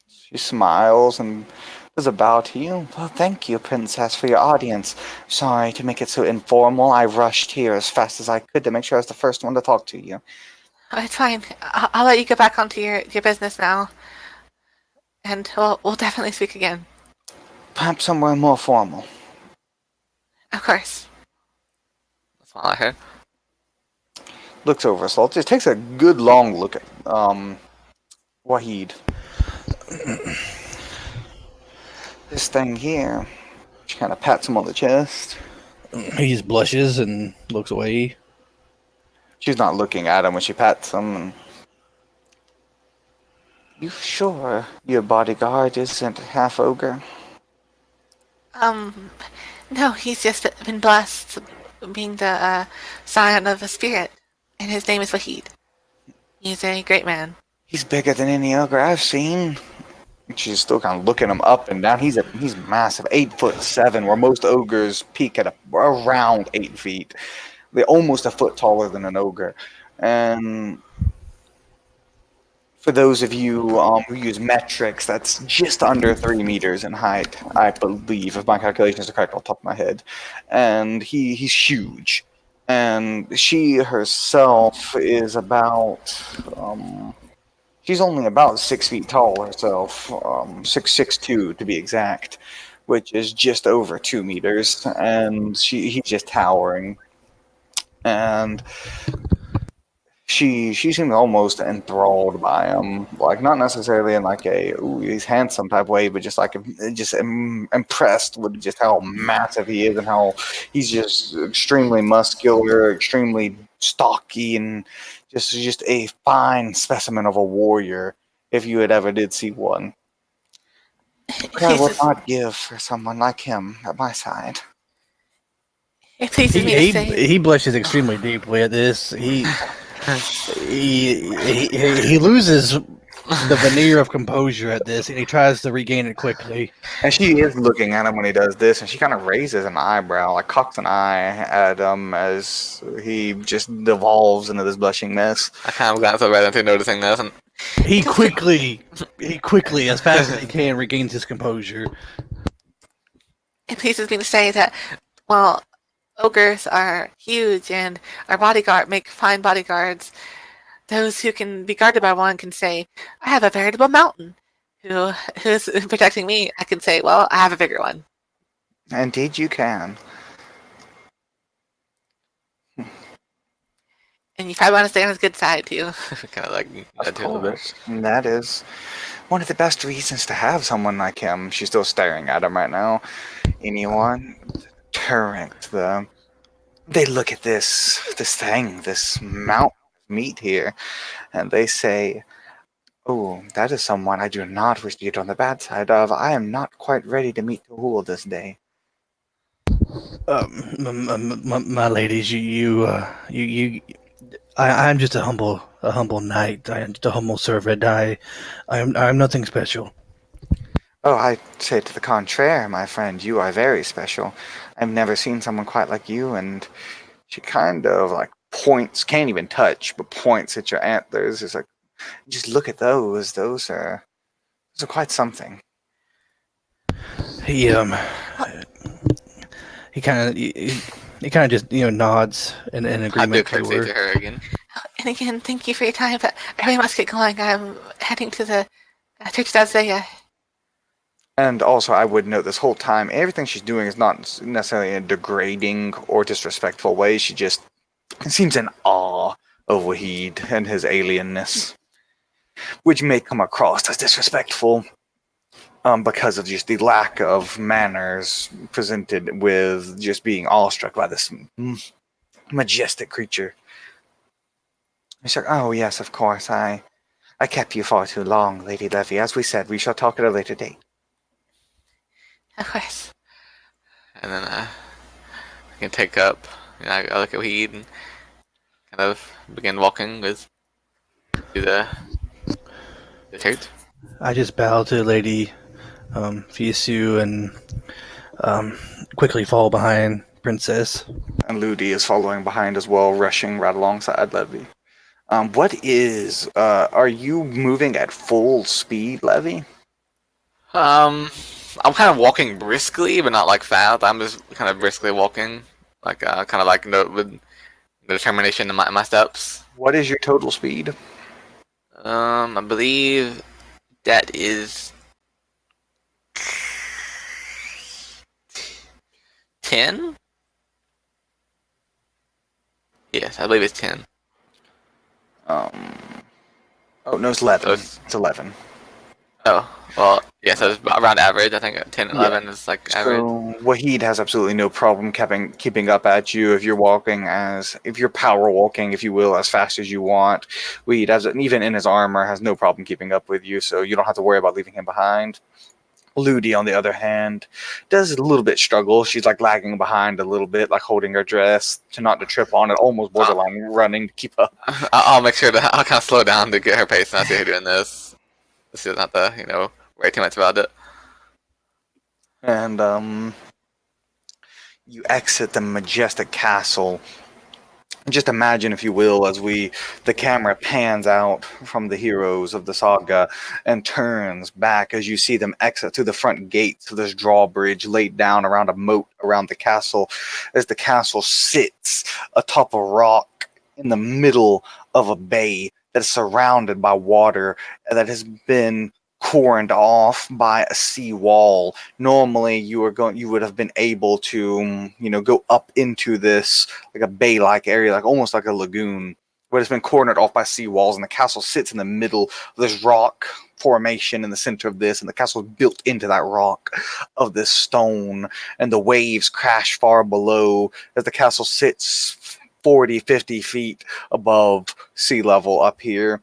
A: She smiles and does a bow to you. Well, thank you, Princess, for your audience. Sorry to make it so informal. I rushed here as fast as I could to make sure I was the first one to talk to you.
D: Oh, it's fine. I'll let you get back onto your business now. And we'll definitely speak again.
A: Perhaps somewhere more formal.
D: Of course.
C: That's all I heard.
A: Looks over Salt. Just takes a good long look at Wahid. This thing here. She kind of pats him on the chest.
B: He just blushes and looks away.
A: She's not looking at him when she pats him. And you sure your bodyguard isn't half ogre?
D: No, he's just been blessed being the scion of a spirit, and his name is Wahid. He's a great man.
A: He's bigger than any ogre I've seen. She's still kind of looking him up and down. He's massive, 8'7", where most ogres peak at around 8 feet. They're almost a foot taller than an ogre. And for those of you who use metrics, that's just under 3 meters in height, I believe, if my calculations are correct off the top of my head. And he's huge. And she herself is about... she's only about 6 feet tall herself, 6'2" to be exact, which is just over 2 meters, and he's just towering. And she seemed almost enthralled by him, like not necessarily in like a ooh he's handsome type way, but just like impressed with just how massive he is and how he's just extremely muscular, extremely stocky, and just a fine specimen of a warrior, if you had ever did see one. But I would not give for someone like him at my side.
D: It pleases me to say.
B: He blushes extremely deeply at this. He loses the veneer of composure at this, and he tries to regain it quickly.
A: And she is looking at him when he does this, and she kind of raises an eyebrow, like cocks an eye at him as he just devolves into this blushing mess.
C: I kind of glance over into noticing this, and
B: He quickly, as fast as he can, regains his composure.
D: It pleases me to say that Well, ogres are huge, and our bodyguard make fine bodyguards. Those who can be guarded by one can say, "I have a veritable mountain." Who's protecting me? I can say, "Well, I have a bigger one."
A: Indeed, you can.
D: And you probably want to stay on his good side too.
C: kind of like
A: Of
C: that too a little bit.
A: course. And that is one of the best reasons to have someone like him. She's still staring at him right now. Anyone? Turret. They look at this thing, this mountain of meat here, and they say, "Oh, that is someone I do not wish to get on the bad side of. I am not quite ready to meet Tahul this day."
B: My ladies, I'm just a humble knight. I am just a humble servant. I'm nothing special.
A: Oh, I say to the contraire, my friend. You are very special. I've never seen someone quite like you, and she kind of like points, can't even touch, but points at your antlers. It's like, just look at those. Those are quite something.
B: He he kind of he kind of just nods in
C: I do
B: agreement
C: curtsy to her again.
D: And again, thank you for your time, but I really must get going. I'm heading to the Church of Saga.
A: And also, I would note this whole time, everything she's doing is not necessarily in a degrading or disrespectful way. She just seems in awe of Wahid and his alienness, which may come across as disrespectful because of just the lack of manners presented with just being awestruck by this majestic creature. He's like, "Oh, yes, of course. I kept you far too long, Lady Levy. As we said, we shall talk at a later date."
D: Of course.
C: And then I can take up. I look at Weed and kind of begin walking with to the church.
B: I just bow to Lady Fisu and quickly fall behind Princess.
A: And Ludi is following behind as well, rushing right alongside Levy. Are you moving at full speed, Levy?
C: I'm kind of walking briskly, but not like fast. I'm just kind of briskly walking, like kind of like with determination in my steps.
A: What is your total speed?
C: I believe that is 10. Yes, I believe it's 10.
A: Oh no, it's 11.
C: So
A: It's 11.
C: Oh, well, yeah, so it's around average. I think 10, 11 is like average.
A: So Wahid has absolutely no problem keeping up at you if you're power walking, if you will, as fast as you want. Wahid has, even in his armor, has no problem keeping up with you, so you don't have to worry about leaving him behind. Ludi, on the other hand, does a little bit struggle. She's like lagging behind a little bit, like holding her dress to trip on it, almost borderline running to keep up.
C: I'll make sure I'll kind of slow down to get her pace and I see her doing this. This is not to, worry too much about it.
A: And you exit the majestic castle. Just imagine, if you will, as the camera pans out from the heroes of the saga and turns back as you see them exit through the front gates of this drawbridge laid down around a moat around the castle, as the castle sits atop a rock in the middle of a bay that is surrounded by water that has been corned off by a sea wall. Normally you would have been able to go up into this like a bay-like area, like almost like a lagoon, but it's been cornered off by sea walls, and the castle sits in the middle of this rock formation in the center of this, and the castle is built into that rock of this stone, and the waves crash far below as the castle sits 40-50 feet above sea level up here.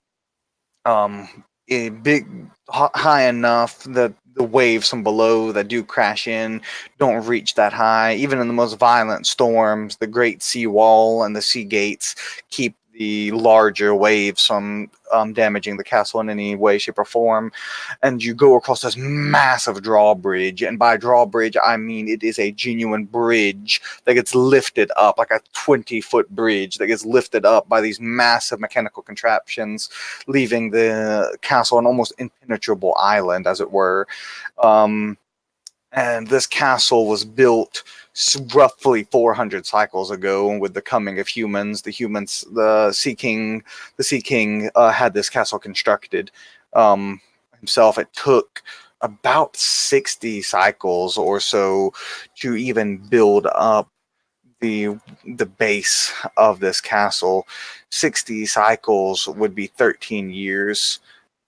A: High enough that the waves from below that do crash in don't reach that high. Even in the most violent storms, the great sea wall and the sea gates keep the larger waves from damaging the castle in any way, shape, or form. And you go across this massive drawbridge, and by drawbridge I mean it is a genuine bridge that gets lifted up, like a 20-foot bridge that gets lifted up by these massive mechanical contraptions, leaving the castle an almost impenetrable island, as it were. And this castle was built roughly 400 cycles ago. And with the coming of humans, the Sea King had this castle constructed himself. It took about 60 cycles or so to even build up the base of this castle. 60 cycles would be 13 years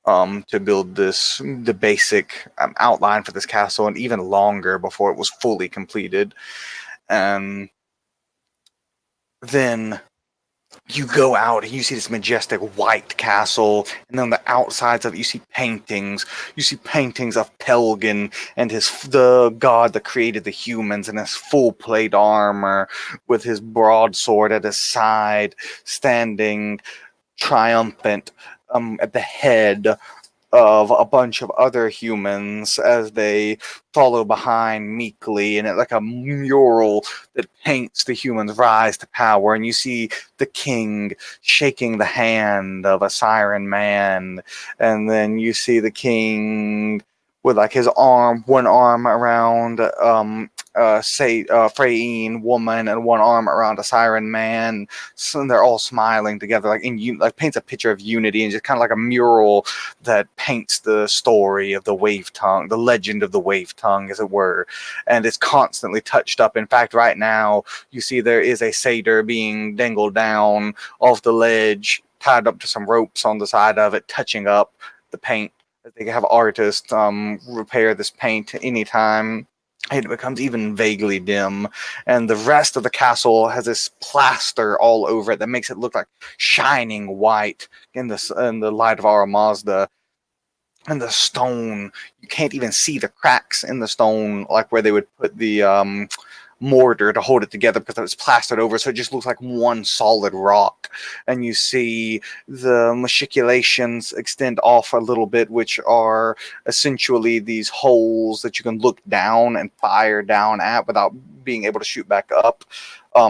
A: to build the basic outline for this castle, and even longer before it was fully completed. And then you go out and you see this majestic white castle, and on the outsides of it you see paintings. You see paintings of Pelgan and the god that created the humans in his full plate armor with his broadsword at his side, standing triumphant at the head of a bunch of other humans as they follow behind meekly, and it's like a mural that paints the humans' rise to power. And you see the king shaking the hand of a siren man, and then you see the king with like his one arm around Freyine woman and one arm around a siren man. So they're all smiling together, like paints a picture of unity, and just kind of like a mural that paints the story of the wave tongue, the legend of the wave tongue, as it were. And it's constantly touched up. In fact, right now you see there is a satyr being dangled down off the ledge, tied up to some ropes on the side of it, touching up the paint. They have artists repair this paint anytime it becomes even vaguely dim. And the rest of the castle has this plaster all over it that makes it look like shining white in the light of our Mazda. And the stone, you can't even see the cracks in the stone, like where they would put the mortar to hold it together, because it's plastered over, so it just looks like one solid rock. And you see the machiculations extend off a little bit, which are essentially these holes that you can look down and fire down at without being able to shoot back up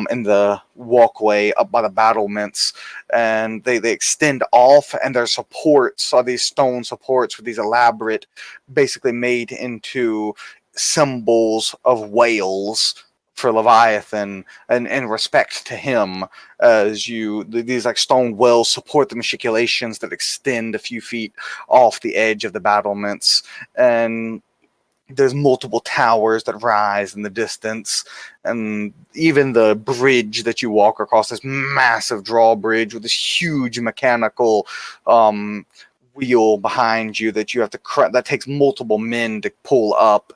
A: in the walkway up by the battlements. And they extend off, and their supports are these stone supports with these elaborate, basically made into symbols of whales for Leviathan, and in respect to him, as these like stone wells support the machiculations that extend a few feet off the edge of the battlements. And there's multiple towers that rise in the distance, and even the bridge that you walk across, this massive drawbridge with this huge mechanical wheel behind you that you have to that takes multiple men to pull up.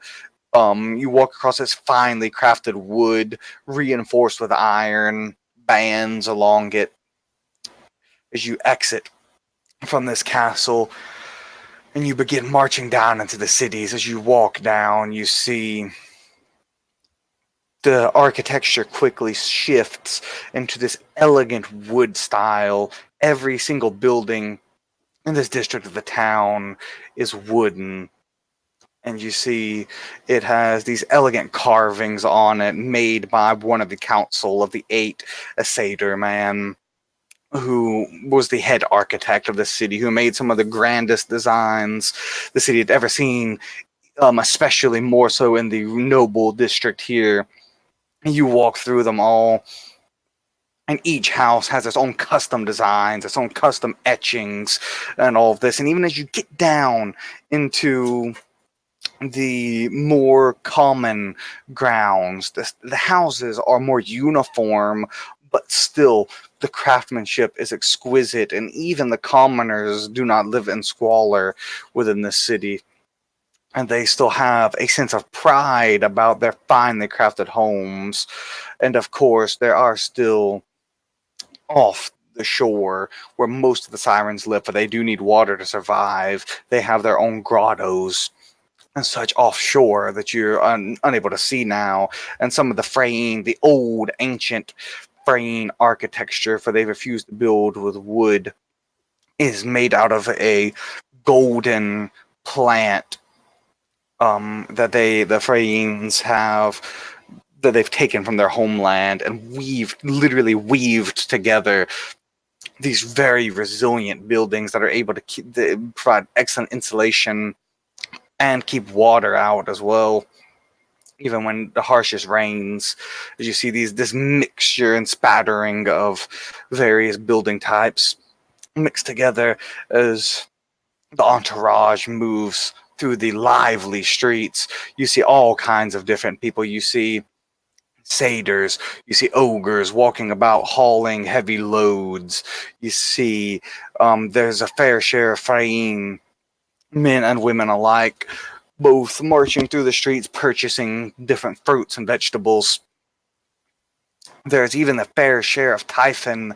A: You walk across this finely crafted wood, reinforced with iron bands along it. As you exit from this castle, and you begin marching down into the cities, as you walk down, you see the architecture quickly shifts into this elegant wood style. Every single building in this district of the town is wooden. And you see it has these elegant carvings on it made by one of the council of the eight, a satyr man who was the head architect of the city, who made some of the grandest designs the city had ever seen, especially more so in the noble district here. You walk through them all, and each house has its own custom designs, its own custom etchings, and all of this. And even as you get down into the more common grounds, the houses are more uniform, but still the craftsmanship is exquisite, and even the commoners do not live in squalor within the city. And they still have a sense of pride about their finely crafted homes. And of course, there are still off the shore where most of the sirens live, for they do need water to survive. They have their own grottos and such offshore that you're unable to see now. And some of the old ancient Freyine architecture, for they refuse to build with wood, is made out of a golden plant that the Freyines have, that they've taken from their homeland and literally weaved together these very resilient buildings that are able to provide excellent insulation and keep water out as well. even when the harshest rains, as you see this mixture and spattering of various building types mixed together as the entourage moves through the lively streets. You see all kinds of different people. You see satyrs, you see ogres walking about hauling heavy loads. You see there's a fair share of Frain, men and women alike, both marching through the streets purchasing different fruits and vegetables. There's even a fair share of Typhon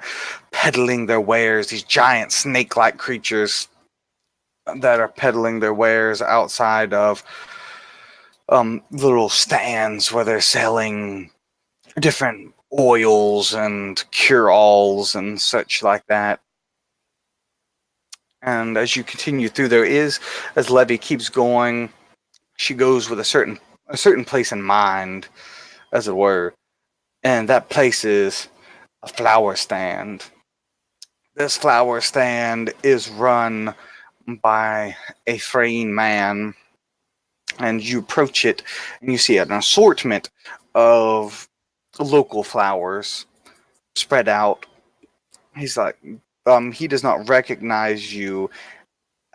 A: peddling their wares, these giant snake-like creatures that are peddling their wares outside of little stands where they're selling different oils and cure-alls and such like that. And as you continue through, there is, as Levy keeps going, she goes with a certain place in mind, as it were, and that place is a flower stand. This flower stand is run by a Frayne man, and you approach it, and you see an assortment of local flowers spread out. He's like, he does not recognize you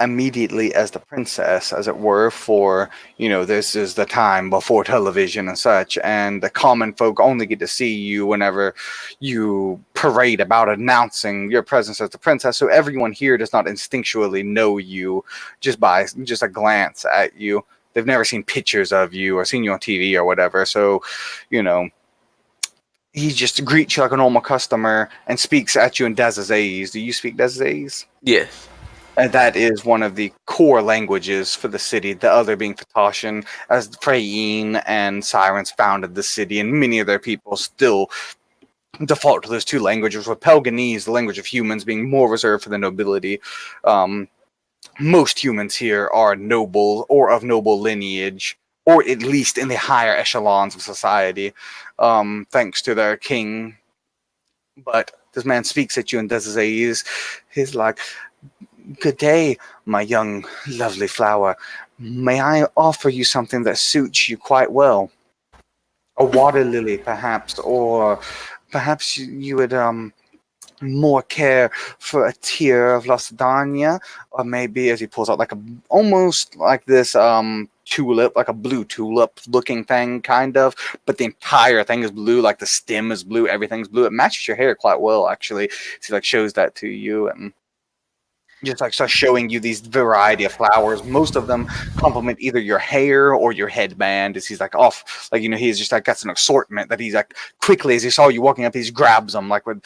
A: immediately as the princess, as it were, for, this is the time before television and such, and the common folk only get to see you whenever you parade about announcing your presence as the princess, so everyone here does not instinctually know you just by just a glance at you. They've never seen pictures of you or seen you on TV or whatever, so, he just greets you like a normal customer and speaks at you in Dazazese. Do you speak Dazazese?
C: Yes.
A: And that is one of the core languages for the city, the other being Fatashan, as Freyine and Sirens founded the city, and many of their people still default to those two languages, with Pelganese, the language of humans, being more reserved for the nobility. Most humans here are noble or of noble lineage, or at least in the higher echelons of society, thanks to their king. But this man speaks at you and does he's like, "Good day, my young, lovely flower. May I offer you something that suits you quite well? A water lily, perhaps, or perhaps you would more care for a tear of Lasagna, or maybe," as he pulls out like almost like this tulip, like a blue tulip looking thing, kind of, but the entire thing is blue, like the stem is blue, everything's blue. It matches your hair quite well, actually. So he like shows that to you and just like starts showing you these variety of flowers. Most of them complement either your hair or your headband. As he's like off, like he's just like got an assortment that he's like quickly, as he saw you walking up, he grabs them like with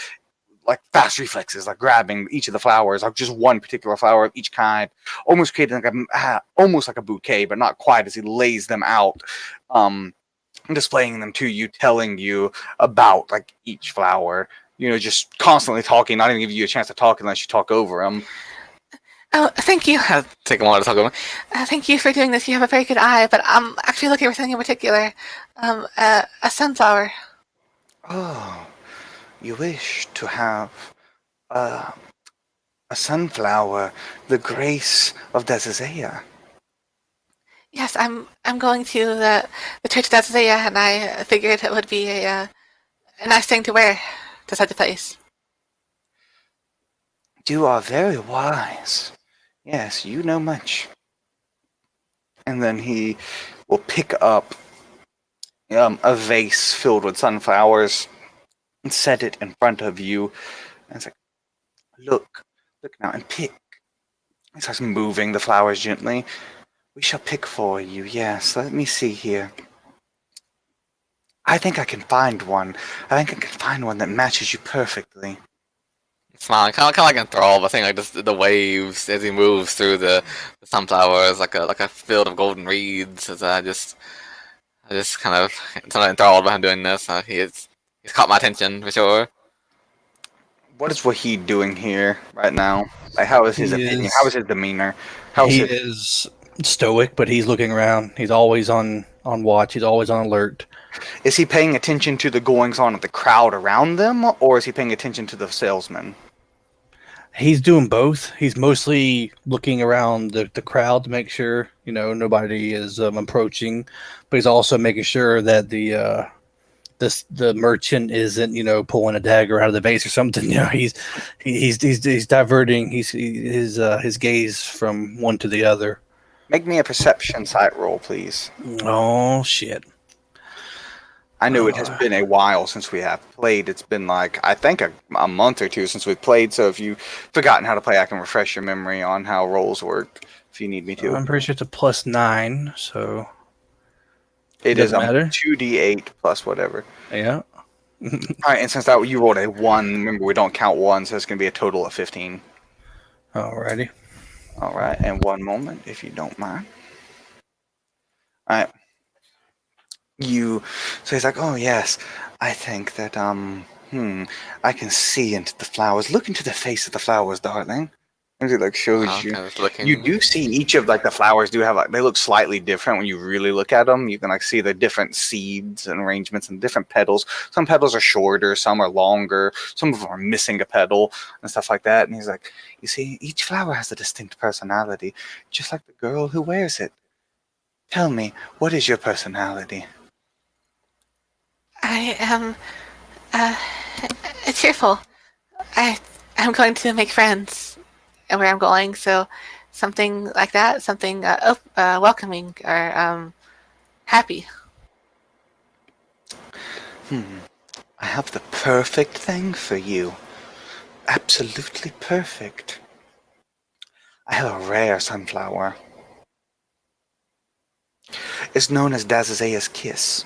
A: like fast reflexes, like grabbing each of the flowers, like just one particular flower of each kind, almost creating like almost like a bouquet, but not quite, as he lays them out, displaying them to you, telling you about like each flower. Just constantly talking, not even giving you a chance to talk unless you talk over them.
D: Oh, thank you.
C: Take a while to talk about.
D: Thank you for doing this. You have a very good eye, but I'm actually looking for something in particular. A sunflower.
A: Oh, you wish to have a sunflower, the grace of Dazazea.
D: Yes, I'm going to the Church of Dazazea, and I figured it would be a nice thing to wear to such a place.
A: You are very wise. Yes, you know much. And then he will pick up a vase filled with sunflowers and set it in front of you. And it's like, look now, and pick. He starts moving the flowers gently. We shall pick for you, yes. Let me see here. I think I can find one. I think I can find one that matches you perfectly.
C: Smiling, kind of like enthralled. I think like just the waves as he moves through the sunflowers, like a field of golden reeds. As I just kind of enthralled by him doing this. He's caught my attention for sure.
A: What is Wahid doing here right now? Like, how is his opinion? How is his demeanor?
B: He is stoic, but he's looking around. He's always on watch. He's always on alert.
A: Is he paying attention to the goings on of the crowd around them, or is he paying attention to the salesman?
B: He's doing both. He's mostly looking around the crowd to make sure nobody is approaching, but he's also making sure that the merchant isn't pulling a dagger out of the vase or something. He's diverting his gaze from one to the other.
A: Make me a perception sight roll, please.
B: Oh shit!
A: I know it has been a while since we have played. It's been like, I think a month or two since we've played. So if you've forgotten how to play, I can refresh your memory on how rolls work if you need me to.
B: I'm pretty sure it's a +9, so
A: It is
B: doesn't matter.
A: 2d8 plus whatever.
B: Yeah.
A: All right, and since that you rolled a 1, remember we don't count 1, so it's going to be a total of 15.
B: Alrighty.
A: All right, and one moment, if you don't mind. All right. So he's like, oh yes, I think that I can see into the flowers. Look into the face of the flowers, darling. And he like shows you.
C: Kind of looking.
A: You do see each of like the flowers do have they look slightly different when you really look at them. You can like see the different seeds and arrangements and different petals. Some petals are shorter, some are longer, some of them are missing a petal and stuff like that. And he's like, you see, each flower has a distinct personality, just like the girl who wears it. Tell me, what is your personality?
D: I am cheerful. I'm going to make friends where I'm going, so something like that, something welcoming or happy.
A: I have the perfect thing for you. Absolutely perfect. I have a rare sunflower. It's known as Dazazea's Kiss.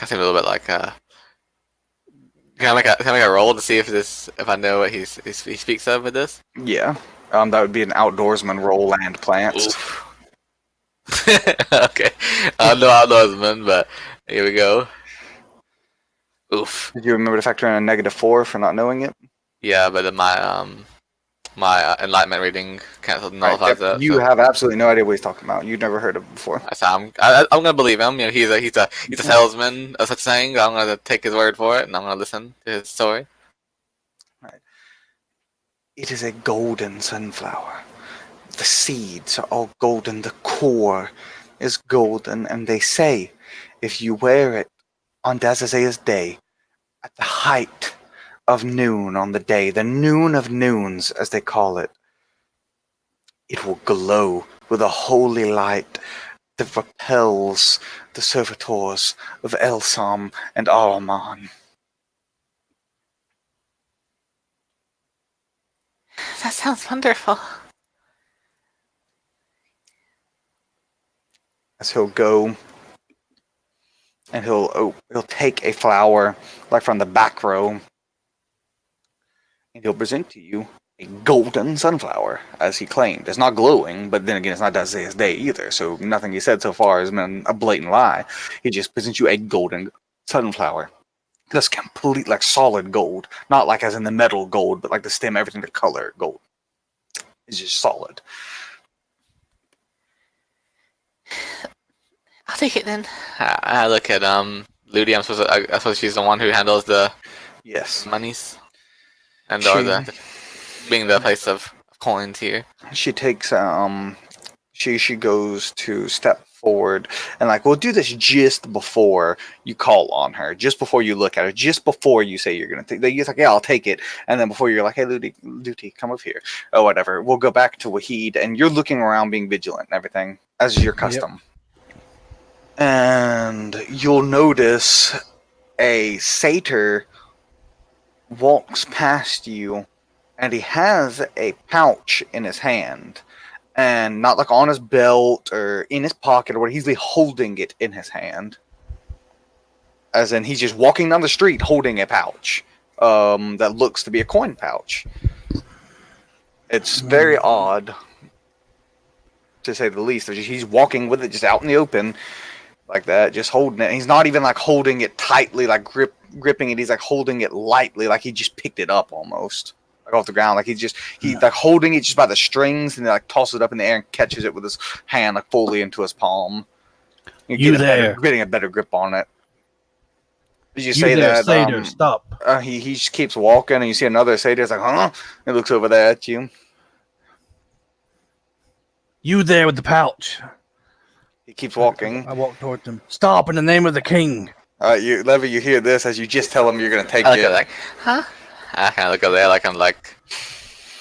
C: I seem a little bit like Can I make a roll to see if I know what he speaks of with this?
A: Yeah. That would be an outdoorsman roll, land plants.
C: Oof. Okay. No outdoorsman, but here we go. Oof.
A: Did you remember to factor in a -4 for not knowing it?
C: Yeah, but then my enlightenment reading nullifies that.
A: You
C: so.
A: have absolutely no idea what he's talking about. You've never heard of it before.
C: So I'm gonna believe him. He's a salesman of such saying. I'm gonna take his word for it, and I'm gonna listen to his story.
A: Right. It is a golden sunflower. The seeds are all golden. The core is golden, and they say, if you wear it on Dazazea's day, at the height of noon on the day, the noon of noons, as they call it, it will glow with a holy light that repels the servitors of Elsam and Araman.
D: That sounds wonderful.
A: As he'll go and he'll take a flower like from the back row and he'll present to you a golden sunflower, as he claimed. It's not glowing, but then again, it's not Dazazea's day either, so nothing he said so far has been a blatant lie. He just presents you a golden sunflower. That's complete, like solid gold. Not like as in the metal gold, but like the stem, everything, the color gold. It's just solid.
D: I'll take it then.
C: I look at Ludi. I suppose she's the one who handles the
A: Yes.
C: monies, and or the being the place of coins here.
A: She takes she goes to step forward and like we'll do this just before you call on her, just before you look at her, just before you say you're gonna take. You're like, yeah, I'll take it, and then before you're like, hey, Luti, come over here, or whatever. We'll go back to Wahid, and you're looking around, being vigilant and everything, as is your custom. Yep. And you'll notice a satyr walks past you, and he has a pouch in his hand. And not like on his belt or in his pocket or what, he's holding it in his hand. As in, he's just walking down the street holding a pouch that looks to be a coin pouch. It's very odd, to say the least. He's walking with it just out in the open like that, just holding it. And he's not even like holding it tightly, like gripping it. He's like holding it lightly, like he just picked it up almost. Like off the ground, like he's like holding it just by the strings, and then like tosses it up in the air and catches it with his hand like fully into his palm.
B: Getting
A: a better grip on it. Did you say
B: there,
A: that?
B: satyr, stop.
A: He just keeps walking, and you see another satyr. It's like, huh? He looks over there at you.
B: You there with the pouch.
A: He keeps walking.
B: I walk towards him. Stop in the name of the king.
A: Levy, you hear this as you just tell him you're gonna take
C: I look
A: it.
C: at like,
D: Huh?
C: I kind of look over there like I'm like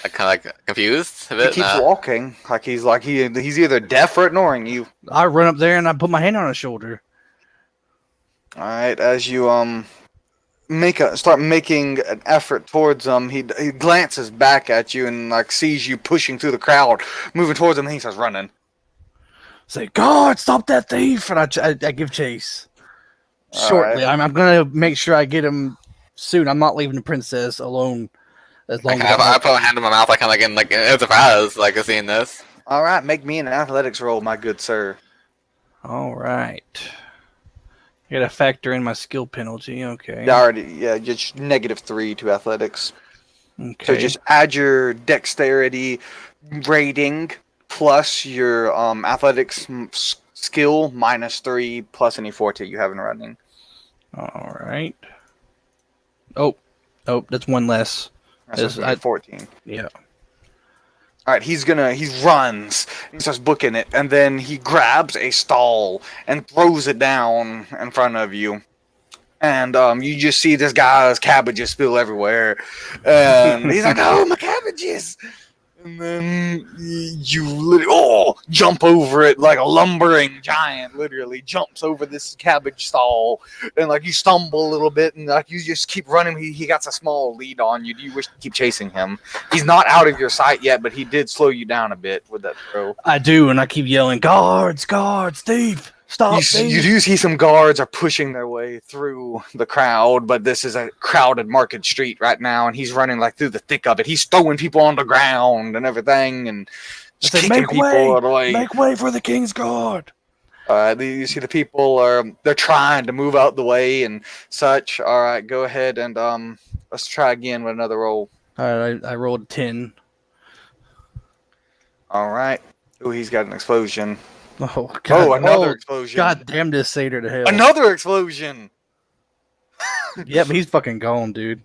C: kind of like confused a
A: He
C: bit.
A: keeps walking like he's either deaf or ignoring you.
B: I run up there and I put my hand on his shoulder.
A: All right, as you start making an effort towards him, he glances back at you and like sees you pushing through the crowd, moving towards him, and he starts running.
B: Say, God, stop that thief! And I give chase. Shortly.
A: Right.
B: I'm gonna make sure I get him soon. I'm not leaving the princess alone as long as
C: I put my hand in my mouth, like kind of like in surprise, like seeing this.
A: All right, make me an athletics roll, my good sir.
B: All right. I gotta factor in my skill penalty. Okay.
A: Just -3 to athletics.
B: Okay.
A: So just add your dexterity rating plus your athletics skill -3 plus any forte you have in running.
B: All right. Oh, that's one less.
A: That's 14.
B: Yeah.
A: All right, he runs, he starts booking it, and then he grabs a stall and throws it down in front of you. And you just see this guy's cabbages spill everywhere. And he's like, oh, my cabbages! And then you literally jump over it like a lumbering giant, literally jumps over this cabbage stall. And like you stumble a little bit and like you just keep running. He got a small lead on you. Do you wish to keep chasing him? He's not out of your sight yet, but he did slow you down a bit with that throw.
B: I do, and I keep yelling, guards, thief, stop, thief.
A: You do see some guards are pushing their way through the crowd, but this is a crowded market street right now, and he's running like through the thick of it. He's throwing people on the ground and everything, and just kicking people out of the way.
B: Make way for the king's guard.
A: You see the people they're trying to move out the way and such. All right, go ahead and let's try again with another roll.
B: All right, I rolled 10.
A: All right. Oh, he's got an explosion.
B: Oh, God.
A: Another explosion.
B: God damn this satyr to hell.
A: Another explosion.
B: Yep, he's fucking gone, dude.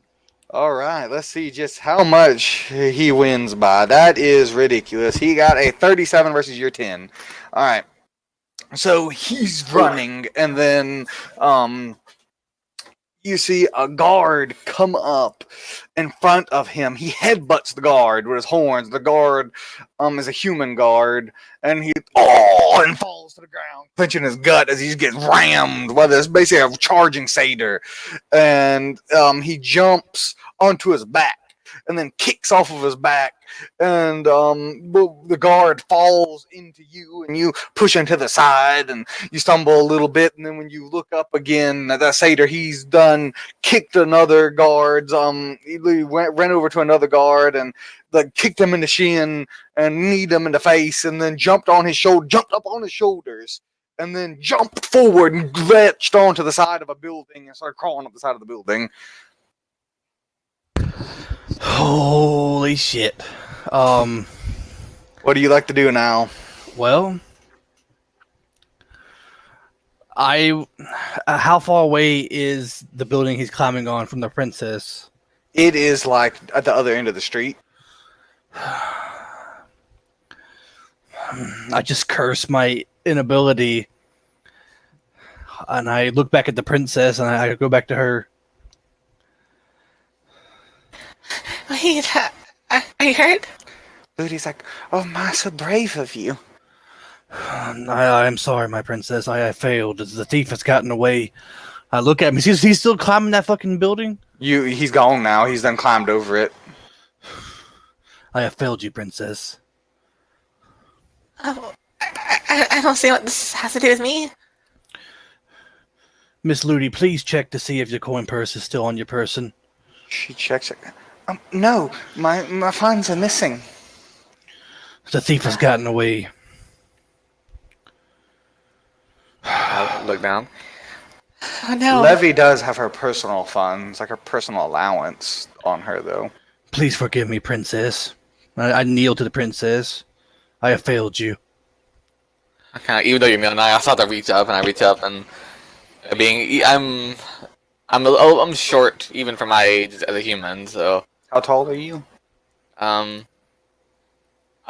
A: All right, let's see just how much he wins by. That is ridiculous. He got a 37 versus your 10. All right. So he's running, and then you see a guard come up in front of him. He headbutts the guard with his horns. The guard is a human guard, and he and falls to the ground, clenching his gut as he gets rammed by this basically a charging satyr. And he jumps onto his back and then kicks off of his back, and the guard falls into you, and you push him to the side, and you stumble a little bit, and then when you look up again at that satyr, he's done kicked another guard's, he ran over to another guard, and like kicked him in the shin, and kneed him in the face, and then jumped up on his shoulders, and then jumped forward and glitched onto the side of a building, and started crawling up the side of the building.
B: Holy shit.
A: What do you like to do now?
B: Well, how far away is the building he's climbing on from the princess?
A: It is like at the other end of the street.
B: I just curse my inability, and I look back at the princess, and I go back to her.
D: Wait, are you hurt?
A: Ludi's like, oh my, so brave of you.
B: I'm sorry, my princess. I failed. The thief has gotten away. I look at him. He's still climbing that fucking building?
A: He's gone now. He's done climbed over it.
B: I have failed you, princess.
D: Oh, I don't see what this has to do with me.
B: Miss Ludi, please check to see if your coin purse is still on your person.
A: She checks it. No, my funds are missing.
B: The thief has gotten away.
C: I look down.
D: Oh no.
A: Levy does have her personal funds, like her personal allowance on her, though.
B: Please forgive me, princess. I kneel to the princess. I have failed you.
C: Even though you're kneeling, I also have to reach up, and I reach up, and I'm I'm short even for my age as a human, so
A: How tall are you?
C: I'm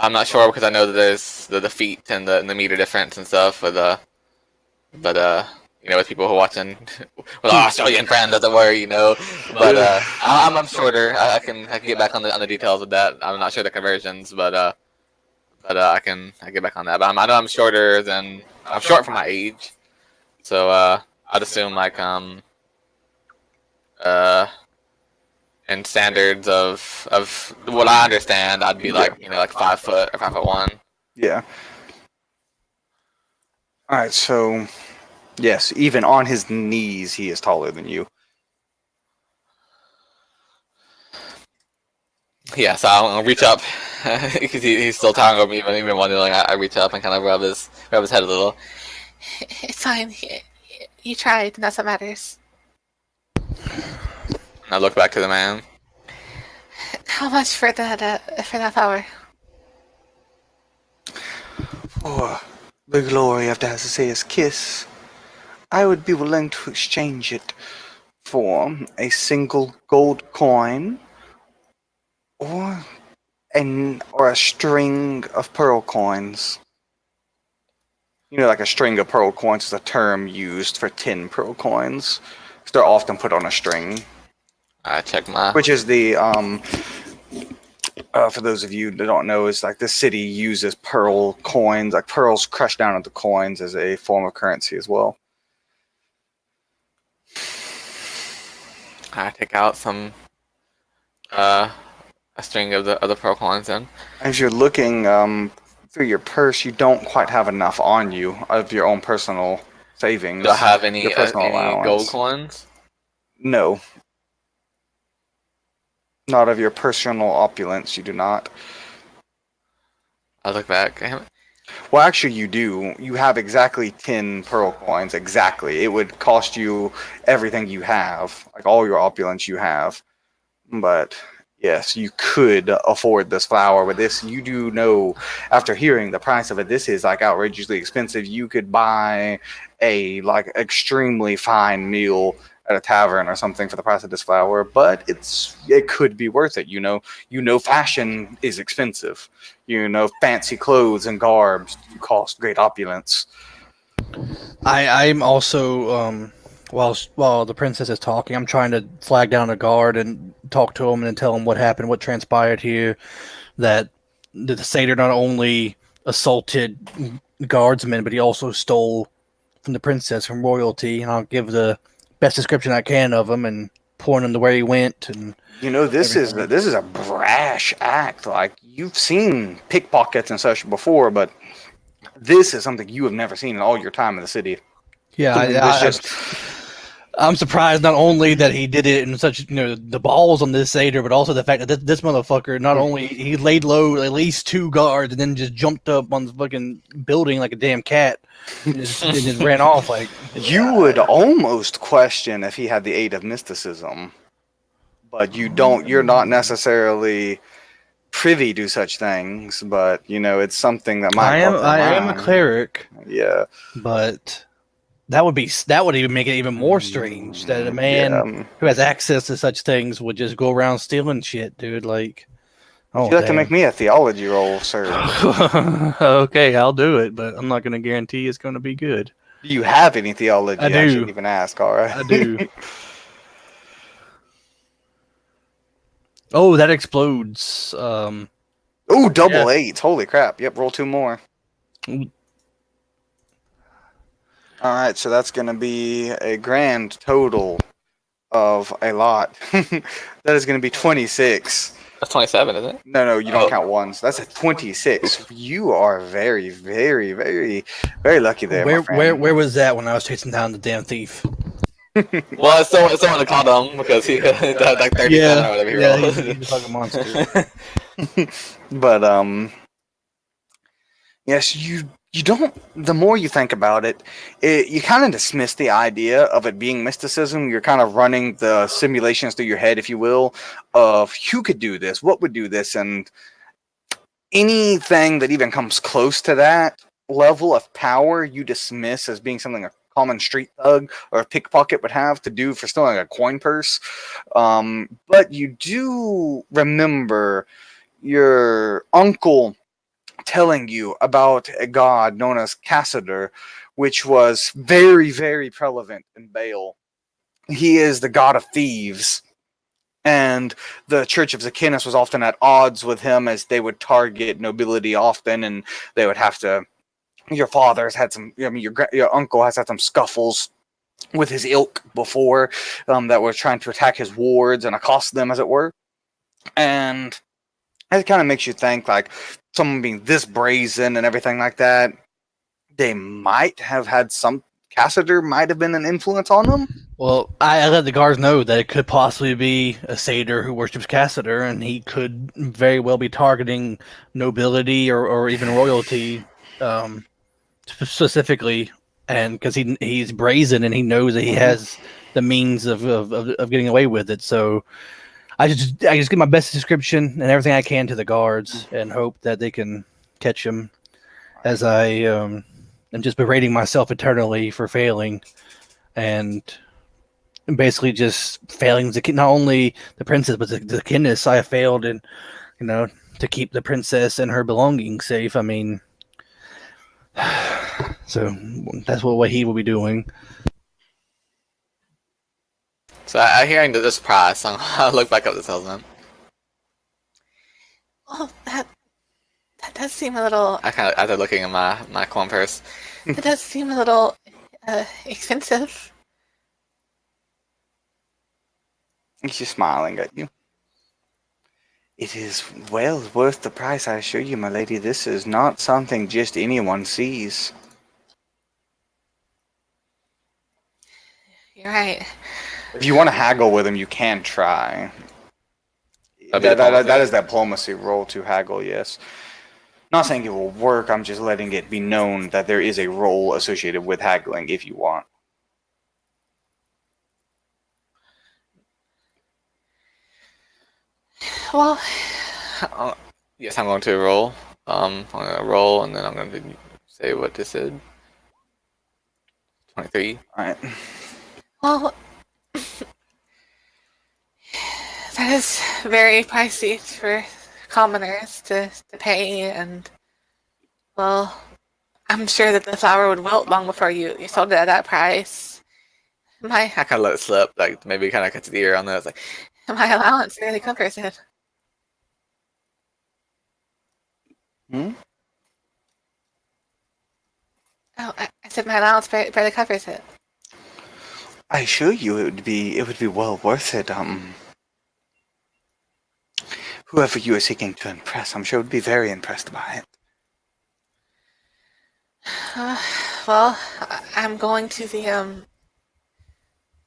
C: not sure because I know that there's the feet and the meter difference and stuff, but with people who are watching with our Australian friends, as it were. But I'm shorter. I can get back on the details of that. I'm not sure the conversions, but I get back on that. But I know I'm short for my age, so I'd assume like uh in standards of what I understand, I'd be like like 5 foot or 5'1".
A: Yeah. All right. So yes, even on his knees, he is taller than you.
C: Yeah, so I'll reach up because he's still talking over me, but even wondering, I reach up and kind of rub his head a little.
D: It's fine. You tried, and that's what matters.
C: And I look back to the man.
D: How much for that flower?
A: For the glory of Dazasea's kiss, I would be willing to exchange it for a single gold coin or a string of pearl coins. Like a string of pearl coins is a term used for 10 pearl coins. They're often put on a string.
C: I check my.
A: Which is the for those of you that don't know, is like the city uses pearl coins, like pearls crushed down into coins, as a form of currency as well.
C: I take out some a string of the pearl coins then.
A: As you're looking through your purse, you don't quite have enough on you of your own personal savings.
C: Do I have any
A: your personal
C: any
A: allowance.
C: gold coins?
A: No. Not of your personal opulence, you do not.
C: I look back.
A: Well, actually, you do. You have exactly 10 pearl coins. Exactly. It would cost you everything you have, like all your opulence you have. But yes, you could afford this flower. But this, you do know, after hearing the price of it, this is like outrageously expensive. You could buy a like extremely fine meal at a tavern or something for the price of this flower. But it could be worth it. Fashion is expensive. Fancy clothes and garbs cost great opulence.
B: I'm also while the princess is talking, I'm trying to flag down a guard and talk to him and tell him what happened, what transpired here. That the satyr not only assaulted guardsmen, but he also stole from the princess, from royalty. And I'll give the best description I can of him and point him to where he went. And
A: this is a brash act. Like, you've seen pickpockets and such before, but this is something you have never seen in all your time in the city.
B: Yeah, I'm surprised not only that he did it in such, the balls on this satyr, but also the fact that this motherfucker, not only he laid low at least 2 guards and then just jumped up on the fucking building like a damn cat and just ran off. Like,
A: you would almost question if he had the aid of mysticism, but you're not necessarily privy to such things, but it's something that might.
B: I am a cleric.
A: Yeah,
B: but that would even make it even more strange that a man who has access to such things would just go around stealing shit, dude. Like,
A: would you like to make me a theology roll, sir?
B: Okay, I'll do it, but I'm not going to guarantee it's going to be good.
A: Do you have any theology?
B: I do.
A: I shouldn't even ask. All right,
B: I do. Oh, that explodes.
A: Double 8s. Holy crap. Yep, roll 2 more. Alright, so that's going to be a grand total of a lot. That is going to be 26.
C: That's 27, isn't it?
A: No, you don't count ones. That's a 26. You are very, very, very, very lucky there, my friend.
B: Where was that when I was chasing down the damn thief?
C: Well, it's someone to call them because he died like 37 or whatever he rolled.
B: He's a fucking monster.
A: But yes, you don't. The more you think about it, you kind of dismiss the idea of it being mysticism. You're kind of running the simulations through your head, if you will, of who could do this, what would do this, and anything that even comes close to that level of power, you dismiss as being something common street thug or a pickpocket would have to do for stealing a coin purse. But you do remember your uncle telling you about a god known as Cassador, which was very, very prevalent in Bale. He is the god of thieves, and the Church of Zacchaeus was often at odds with him as they would target nobility often, and they would have to. Your father's had some. I mean, your uncle has had some scuffles with his ilk before that were trying to attack his wards and accost them, as it were. And it kind of makes you think, like, someone being this brazen and everything like that, they might have had some. Cassador might have been an influence on them.
B: Well, I let the guards know that it could possibly be a satyr who worships Cassador, and he could very well be targeting nobility or even royalty specifically, and because he's brazen and he knows that he has the means of getting away with it. So I just give my best description and everything I can to the guards and hope that they can catch him, as I am just berating myself eternally for failing and basically just failing not only the princess but the kindness. I have failed, and to keep the princess and her belongings safe. I mean, so that's what he will be doing.
C: So I hearing this price, I'll look back up the salesman.
D: Well, that does seem a little.
C: I kind of after looking at my coin purse.
D: It does seem a little expensive.
A: She's smiling at you. It is well worth the price, I assure you, my lady. This is not something just anyone sees.
D: You're right.
A: If you want to haggle with him, you can try. That is that diplomacy roll to haggle, yes. Not saying it will work, I'm just letting it be known that there is a roll associated with haggling if you want.
D: Well,
C: Yes, I'm going to roll. I'm going to roll, and then I'm going to say what this is. 23.
A: Alright.
D: well, that is very pricey for commoners to pay, and well, I'm sure that the flower would wilt long before you sold it at that price. My
C: I kind of let it slip, like maybe kind of cut the ear on that. It's like,
D: my allowance barely covers it.
A: Hmm?
D: Oh, I said my allowance barely covers it.
A: I assure you it would be well worth it. Whoever you are seeking to impress, I'm sure would be very impressed by it.
D: Well, I'm going to the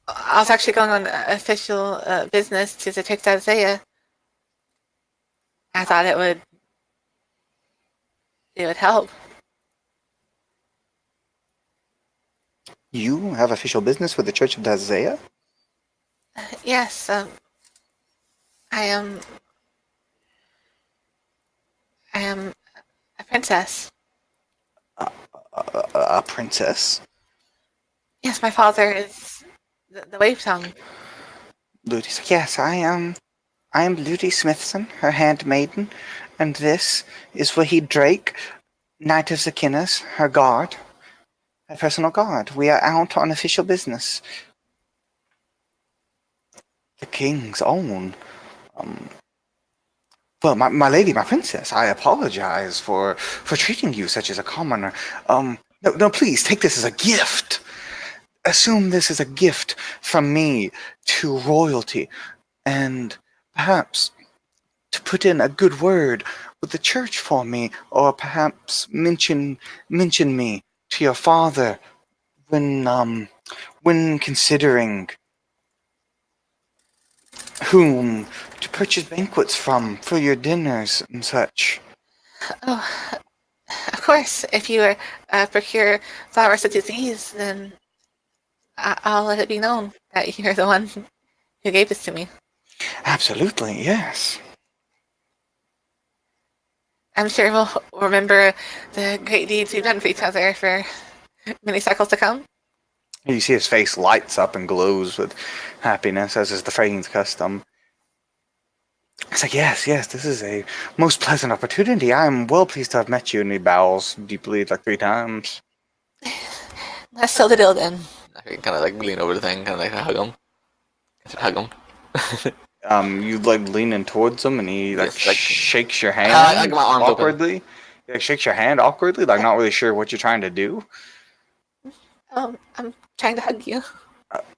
D: I was actually going on official business to the Church of Isaiah. I thought it would help.
A: You have official business with the Church of Isaiah?
D: Yes, I am a princess.
A: A princess?
D: Yes, my father is the wave tongue.
A: Ludi said, yes, I am Ludi Smithson, her handmaiden, and this is Wahid Drake, Knight of Zacchaeus, her guard, her personal guard. We are out on official business. The king's own. Well, my lady, my princess, I apologize for treating you such as a commoner. No, please, take this as a gift. Assume this is a gift from me to royalty, and perhaps to put in a good word with the church for me, or perhaps mention me to your father when considering whom to purchase banquets from for your dinners and such.
D: Oh, of course, if you procure flowers such as these, then I'll let it be known that you're the one who gave this to me.
A: Absolutely, yes.
D: I'm sure we'll remember the great deeds we've done for each other for many cycles to come.
A: You see his face lights up and glows with happiness, as is the Frey's custom. It's like, yes, this is a most pleasant opportunity. I am well pleased to have met you. And he bows deeply, like 3 times.
D: Let's seal the deal then.
C: I can kind of like lean over the thing, kind of like hug him. Hug him.
A: You like leaning towards him, and he like,
C: Yes, like-
A: shakes your hand
C: I got my arms open.
A: awkwardly. He like, shakes your hand awkwardly, like not really sure what you're trying to do.
D: I'm trying to hug you.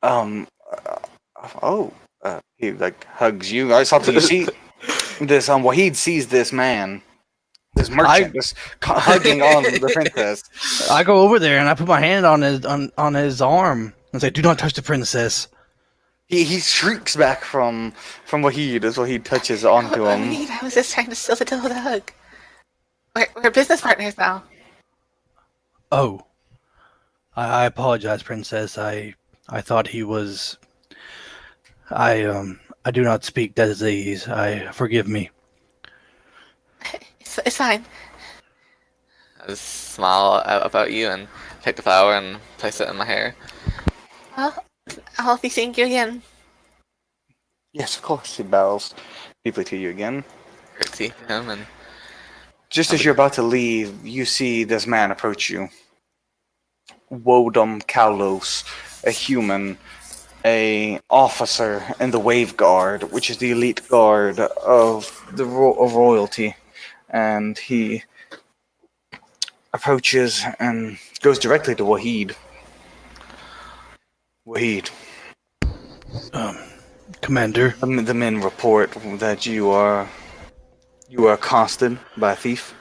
A: Um, he like hugs you. I saw you see this. Wahid sees this man, this merchant, just hugging on the princess.
B: I go over there and I put my hand on his arm and say, "Do not touch the princess."
A: He shrieks back from Wahid as Wahid touches onto him.
D: I was just trying to seal the deal with a hug. We're business partners now.
B: Oh, I apologize, princess. I thought he was. I do not speak disease. Forgive me.
D: It's fine.
C: I just smile about you and take the flower and place it in my hair.
D: Well, I'll be seeing you again.
A: Yes, of course. He bows deeply to you again.
C: Curtsy to him and
A: Just as you're about to leave, you see this man approach you. Wodum Kalos, a human, a officer in the Wave Guard, which is the elite guard of the of royalty, and he approaches and goes directly to Wahid. Wahid,
B: Commander.
A: the men report that you are accosted by a thief.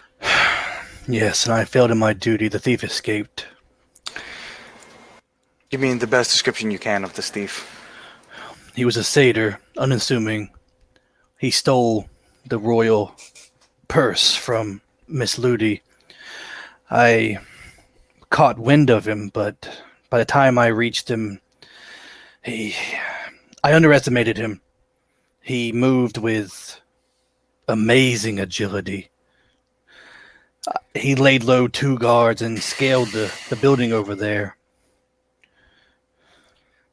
B: Yes, and I failed in my duty. The thief escaped.
A: Give me the best description you can of this thief.
B: He was a satyr, unassuming. He stole the royal purse from Miss Ludi. I caught wind of him, but by the time I reached him, I underestimated him. He moved with amazing agility. He laid low 2 guards and scaled the building over there.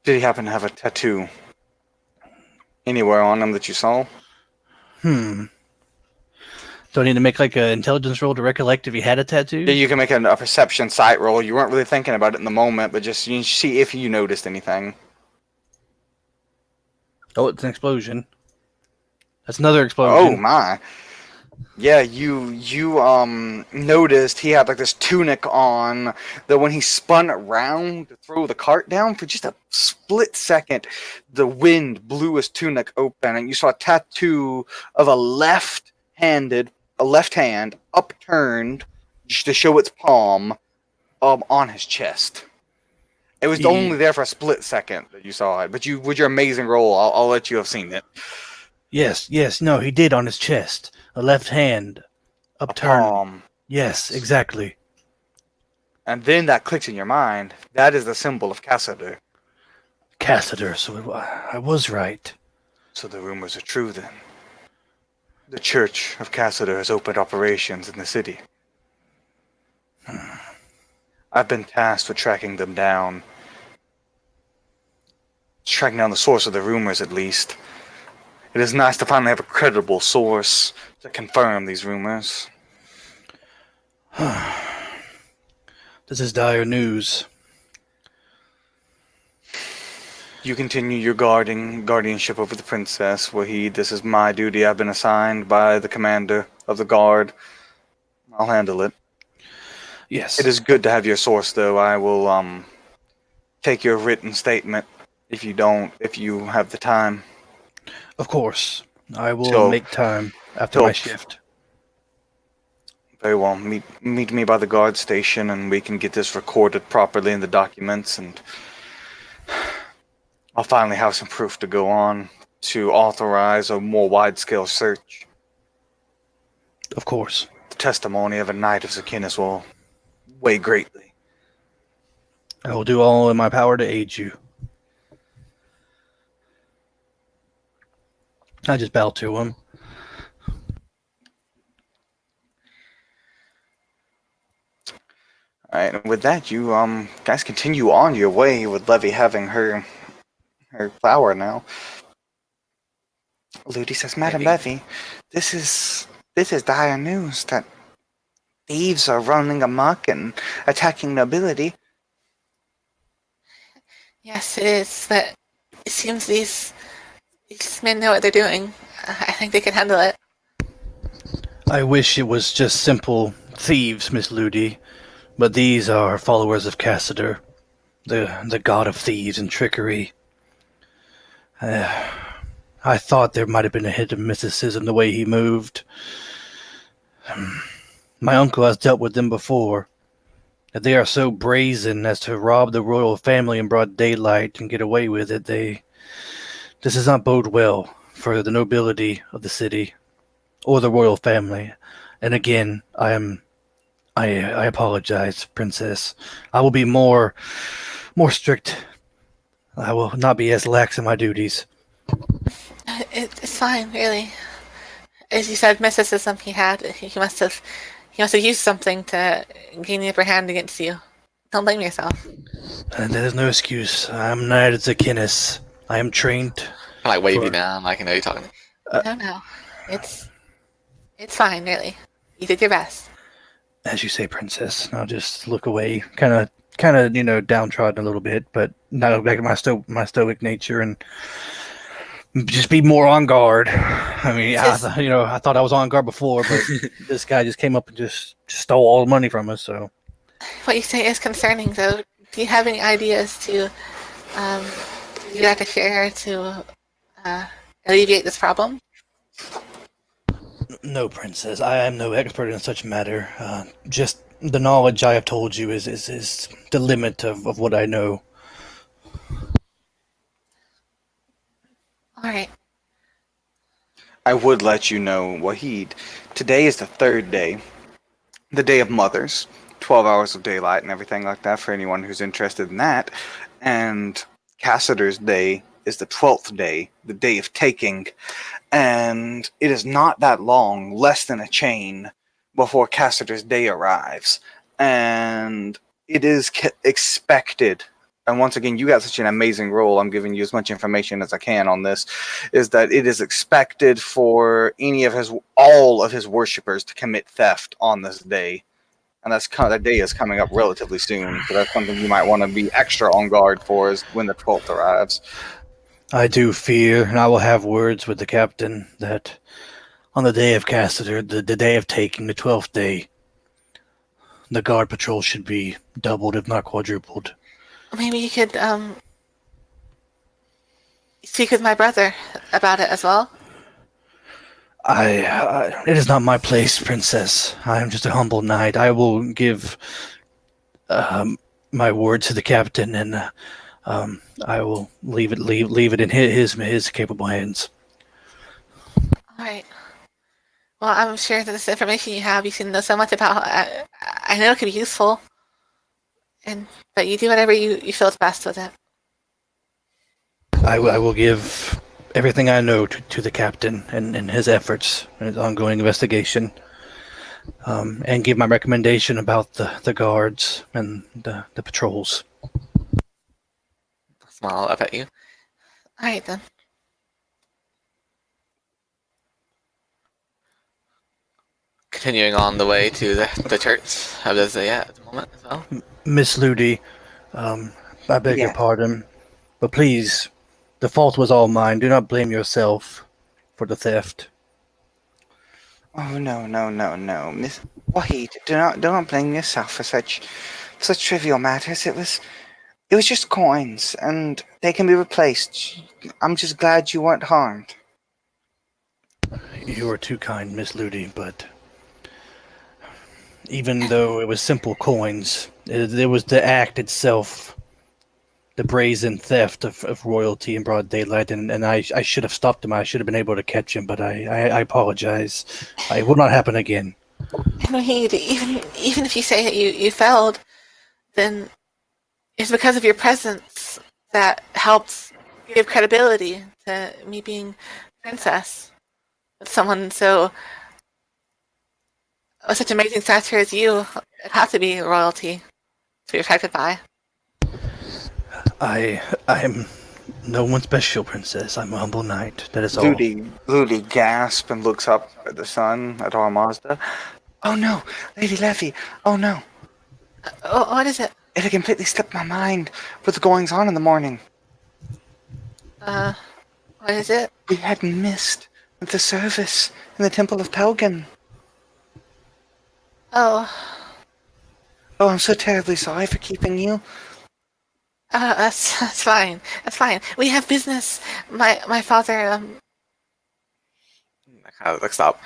A: Did he happen to have a tattoo anywhere on him that you saw?
B: Do I need to make like an intelligence roll to recollect if he had a tattoo?
A: Yeah, you can make a perception sight roll. You weren't really thinking about it in the moment, but just you see if you noticed anything.
B: Oh, it's an explosion. That's another explosion.
A: Oh my! Yeah, you noticed he had like this tunic on that when he spun around to throw the cart down for just a split second, the wind blew his tunic open, and you saw a tattoo of a left hand upturned just to show its palm on his chest. It was only there for a split second that you saw it, but with your amazing roll, I'll let you have seen it.
B: Yes, no, he did on his chest. A left hand upturned.
A: Palm.
B: Yes, exactly.
A: And then that clicks in your mind. That is the symbol of Cassador.
B: Cassador, so I was right.
A: So the rumors are true then. The Church of Cassador has opened operations in the city. I've been tasked with tracking them down. Tracking down the source of the rumors, at least. It is nice to finally have a credible source to confirm these rumors.
B: This is dire news.
A: You continue your guardianship over the princess, Wahid. This is my duty. I've been assigned by the commander of the guard. I'll handle it.
B: Yes.
A: It is good to have your source, though. I will take your written statement if you have the time.
B: Of course. I will make time after my shift.
A: Very well. Meet me by the guard station, and we can get this recorded properly in the documents, and I'll finally have some proof to go on to authorize a more wide-scale search.
B: Of course.
A: The testimony of a knight of Zakinis will weigh greatly.
B: I will do all in my power to aid you. I just bow to him.
A: Alright, and with that, you guys continue on your way with Levy having her flower now. Ludi says, Madam Levy, this is dire news that thieves are running amok and attacking nobility.
D: Yes, it is, but it seems these men know what they're doing. I think they can handle it.
B: I wish it was just simple thieves, Miss Ludi, but these are followers of Cassander, the god of thieves and trickery. I thought there might have been a hint of mysticism the way he moved. My uncle has dealt with them before. If they are so brazen as to rob the royal family in broad daylight and get away with it, this does not bode well for the nobility of the city or the royal family. And again, I apologize, Princess. I will be more strict. I will not be as lax in my duties.
D: It's fine, really. As you said, mysticism he had. He must have used something to gain the upper hand against you. Don't blame yourself.
B: And there is no excuse. I am knight of Zakinis. I am trained.
C: I like wave you
B: For-
C: down, like I know you're talking.
D: No. It's fine, really. You did your best.
B: As you say, Princess. And I'll just look away, kind of, downtrodden a little bit, but now go back to my stoic nature and just be more on guard. I mean, I thought I was on guard before, but this guy just came up and just stole all the money from us. So
D: What you say is concerning, though. Do you have any ideas to you'd like to share to alleviate this problem?
B: no, Princess, I am no expert in such matter. Just the knowledge I have told you is the limit of what I know.
D: All right.
A: I would let you know, Wahid, today is the third day, the day of mothers, 12 hours of daylight and everything like that for anyone who's interested in that. And Cassader's day is the 12th day, the day of taking. And it is not that long, less than a chain, before Cassader's day arrives. And it is expected. And once again, you got such an amazing role. I'm giving you as much information as I can on this. Is that it is expected for all of his worshippers to commit theft on this day, and that day is coming up relatively soon. So that's something you might want to be extra on guard for, is when the 12th arrives.
B: I do fear, and I will have words with the captain, that on the day of Cassader, the day of taking, the 12th day, the guard patrol should be doubled, if not quadrupled.
D: Maybe you could speak with my brother about it as well.
B: It is not my place, Princess. I am just a humble knight. I will give my word to the captain, and I will leave it in his capable hands.
D: All right. Well, I'm sure that this information you have, you can know so much about. I know it could be useful, but you do whatever you feel is best with it.
B: I will give everything I know to the captain and his efforts and his ongoing investigation, and give my recommendation about the guards and the patrols.
C: Smile up at you.
D: All right then.
C: Continuing on the way to the church. How does it at the moment as well?
B: Miss Ludi, I beg your
A: Yes.
B: pardon, but please, the fault was all mine. Do not blame yourself for the theft.
A: Oh no, Miss Wahid, do not blame yourself for such trivial matters. It was just coins, and they can be replaced. I'm just glad you weren't harmed.
B: You are too kind, Miss Ludi, but even though it was simple coins, it was the act itself, the brazen theft of royalty in broad daylight, and I should have stopped him. I should have been able to catch him, but I apologize. It will not happen again.
D: And Wahid, even if you say that you failed, then it's because of your presence that helps give credibility to me being princess. With someone with such amazing stature as you, it has to be royalty. to be attracted by.
B: I'm no one's special, princess. I'm a humble knight. That is all.
A: Ludi gasps and looks up at the sun, at our Mazda. Oh no, Lady Levy, oh no.
D: What is it?
A: It had completely slipped my mind with the goings on in the morning.
D: What is it?
A: We had missed the service in the Temple of Pelgan.
D: Oh,
A: Oh, I'm so terribly sorry for keeping you.
D: that's fine. That's fine. We have business. My father,
C: I kind of like stop.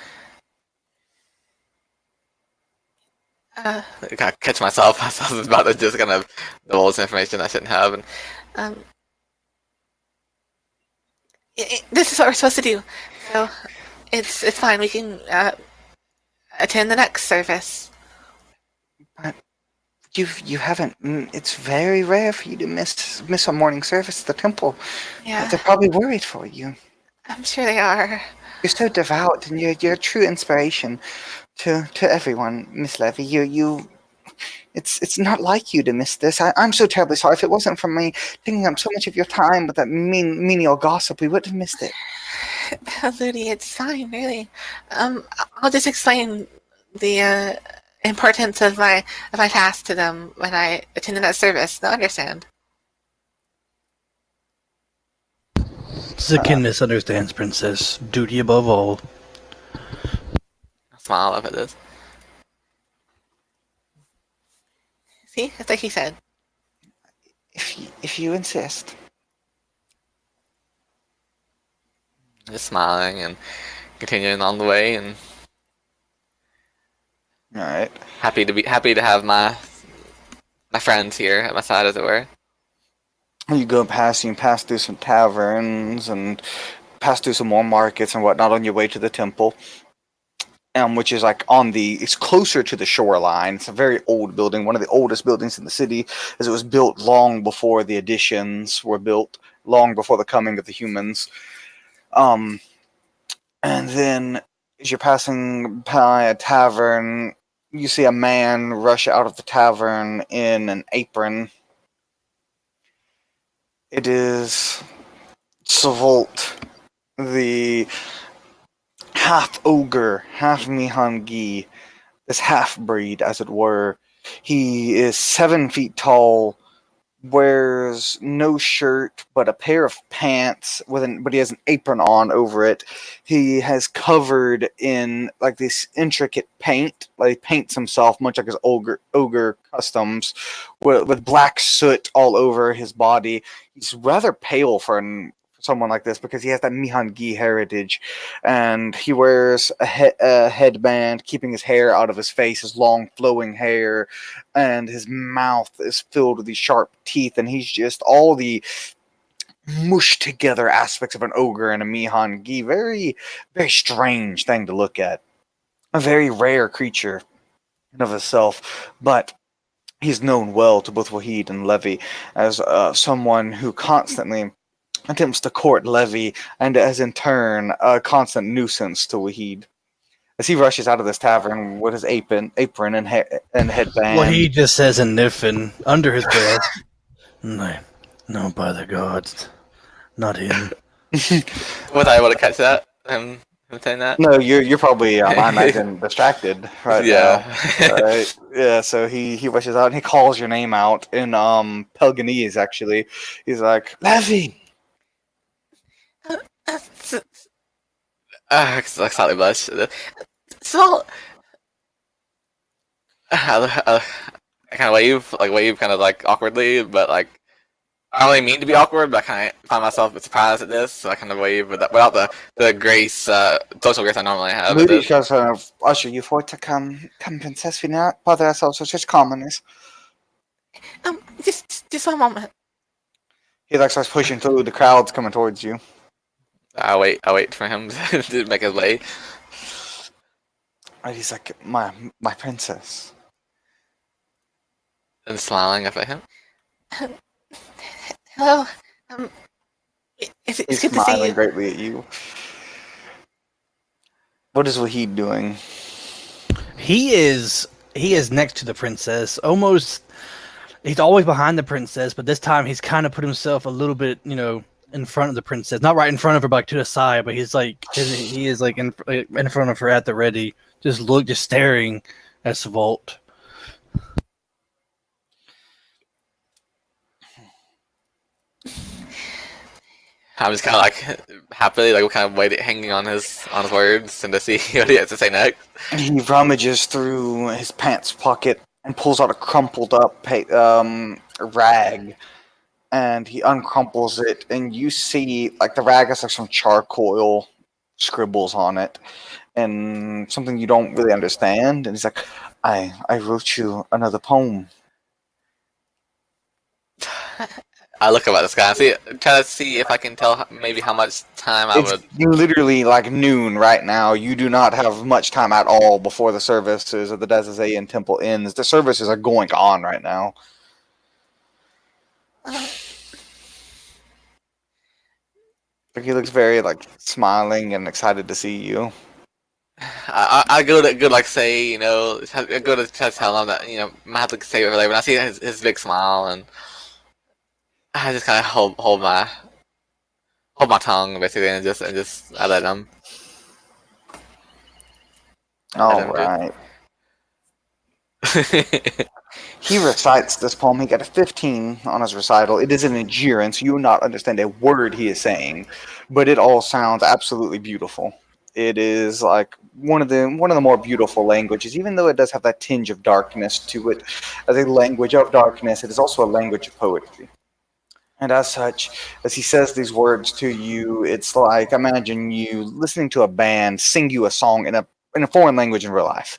D: uh,
C: I kind of catch myself. I was about to just kind of divulge information I shouldn't have. And
D: um, this is what we're supposed to do. So, it's fine. We can attend the next service.
A: But you haven't. It's very rare for you to miss a morning service at the temple.
D: Yeah,
A: They're probably worried for you.
D: I'm sure they are.
A: You're so devout, and you're a true inspiration to everyone, Miss Levy. It's not like you to miss this. I'm so terribly sorry. If it wasn't for me taking up so much of your time with that menial gossip, we would have missed it.
D: Ludi, it's fine, really. I'll just explain the importance of my task to them when I attend that service. They'll understand.
B: Zakin misunderstands, princess. Duty above all.
C: I smile up at this.
D: See, it's like he said.
A: If you insist.
C: Just smiling and continuing on the way, and
A: All right.
C: happy to have my friends here at my side, as it were.
A: You pass through some taverns and pass through some more markets and whatnot on your way to the temple. Which is like it's closer to the shoreline. It's a very old building, one of the oldest buildings in the city, as it was built long before the additions were built, long before the coming of the humans. And then as you're passing by a tavern, you see a man rush out of the tavern in an apron. It is Savolt, the half ogre, half Mihangi, this half breed, as it were. He is 7 feet tall, wears no shirt but a pair of pants but he has an apron on over it. He has covered in like this intricate paint, like he paints himself much like his ogre customs, with black soot all over his body. He's rather pale for someone like this because he has that Mihangi heritage, and he wears a headband keeping his hair out of his face, his long flowing hair, and his mouth is filled with these sharp teeth, and he's just all the mushed together aspects of an ogre and a Mihangi. Very, very strange thing to look at. A very rare creature in of itself, but he's known well to both Wahid and Levy as someone who constantly attempts to court Levy, and as in turn a constant nuisance to Wahid. As he rushes out of this tavern with his apron and headband.
B: Well, he just says in Niffin, under his breath, no, by the gods, not him.
C: Was I able to catch that? Him saying that?
A: No, you're probably I imagine distracted right
C: Yeah.
A: now. Right? Yeah. So he rushes out and he calls your name out in Pelganese. Actually, he's like, Levy.
C: Like slightly blush.
D: So,
C: I kind of wave kind of like awkwardly, but like I don't really mean to be awkward, but I kind of find myself surprised at this, so I kind of wave without the grace, social grace I normally have.
A: Moody goes usher you forth to come, princess. We not bother ourselves with such commoners.
D: just one moment.
A: He like starts pushing through the crowds coming towards you.
C: I wait for him to make his way.
A: And he's like, my princess.
C: And smiling up at him.
D: Hello. It's
A: He's
D: good to see
A: smiling
D: you.
A: greatly at you. What is Wahid doing?
B: He is next to the princess, almost He's always behind the princess, but this time he's kind of put himself a little bit, in front of the princess. Not right in front of her, but like to the side. But he is like in front of her at the ready, just staring at Savolt.
C: I'm just kind of like happily like kind of waiting, hanging on his words and to see what he has to say next.
A: He rummages through his pants pocket and pulls out a crumpled up rag, and he uncrumples it, and you see like the rag has like some charcoal scribbles on it, and something you don't really understand. And he's like, "I wrote you another poem."
C: I look about this guy and try to see if I can tell maybe how much time I
A: It's
C: would.
A: literally like noon right now. You do not have much time at all before the services of the Dezazayan Temple ends. The services are going on right now. But he looks very like smiling and excited to see you.
C: I go to like say I go to try to tell him that I have to say it later. When I see his big smile, and I just kind of hold my tongue basically, and just I let him.
A: All right. He recites this poem. He got a 15 on his recital. It is in Nigerian, so you will not understand a word he is saying, but it all sounds absolutely beautiful. It is like one of the more beautiful languages, even though it does have that tinge of darkness to it. As a language of darkness, it is also a language of poetry. And as such, as he says these words to you, it's like imagine you listening to a band sing you a song in a foreign language in real life.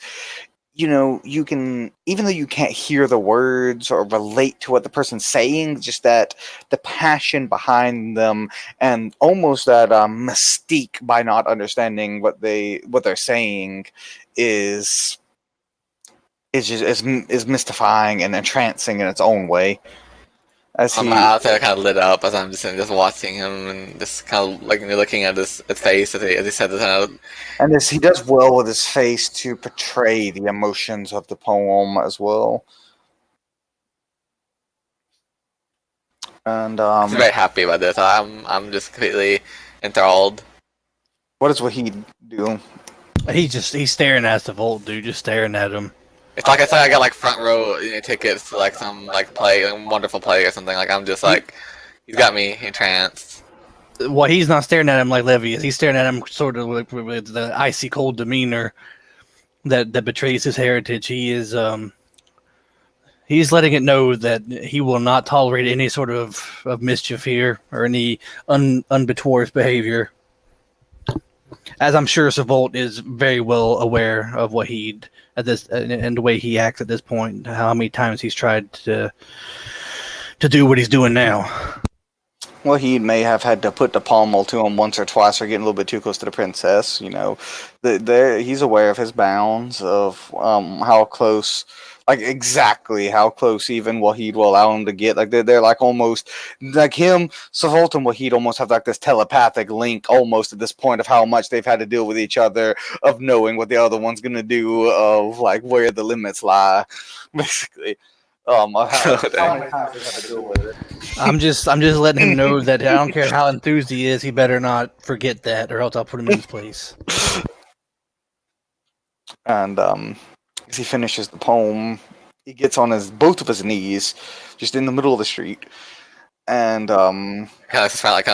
A: You can, even though you can't hear the words or relate to what the person's saying, just that the passion behind them and almost that mystique by not understanding what they're saying is is mystifying and entrancing in its own way. As he,
C: My eyes are kind of lit up as I'm just watching him and just kind of like looking at his face as he said this.
A: And he does well with his face to portray the emotions of the poem as well. And
C: I'm very happy about this. I'm just completely enthralled.
A: What does Wahid do?
B: He's staring at Savolt, dude, just staring at him.
C: It's like I got like front row tickets to like some like play, like, wonderful play or something. Like I'm just like, he's got me entranced.
B: Well, he's not staring at him like Levy is. He's staring at him sort of with the icy cold demeanor that betrays his heritage. He is he's letting it know that he will not tolerate any sort of mischief here or any unbetowards behavior. As I'm sure Savolt is very well aware of what he'd at this and the way he acts at this point, how many times he's tried to do what he's doing now.
A: Well, he may have had to put the pommel to him once or twice or getting a little bit too close to the princess. He's aware of his bounds, of how close, like exactly how close even Wahid will allow him to get. Like they're like almost like him, Savolt and Wahid almost have like this telepathic link almost at this point of how much they've had to deal with each other, of knowing what the other one's gonna do, of like where the limits lie, basically. How many times they have to deal with it.
B: I'm just letting him know that I don't care how enthused he is, he better not forget that, or else I'll put him in his place.
A: And as he finishes the poem, he gets on both of his knees, just in the middle of the street, and
C: kind of like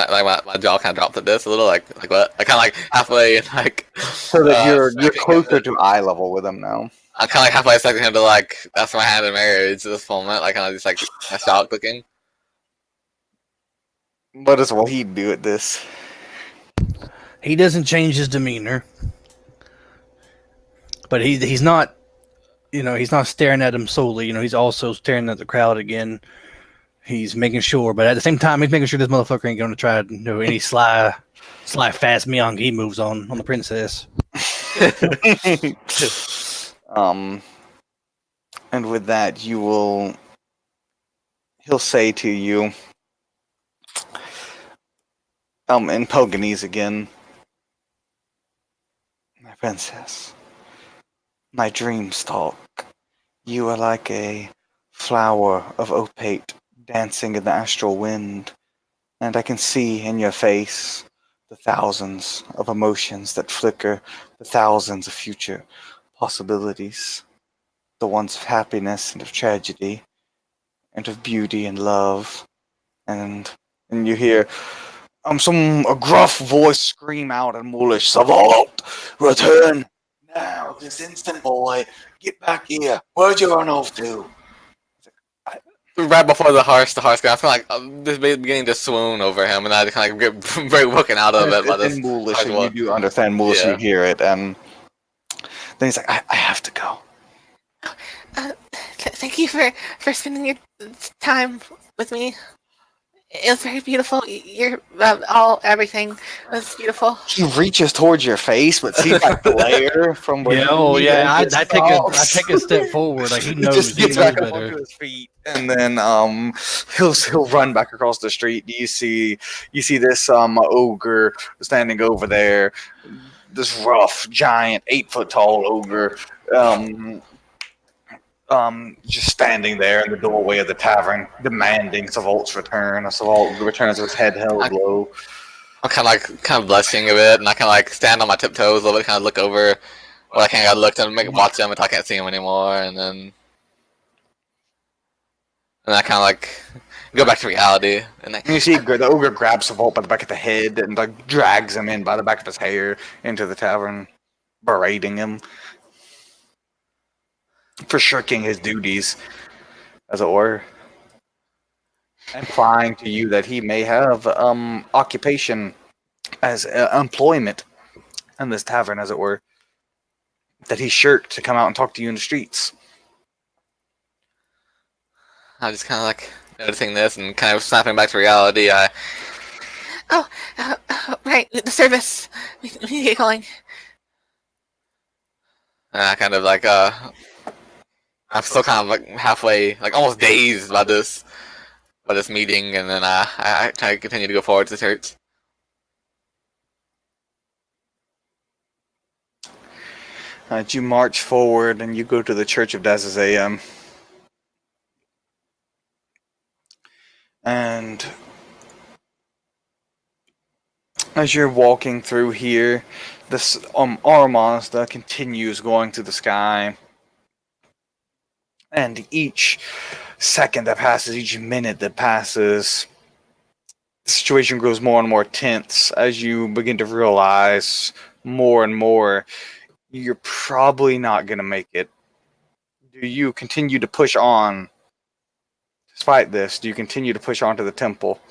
C: my jaw kind of dropped at this a little, like what? I kind of like halfway like.
A: So that you're closer to eye level with him now.
C: I'm kind of like halfway expecting him to like that's my hand in marriage at this moment, like kind of just like shocked looking.
A: What does Wahid do at this?
B: He doesn't change his demeanor, but he's not, he's not staring at him solely. He's also staring at the crowd again. He's making sure, but at the same time, he's making sure this motherfucker ain't going to try to do any sly fast Miyagi moves on the princess.
A: And with that, he'll say to you, in Pelganese again, my princess, my dreams talk. You are like a flower of opate dancing in the astral wind, and I can see in your face the thousands of emotions that flicker, the thousands of future possibilities, the ones of happiness and of tragedy, and of beauty and love, and you hear a gruff voice scream out in Moorish, "Savant, return now, this instant, boy. Get back here. Where'd you run off to?"
C: Right before the horse guy, I feel like this beginning to swoon over him, and I kind of get very woken out of it by
A: It's
C: this.
A: in Moorish,
C: harsh
A: and you
C: voice.
A: do understand Moorish,
C: Yeah.
A: you hear it, and then he's like, I have to go.
D: Thank you for spending your time with me. It was very beautiful. Your everything was beautiful.
A: He reaches towards your face, but sees that glare from where
B: Yeah,
A: you
B: oh yeah, I
A: just
B: take a step forward. Like he
A: He
B: knows,
A: just
B: he
A: gets
B: knows
A: back up
B: better.
A: onto his feet, and then he'll run back across the street. You see this ogre standing over there, this rough giant 8 foot tall ogre, um just standing there in the doorway of the tavern, demanding Savolt's return. Savolt returns with his head held low.
C: I'm kind of blushing a bit, and I kind of like stand on my tiptoes a little bit, kind of look over. Well, I kind of look and watch him until I can't see him anymore, and then I kind of like go back to reality. And
A: And you see the ogre grabs Savolt by the back of the head and like drags him in by the back of his hair into the tavern, berating him for shirking his duties, as it were, implying to you that he may have occupation as employment in this tavern, as it were, that he shirked to come out and talk to you in the streets.
C: I'm just kind of like noticing this and kind of snapping back to reality.
D: Right, the service. We need to get going.
C: I kind of like I'm still kind of like halfway, like almost dazed by this meeting, and then I try to continue to go forward to the church.
A: You march forward and you go to the Church of Dazazayam. And as you're walking through here, this Aramazda continues going through the sky. And each second that passes, each minute that passes, the situation grows more and more tense as you begin to realize more and more you're probably not going to make it. Do you continue to push on despite this? Do you continue to push on to the temple?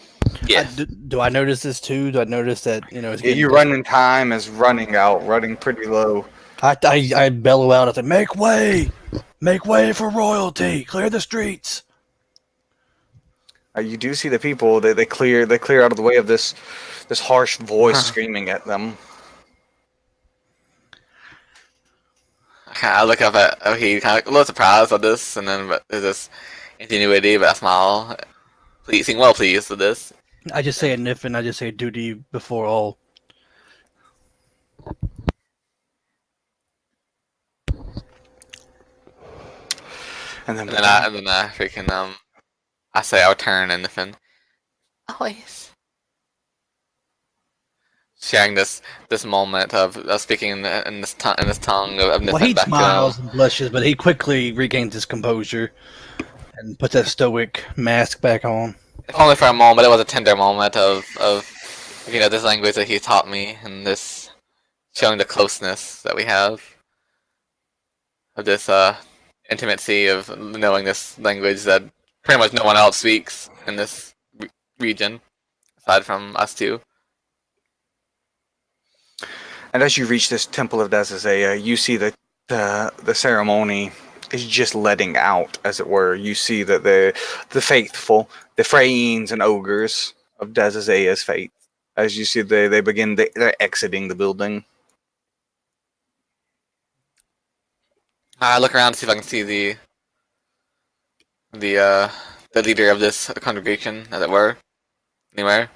C: Yeah.
B: Do I notice this too? Do I notice that it's getting
A: Your running time is running out, running pretty low.
B: I bellow out. I say, make way for royalty. Clear the streets.
A: You do see the people. They clear out of the way of this harsh voice screaming at them.
C: I look up at he kind of a little surprised by this, and then but there's this ingenuity, but I smile. Please, seem well pleased with this.
B: I just say a nif and I just say duty before all.
A: And then
C: I freaking I say I'll turn and then
D: Always.
C: sharing this moment of speaking in this tongue of
B: Well, he
C: back
B: smiles and blushes, but he quickly regains his composure and puts that stoic mask back on.
C: if only for a moment. It was a tender moment of this language that he taught me, and this showing the closeness that we have of this intimacy of knowing this language that pretty much no one else speaks in this region aside from us two.
A: And as you reach this temple of Dazazea, you see that the ceremony is just letting out, as it were. You see that the faithful, the Freyines and ogres of Dazazea's faith, as you see they're exiting the building.
C: I look around to see if I can see the leader of this congregation, as it were, anywhere.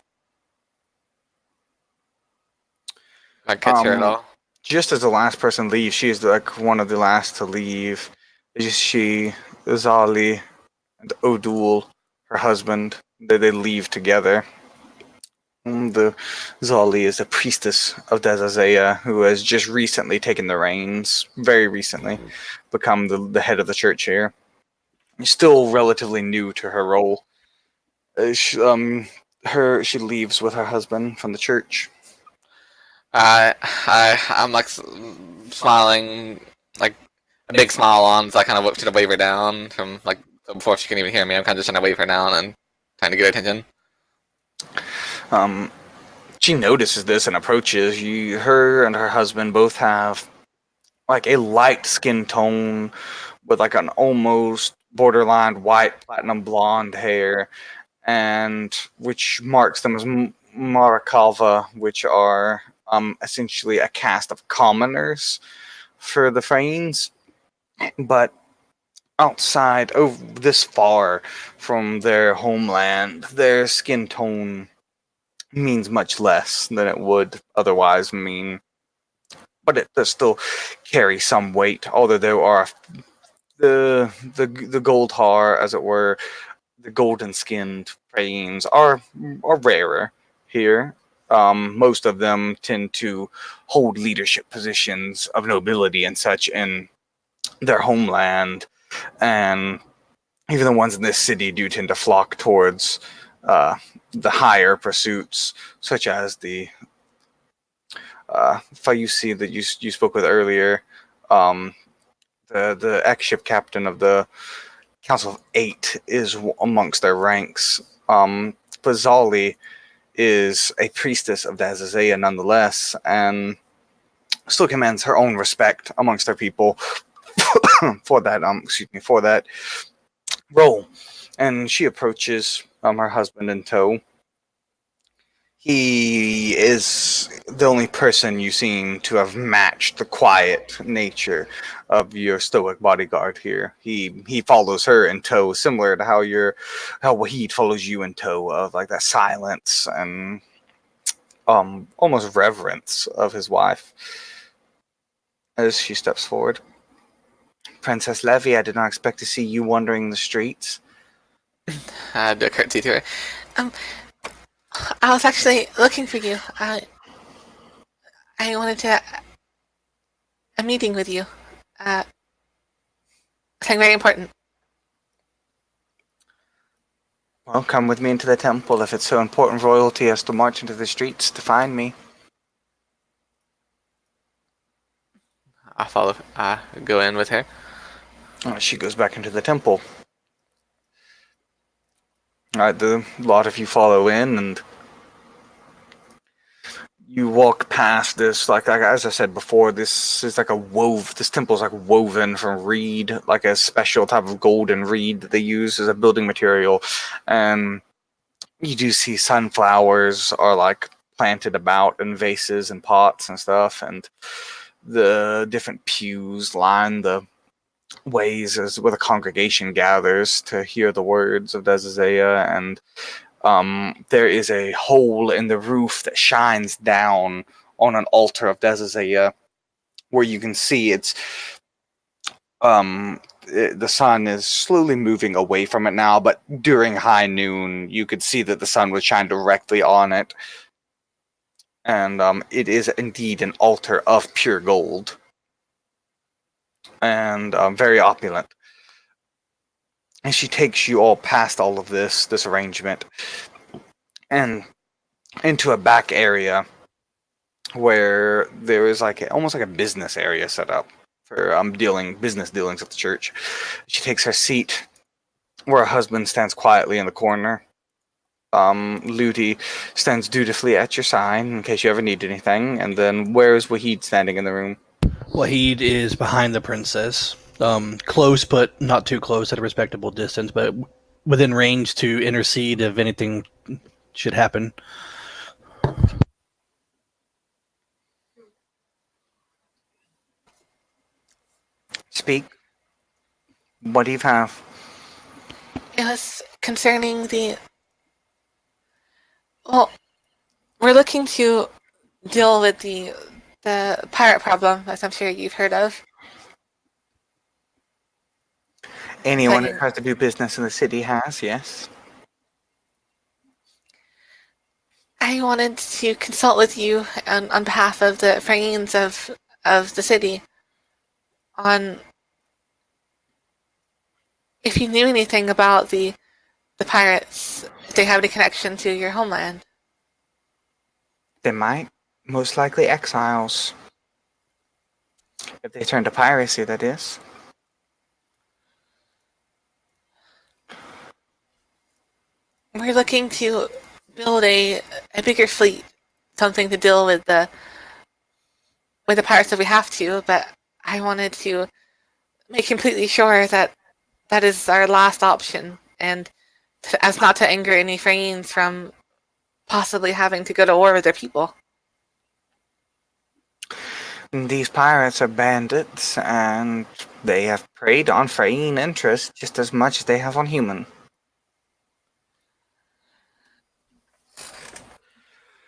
C: I can't catch her at all.
A: Just as the last person leaves, she is like one of the last to leave. She, Zali, and Odul, her husband. They leave together. The Zali is a priestess of Dazazea who has just recently taken the reins, very recently, become the head of the church here. Still relatively new to her role. She leaves with her husband from the church.
C: I'm like smiling, like a big smile on, so I kind of try to wave her down from like before she can even hear me. I'm kind of just trying to wave her down and trying to get her attention.
A: She notices this and approaches. Her and her husband both have like a light skin tone with like an almost borderline white platinum blonde hair, and which marks them as Marakalva, which are essentially a caste of commoners for the Fanes. But outside, this far from their homeland, their skin tone means much less than it would otherwise mean. But it does still carry some weight, although there are the gold har, as it were, the golden skinned Fanes are rarer here. Most of them tend to hold leadership positions of nobility and such in their homeland, and even the ones in this city do tend to flock towards the higher pursuits, such as the Fayusi that you spoke with earlier, the ex-ship captain of the Council of Eight is amongst their ranks. Bazali is a priestess of Dazazea nonetheless, and still commands her own respect amongst their people for that role. And she approaches her husband in tow. He is the only person you seem to have matched the quiet nature of your stoic bodyguard here. He follows her in tow, similar to how Wahid follows you in tow, of like that silence and almost reverence of his wife as she steps forward. Princess Levy, I did not expect to see you wandering the streets.
C: I do a curtsy to her.
D: I was actually looking for you. I wanted to a meeting with you. Something very important.
A: Well, come with me into the temple if it's so important royalty as to march into the streets to find me.
C: I follow. I go in with her.
A: She goes back into the temple. Alright, the lot of you follow in, and you walk past this, like as I said before, this is like this temple's like woven from reed, like a special type of golden reed that they use as a building material. And you do see sunflowers are like planted about in vases and pots and stuff, and the different pews line the ways as where the congregation gathers to hear the words of Dazazea, and there is a hole in the roof that shines down on an altar of Dazazea, where you can see the sun is slowly moving away from it now, but during high noon you could see that the sun would shine directly on it, and it is indeed an altar of pure gold and very opulent. And she takes you all past all of this arrangement and into a back area where there is almost like a business area set up for business dealings at the church. She takes her seat where her husband stands quietly in the corner. Ludi stands dutifully at your side in case you ever need anything. And then where is Wahid standing in the room?
B: Wahid is behind the princess. Close, but not too close, at a respectable distance, but within range to intercede if anything should happen.
A: Speak. What do you have?
D: It was concerning the. Well, we're looking to deal with the pirate problem, as I'm sure you've heard of.
A: Anyone who
D: Putting-
A: tries to do business in the city has, yes.
D: I wanted to consult with you on behalf of the Frains of the city on if you knew anything about the pirates, if they have any connection to your homeland.
A: They might. Most likely exiles. If they turn to piracy, that is.
D: We're looking to build a bigger fleet, something to deal with the pirates if we have to, but I wanted to make completely sure that that is our last option, and as not to anger any Frains from possibly having to go to war with their people.
A: These pirates are bandits, and they have preyed on Freyne interests just as much as they have on human.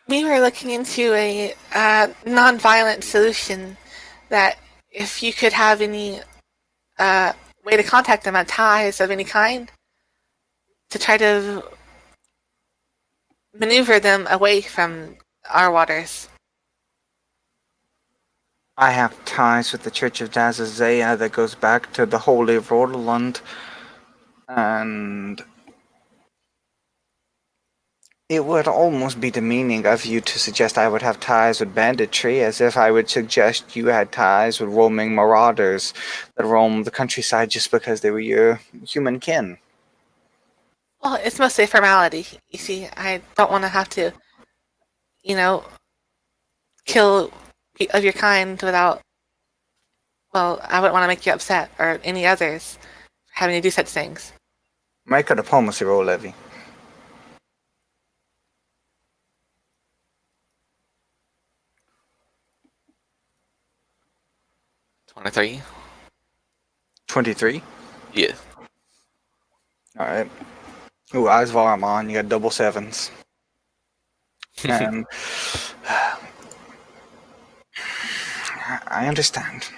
D: We were looking into a non-violent solution that if you could have any way to contact them at ties of any kind to try to maneuver them away from our waters.
A: I have ties with the Church of Dazazea that goes back to the Holy Roland, and it would almost be demeaning of you to suggest I would have ties with banditry, as if I would suggest you had ties with roaming marauders that roam the countryside just because they were your human kin.
D: Well, it's mostly a formality. You see, I don't want to have to, kill of your kind without. Well, I wouldn't want to make you upset or any others for having to do such things.
A: Make a diplomacy roll, Levy.
C: 23.
A: 23?
C: Yeah.
A: Alright. Ooh, eyes of Armon, you got double sevens. And I understand.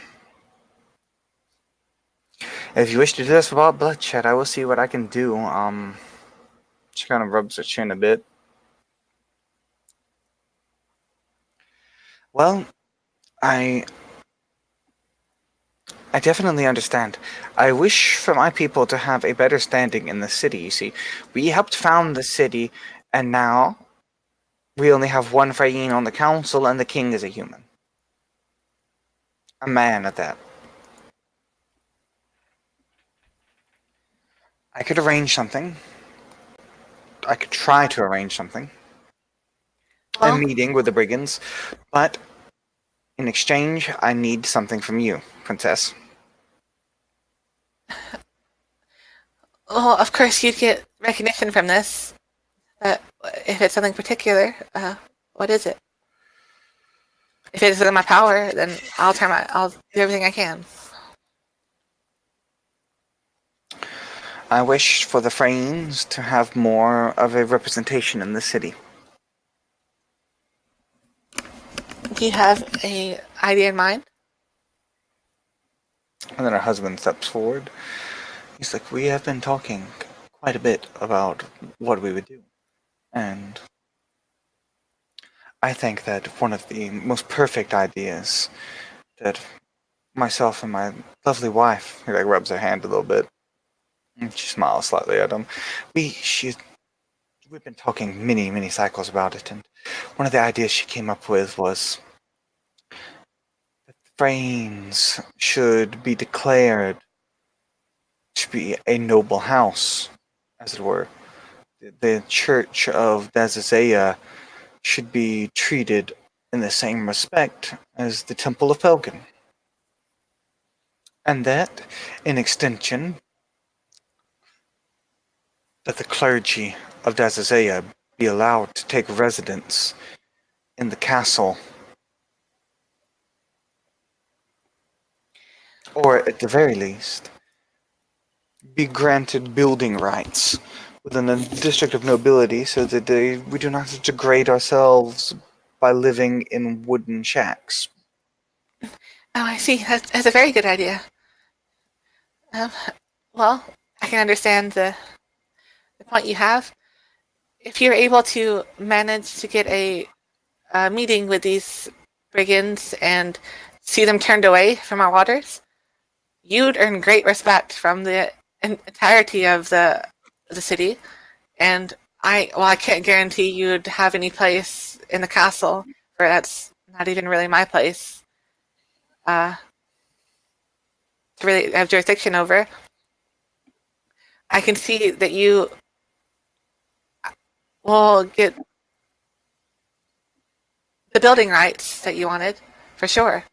A: If you wish to do this without bloodshed, I will see what I can do. She kind of rubs her chin a bit. Well, I definitely understand. I wish for my people to have a better standing in the city, you see. We helped found the city, and now we only have one Freyine on the council, and the king is a human. A man at that. I could arrange something. I could try to arrange something. A
D: Well,
A: meeting with the brigands, but in exchange, I need something from you, princess.
D: well, of course you'd get recognition from this. But if it's something particular, what is it? If it is within my power, then I'll do everything I can.
A: I wish for the Freynes to have more of a representation in the city.
D: Do you have a idea in mind?
A: And then her husband steps forward. He's like, we have been talking quite a bit about what we would do. And I think that one of the most perfect ideas that myself and my lovely wife, he like rubs her hand a little bit, and she smiles slightly at him. We've been talking many, many cycles about it, and one of the ideas she came up with was that the Freynes should be declared to be a noble house, as it were. The Church of Dazazea should be treated in the same respect as the Temple of Pelgan. And that, in extension, that the clergy of Dazazea be allowed to take residence in the castle, or at the very least, be granted building rights within the district of nobility so that we do not degrade ourselves by living in wooden shacks.
D: Oh, I see. That's a very good idea. Um, Well, I can understand the point you have. If you're able to manage to get a meeting with these brigands and see them turned away from our waters, you'd earn great respect from the entirety of the city. And I can't guarantee you'd have any place in the castle, for that's not even really my place uh, to really have jurisdiction over. I can see that you will get the building rights that you wanted, for sure.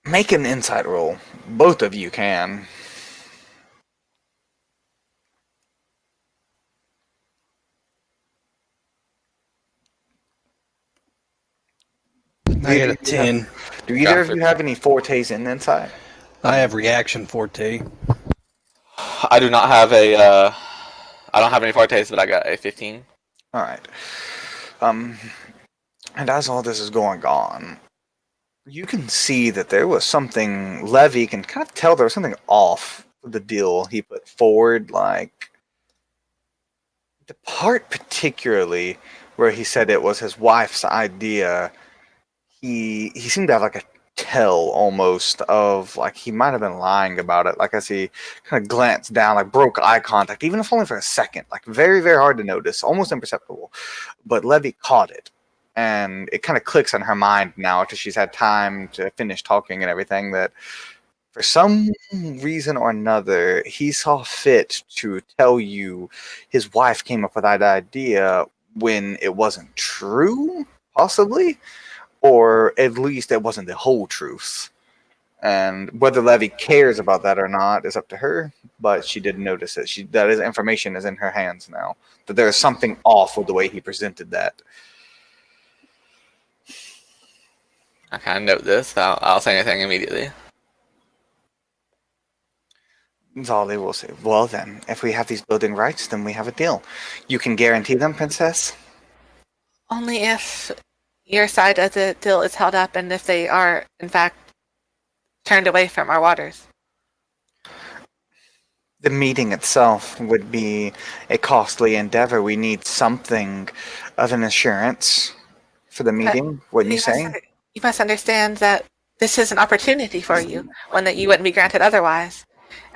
A: Make an insight roll. Both of you can.
B: I get a 10.
A: Do either of you have any fortes in insight?
B: I have reaction forte.
C: I do not have a. I don't have any fortes, but I got a 15.
A: All right. And as all this is going on, you can see that there was something. Levy can kind of tell there was something off with the deal he put forward. Like the part particularly where he said it was his wife's idea. He seemed to have like a tell almost of like he might have been lying about it. Like as he kind of glanced down, like broke eye contact, even if only for a second. Like very, very hard to notice, almost imperceptible. But Levy caught it. And it kind of clicks on her mind now after she's had time to finish talking and everything that for some reason or another, he saw fit to tell you his wife came up with that idea when it wasn't true, possibly, or at least it wasn't the whole truth. And whether Levy cares about that or not is up to her, but she did notice it. That is information is in her hands now, that there is something off with the way he presented that.
C: I kind of note this. I'll say anything immediately.
A: Zali will say, well then, if we have these building rights, then we have a deal. You can guarantee them, Princess?
D: Only if your side of the deal is held up and if they are, in fact, turned away from our waters.
A: The meeting itself would be a costly endeavor. We need something of an assurance for the meeting, wouldn't you say?
D: You must understand that this is an opportunity for you, one that you wouldn't be granted otherwise.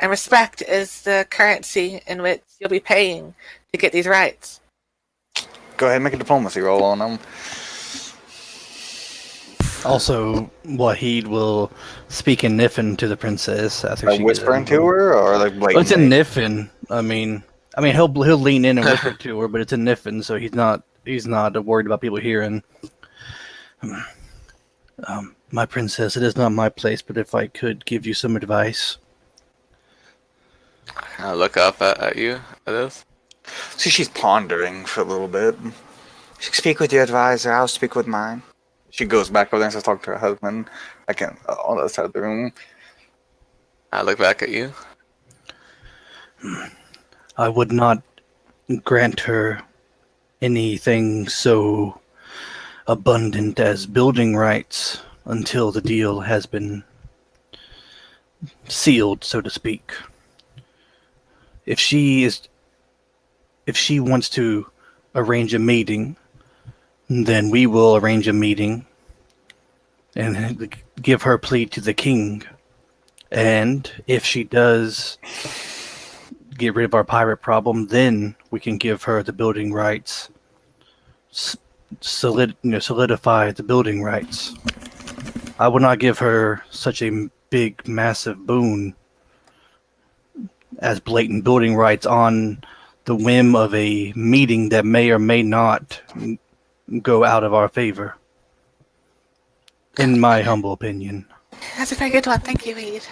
D: And respect is the currency in which you'll be paying to get these rights.
A: Go ahead and make a diplomacy roll on them.
B: Also, Wahid will speak in Niffin to the princess after
A: Like
B: she
A: whispering to her, or like blatantly?
B: Well, it's in Niffin. I mean, he'll lean in and whisper to her, but it's in Niffin, so he's not worried about people hearing. My princess, it is not my place, but if I could give you some advice.
C: I look up at you at this.
A: So she's pondering for a little bit. Speak with your advisor, I'll speak with mine. She goes back over there and starts talking to her husband. I can on the other side of the room.
C: I look back at you.
B: I would not grant her anything so abundant as building rights until the deal has been sealed, so to speak. If she wants to arrange a meeting, then we will arrange a meeting and give her plea to the king. And if she does get rid of our pirate problem, then we can give her the building rights, solidify the building rights. I will not give her such a big, massive boon as blatant building rights on the whim of a meeting that may or may not go out of our favor. In my humble opinion.
D: That's a very good one. Thank you, Reed.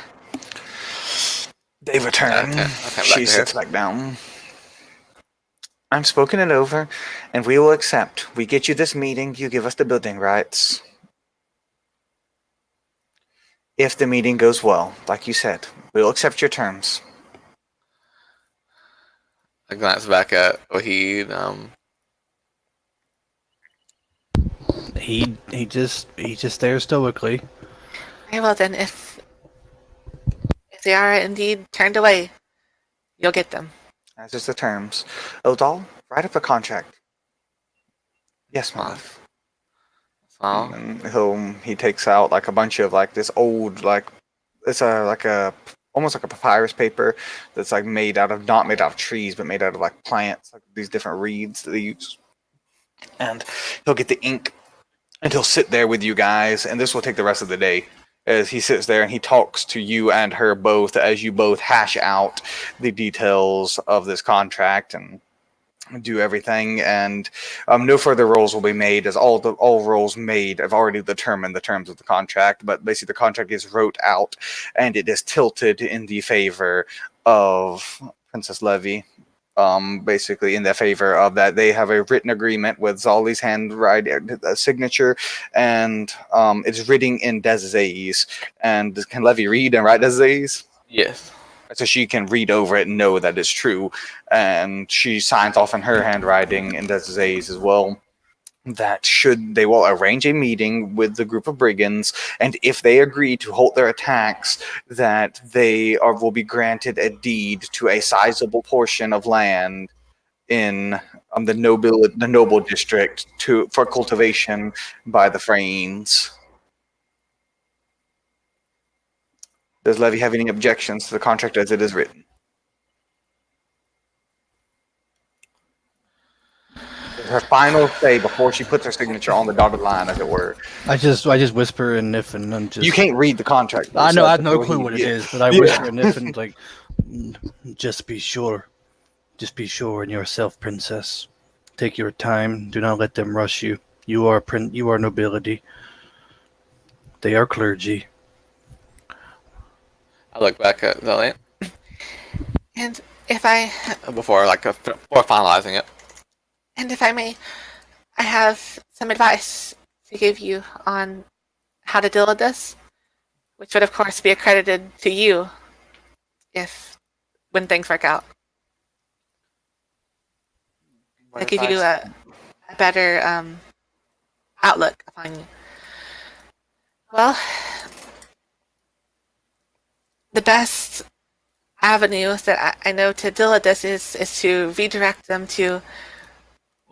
A: They return. She sits back down. I've spoken it over, and we will accept. We get you this meeting, you give us the building rights. If the meeting goes well, like you said, we'll accept your terms.
C: I glance back at Wahid.
B: He just stares stoically.
D: Very well then, if they are indeed turned away, you'll get them.
A: As is the terms. Odal, write up a contract. Yes, my love.
C: So,
A: And then he takes out like a bunch of like this old it's a almost like a papyrus paper that's like made out of not made out of trees but made out of like plants, like these different reeds that they use. And he'll get the ink and he'll sit there with you guys, and this will take the rest of the day as he sits there and he talks to you and her both as you both hash out the details of this contract and do everything. And no further rolls will be made, as all rolls made have already determined the terms of the contract. But basically, the contract is wrote out, and it is tilted in the favor of Princess Levy. Basically, in the favor of that, they have a written agreement with Zolly's handwriting signature, and it's written in Desi's. And can Levy read and write Desi's?
C: yes.
A: So she can read over it and know that it's true, and she signs off in her handwriting and does Zay's as well. That they will arrange a meeting with the group of brigands, and if they agree to halt their attacks, that will be granted a deed to a sizable portion of land in the noble district for cultivation by the Fraines. Does Levy have any objections to the contract as it is written? Her final say before she puts her signature on the dotted line, as it were.
B: I just whisper and if and I'm just.
A: You can't read the contract.
B: I know.
A: so
B: I have no clue what it is, but I whisper and if and like, just be sure in yourself, princess. Take your time. Do not let them rush you. You are nobility. They are clergy.
C: I look back at Zelliant
D: And if I
C: before finalizing it.
D: and if I may, I have some advice to give you on how to deal with this, which would of course be accredited to you when things work out. To give you a better outlook upon you. Well, the best avenue that I know to deal with this is to redirect them to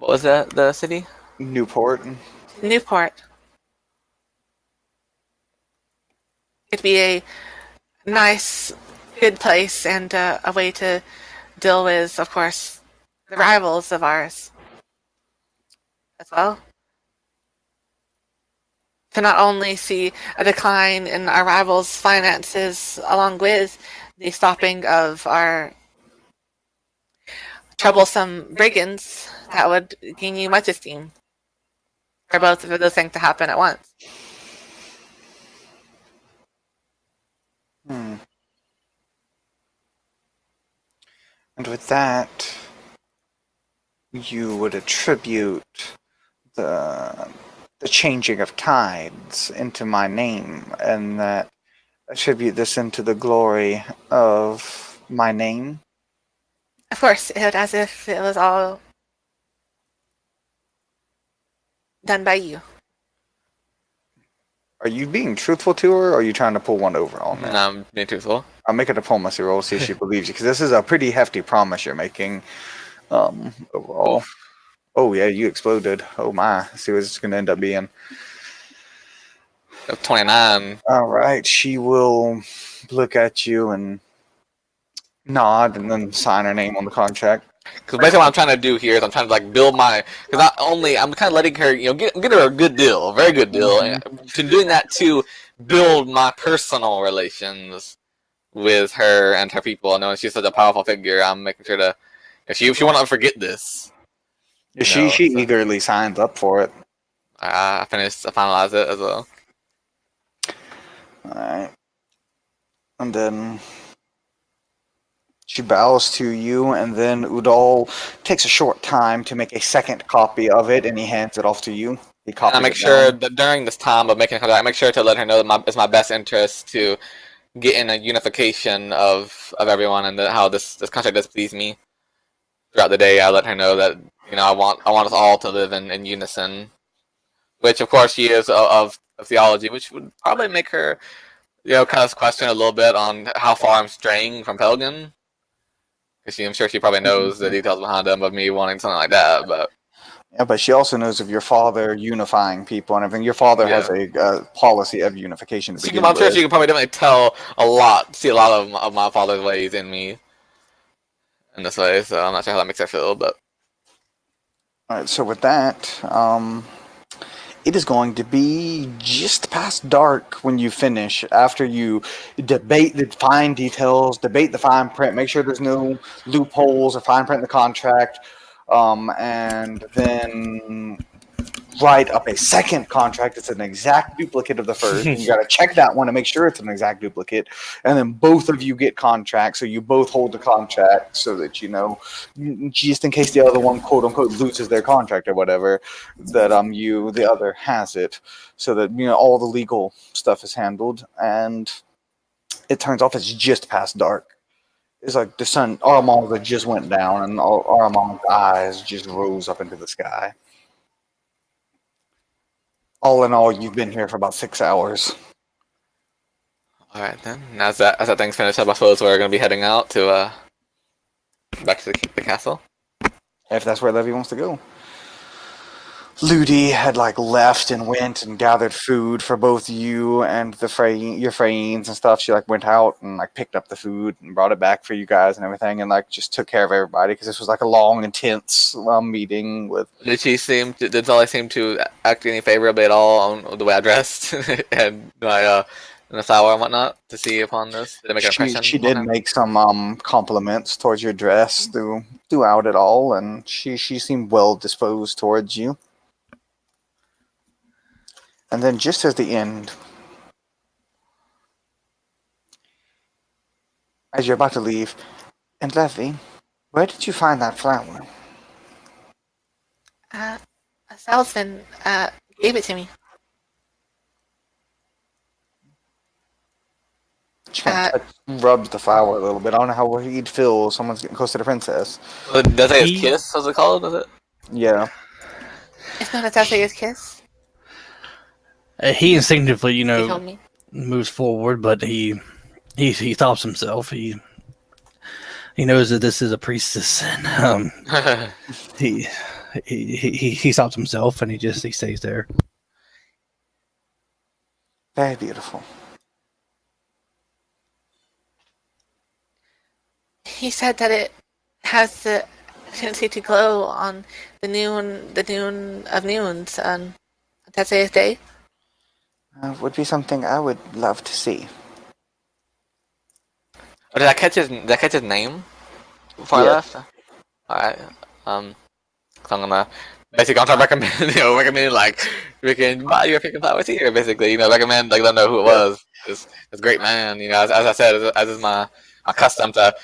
C: What was that? The city?
A: Newport.
D: Newport. It'd be a nice, good place and a way to deal with, of course, the rivals of ours as well. To not only see a decline in our rivals' finances along with the stopping of our troublesome brigands, that would gain you much esteem. For both of those things to happen at once.
A: And with that, you would attribute the changing of tides into my name, and that attribute this into the glory of my name.
D: Of course, as if it was all done by you.
A: Are you being truthful to her, or are you trying to pull one over on her?
C: No, I'm being truthful.
A: I'll make a diplomacy roll, see if she believes you, because this is a pretty hefty promise you're making. Overall.
C: Oof.
A: Oh yeah, you exploded. Oh my. Let's see what it's going to end up being.
C: 29.
A: All right, she will look at you and nod, and then sign her name on the contract.
C: Because basically what I'm trying to do here is I'm trying to like build my, because not only I'm kind of letting her, get her a good deal, a very good deal, and to doing that to build my personal relations with her and her people. Knowing she's such a powerful figure, I'm making sure to, she won't forget this.
A: She eagerly signs up for it.
C: I finalize it as well.
A: All right, and then she bows to you, and then Udal takes a short time to make a second copy of it, and he hands it off to you. He copies
C: And I make
A: it
C: sure
A: down.
C: that during this time of making contact, I make sure to let her know that it's my best interest to get in a unification of everyone, and how this contract does please me. Throughout the day, I let her know that I want us all to live in unison, which of course she is of theology, which would probably make her kind of question a little bit on how far I'm straying from Pelgan. I'm sure she probably knows the details behind them of me wanting something like that. But
A: Yeah, but she also knows of your father unifying people and everything. Your father has a policy of unification to begin
C: I'm sure
A: with.
C: she can probably definitely tell see a lot of my father's ways in me in this way. So I'm not sure how that makes her feel, but
A: All right, so with that, it is going to be just past dark when you finish. After you debate the fine details, debate the fine print, make sure there's no loopholes or fine print in the contract, and then write up a second contract that's an exact duplicate of the first, and you got to check that one to make sure it's an exact duplicate, and then both of you get contracts, so you both hold the contract, so that just in case the other one quote unquote loses their contract or whatever, that the other has it, so that all the legal stuff is handled. And it turns off it's just past dark. It's like the sun, Armand's just went down, and Armand's eyes just rose up into the sky. All in all, you've been here for about 6 hours.
C: all right then. And as that thing's finished up, I suppose we're gonna be heading out to back to the castle.
A: If that's where Levy wants to go. Ludi had left and went and gathered food for both you and your Freynes and stuff. She went out and picked up the food and brought it back for you guys and everything, and just took care of everybody, because this was a long, intense meeting with.
C: Did Dolly seem to act any favorably at all on the way I dressed and my in the flower and whatnot to see upon this? Did it make an impression?
A: She did make some compliments towards your dress throughout it all, and she seemed well disposed towards you. And then just as the end, as you're about to leave, and Levy, where did you find that flower?
D: A salesman gave it to me.
A: She kind of rubs the flower a little bit. I don't know how he'd feel if someone's getting close to the princess.
C: Does it his kiss? What's it called? Does it?
A: Yeah.
D: It's not a Tasha's kiss.
B: He instinctively,
D: He told me.
B: moves forward, but he stops himself. He knows that this is a priestess, and he stops himself, and he stays there.
A: Very beautiful.
D: He said that it has the tendency to glow on the noon of noons on Tasha's day.
A: Would be something I would love to see.
C: Oh, did I catch his name before I left? Alright. So I'm gonna basically recommend we can buy your freaking flowers here, basically, recommend let them know who it was. This great man, as I said, as is my custom to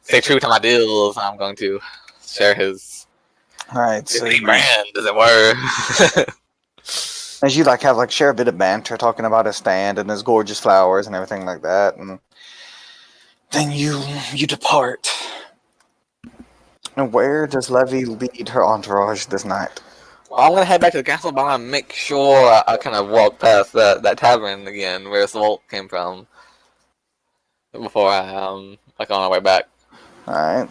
C: stay true to my deals, I'm going to share his
A: Alright, so
C: brand, as it were.
A: as you have share a bit of banter talking about his stand and his gorgeous flowers and everything like that, and then you depart. And where does Levy lead her entourage this night?
C: Well, I'm gonna head back to the castle, but I'm gonna make sure I kind of walk past that tavern again where Salt came from before I on our way back.
A: Alright.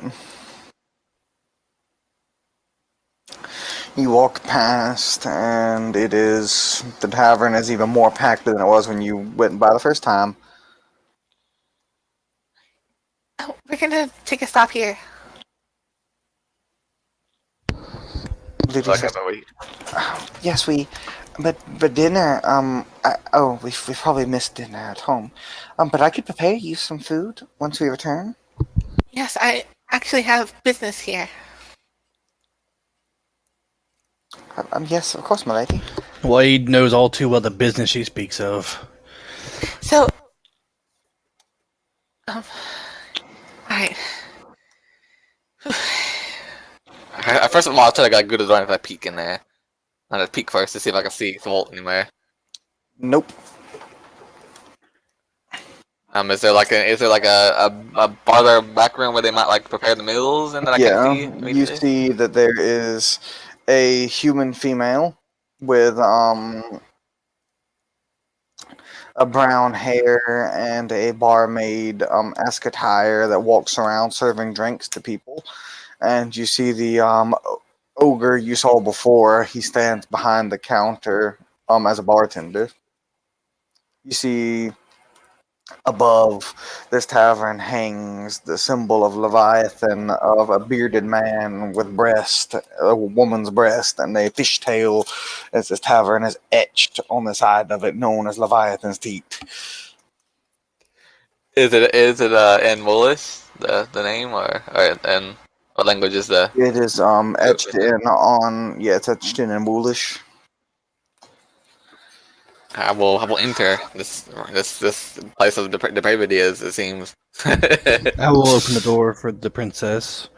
A: You walk past, and the tavern is even more packed than it was when you went by the first time.
D: Oh, we're gonna take a stop here.
A: Lady says, yes, but dinner, we probably missed dinner at home. But I could prepare you some food once we return.
D: Yes, I actually have business here.
A: Yes, of course, my lady.
B: Wade knows all too well the business she speaks of.
D: So, alright.
C: First of all, I'll try to go to the door and peek in there. I'll just peek first to see if I can see Salt anywhere.
A: Nope.
C: Is there a farther back room where they might prepare the meals and then I can see?
A: You see that there is a human female with a brown hair and a barmaid esque attire that walks around serving drinks to people. And you see the ogre you saw before. He stands behind the counter as a bartender. You see above this tavern hangs the symbol of Leviathan of a bearded man with breast, a woman's breast, and a fishtail as this tavern is etched on the side of it, known as Leviathan's teeth.
C: Is it in Woolish the name or in what language is the?
A: It is etched in on it's etched in Woolish.
C: I will enter this place of depravity as it seems.
B: I will open the door for the princess,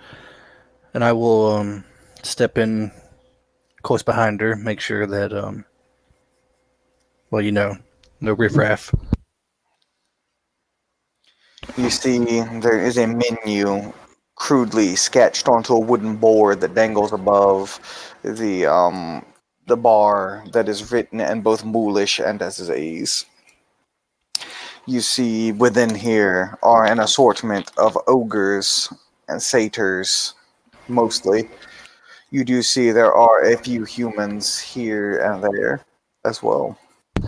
B: and I will step in close behind her, make sure that well, no riffraff.
A: You see there is a menu crudely sketched onto a wooden board that dangles above the bar that is written in both Moolish and Aziz. You see within here are an assortment of ogres and satyrs, mostly. You do see there are a few humans here and there as well.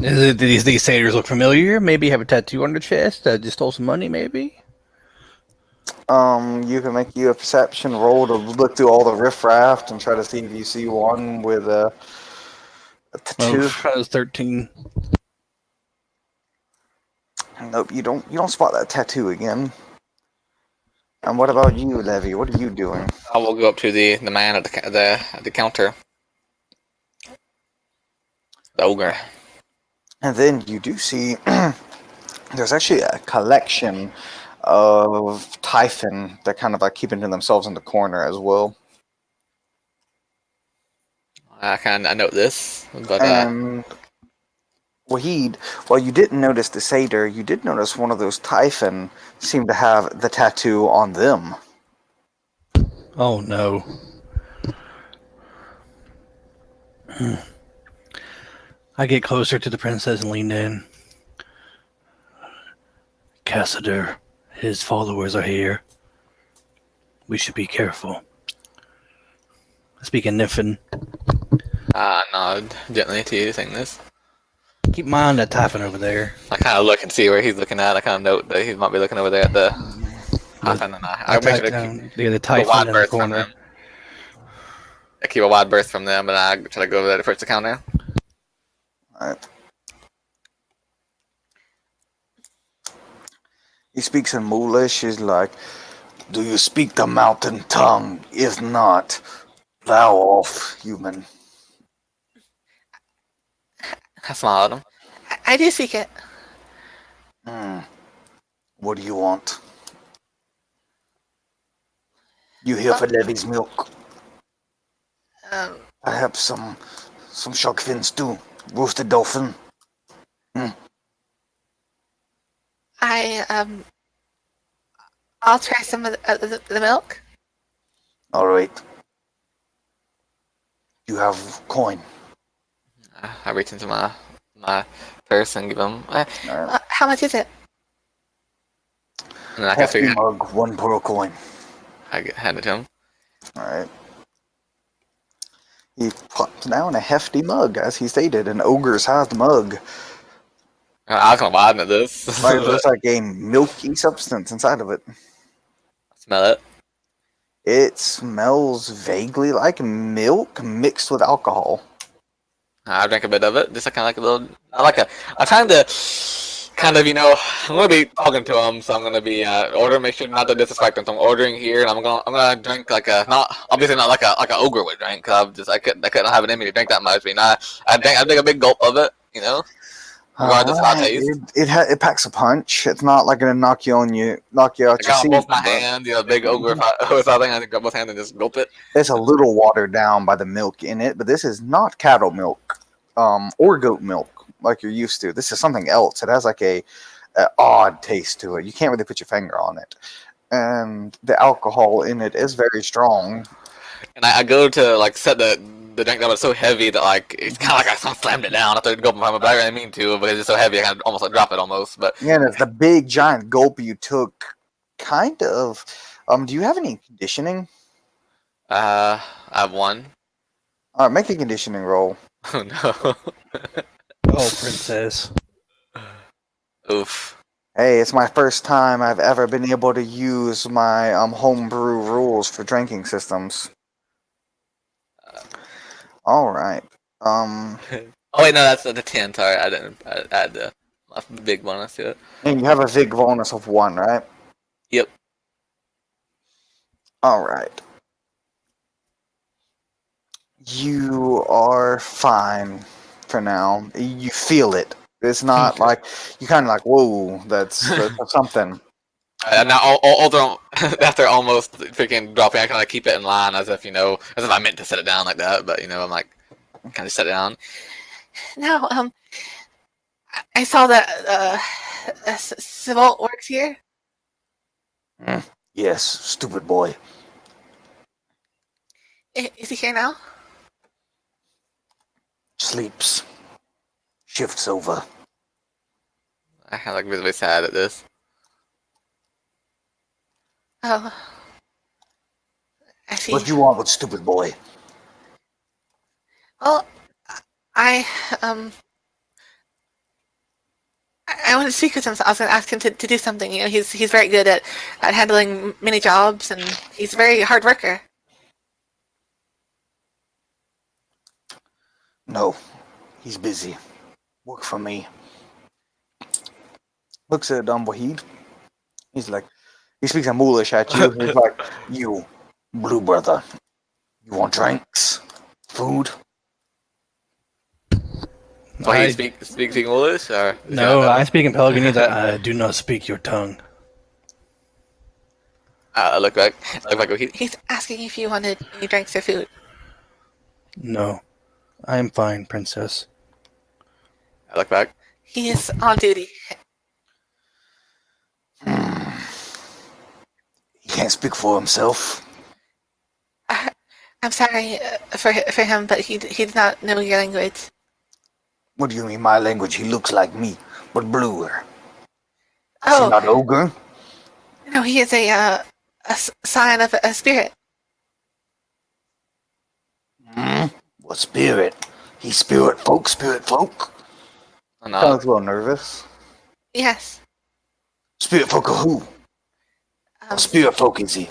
B: Do these satyrs look familiar? Maybe have a tattoo on their chest. Just stole some money, maybe.
A: You can make you a perception roll to look through all the riffraff and try to see if you see one with a tattoo.
B: Oh, that was 13.
A: Nope, you don't spot that tattoo again. And what about you, Levy? What are you doing?
C: I will go up to the man at the counter, the ogre.
A: And then you do see there's actually a collection of Typhon that kind of keeping to themselves in the corner as well.
C: I note this, but
A: And Wahid, while you didn't notice the satyr, you did notice one of those Typhon seemed to have the tattoo on them.
B: Oh no. I get closer to the princess and lean in. Cassador, his followers are here. We should be careful. I speak in Niffin.
C: nod gently to you saying this.
B: Keep my eye on that Typhon over there.
C: I kind of look and see where he's looking at. I kind of note that he might be looking over there at the Typhon, and I make sure to keep
B: the
C: a
B: Typhon
C: wide
B: in the
C: berth from
B: corner.
C: them. I keep a wide berth from them, and I try to go over there to first the counter.
A: Alright. He speaks in Moolish. He's like, "Do you speak the mountain tongue? If not, thou off, human."
C: I smile at him.
D: I do seek it.
A: What do you want? You here for Levy's milk? Perhaps some shark fins too. Roasted dolphin.
D: I'll try some of the milk.
A: All right. You have coin.
C: I reach into my purse and give him.
A: All right.
D: How much is it?
C: And I guess
A: Hefty mug, 1 pearl coin.
C: I hand it to him.
A: All right. He pops down a hefty mug, as he stated, an ogre-sized mug.
C: I was kind of widen at this.
A: Right, it looks like a milky substance inside of it.
C: Smell it.
A: It smells vaguely like milk mixed with alcohol.
C: I drank a bit of it. Just kind of like a little. I'm trying to kind of, I'm gonna be talking to him, so I'm gonna be ordering. Make sure not to disrespect him. So I'm ordering here, and I'm gonna drink like a obviously not like a ogre would drink. Cause I couldn't have it in me to drink that much. I take a big gulp of it. Regardless of how it tastes.
A: It packs a punch. It's not like gonna knock you out your
C: I got
A: seat.
C: both my hands, big ogre thing. I got both hands and just gulp it.
A: It's a little watered down by the milk in it, but this is not cattle milk, or goat milk like you're used to. This is something else. It has like a odd taste to it. You can't really put your finger on it, and the alcohol in it is very strong.
C: And I go to set the drink that was so heavy that like it's kind of like I slammed it down after going behind my back. I didn't mean to because it's so heavy. I kind of almost like drop it almost. But
A: Yeah, and it's the big giant gulp you took. Kind of. Do you have any conditioning?
C: I have one.
A: All right, make a conditioning roll.
C: Oh no.
B: Oh, princess.
C: Oof.
A: Hey, it's my first time I've ever been able to use my homebrew rules for drinking systems. All right.
C: Oh wait, no, that's the 10. Sorry, I didn't. I had the big bonus to it.
A: And you have a Vig bonus of 1, right?
C: Yep.
A: All right. You are fine for now. You feel it. It's not like you kind of like, whoa, that's something.
C: And now, although after almost freaking dropping, I kind of keep it in line as if as if I meant to set it down like that. But I'm like, kind of set it down.
D: Now, I saw that Savolt works here.
A: Yes, stupid boy.
D: Is he here now?
A: Sleeps. Shifts over.
C: I kind of like really sad at this.
D: Oh, I see.
A: What do you want with stupid boy?
D: Well, I I want to speak with him. So I was going to ask him to do something. He's very good at handling many jobs, and he's a very hard worker.
A: No, he's busy. Work for me. Looks at Wahid. He's like, he speaks in Moolish at you. He's like, you, blue brother, you want drinks? Food?
C: So he speaks English, or
B: No, I speak in Pelagrinese. I do not speak your tongue.
C: I look back.
D: He's asking if you wanted any drinks or food.
B: No, I am fine, princess.
C: I look back.
D: He is on duty.
A: He can't speak for himself.
D: I'm sorry for him, but he did not know your language.
A: What do you mean, my language? He looks like me, but bluer. Is he
D: Oh,
A: not ogre?
D: no, he is a sign of a spirit.
A: What spirit? He's spirit folk, spirit folk.
C: Oh,
A: Sounds
C: no.
A: a little nervous.
D: Yes.
A: Spirit folk of who? What spirit folk is he?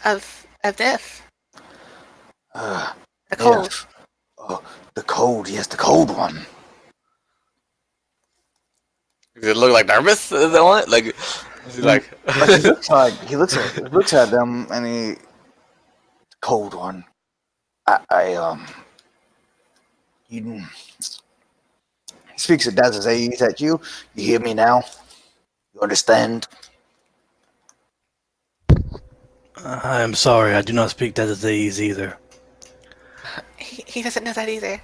D: Of Diff.
A: Uh,
D: The cold.
A: If. Oh, the cold. Yes, the cold one.
C: Does it look like nervous? Is that one? Like, is he like?
A: Like he looks at them and the cold one. He speaks at Dazazes at you. You hear me now? You understand?
B: I am sorry, I do not speak Dazazese either.
D: He doesn't know that either.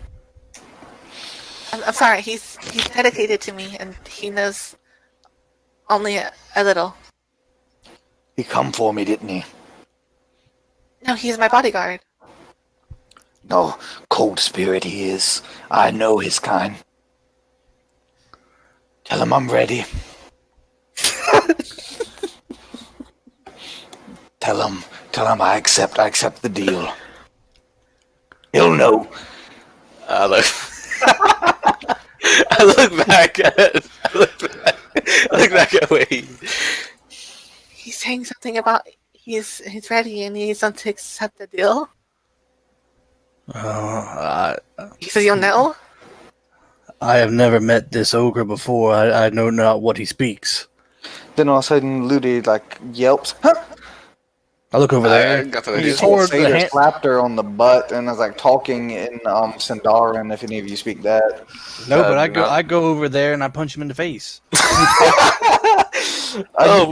D: I'm sorry. He's dedicated to me, and he knows only a little.
A: He come for me, didn't he?
D: No, he's my bodyguard.
A: No, cold spirit he is. I know his kind. Tell him I'm ready. Tell him I accept the deal. He'll know.
C: I look. I look back at Wade.
D: He's saying something about he's ready and he's on to accept the deal. He says you'll know.
B: I have never met this ogre before. I know not what he speaks.
A: Then all of a sudden, Ludi like yelps. Huh?
B: I look over there.
C: Got to
A: He
C: do
A: just
B: towards the hand-
A: slapped her on the butt and was like talking in Sindarin. If any of you speak that.
B: No, but
C: no.
B: I go over there and I punch him in the face.
A: I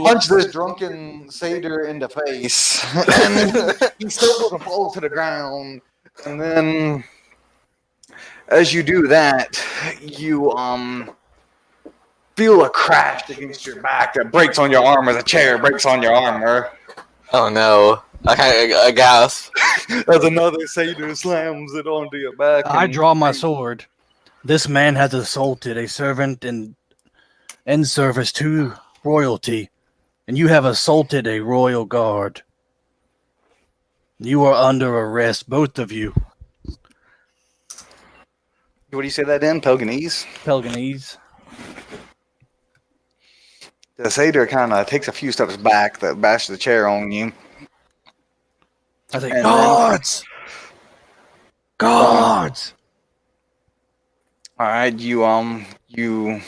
A: punched this drunken satyr in the face, and he stumbles and falls to the ground. And then, as you do that, you feel a crash against your back that breaks on your arm as a chair breaks on your armor.
C: Oh no! I gasp.
A: As another satyr slams it onto your back.
B: I
A: and-
B: draw my sword. This man has assaulted a servant in service to royalty, and you have assaulted a royal guard. You are under arrest, both of you.
A: What do you say that in? Pelganese?
B: Pelganese.
A: The satyr kind of takes a few steps back that bashes the chair on you.
B: I say,
A: And then-
B: guards! Guards!
A: All right, you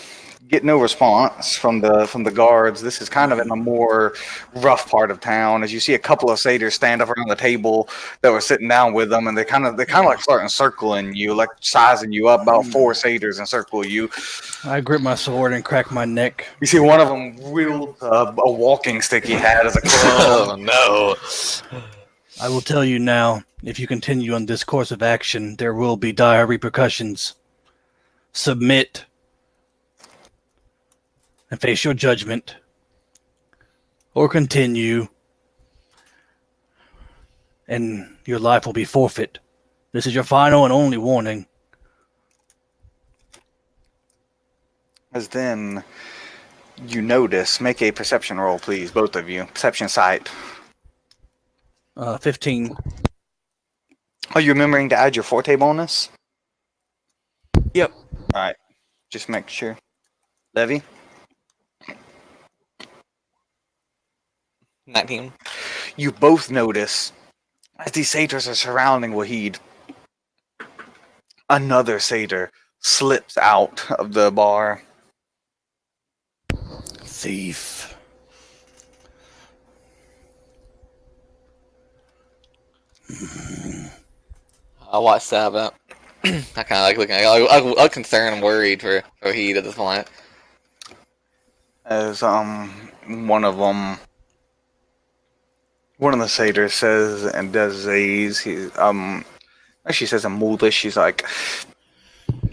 A: get no response from the guards. This is kind of in a more rough part of town. As you see a couple of satyrs stand up around the table that were sitting down with them, and they kind of like start encircling you, like sizing you up. About 4 satyrs encircle you.
B: I grip my sword and crack my neck.
A: You see one of them wield a walking stick he had as a club.
C: Oh no!
B: I will tell you now, if you continue on this course of action, there will be dire repercussions. Submit and face your judgment, or continue, and your life will be forfeit. This is your final and only warning.
A: As then you notice, make a perception roll, please, both of you. Perception sight.
B: 15.
A: Are you remembering to add your forte bonus?
B: Yep.
A: All right, just make sure. Levy?
C: 19.
A: You both notice as these satyrs are surrounding Wahid, another satyr slips out of the bar.
B: Thief.
C: I watched that, but I kind of like looking. I was concerned and worried for Heat at this point.
A: As one of the satyrs says and does he actually says in Moolish, she's like,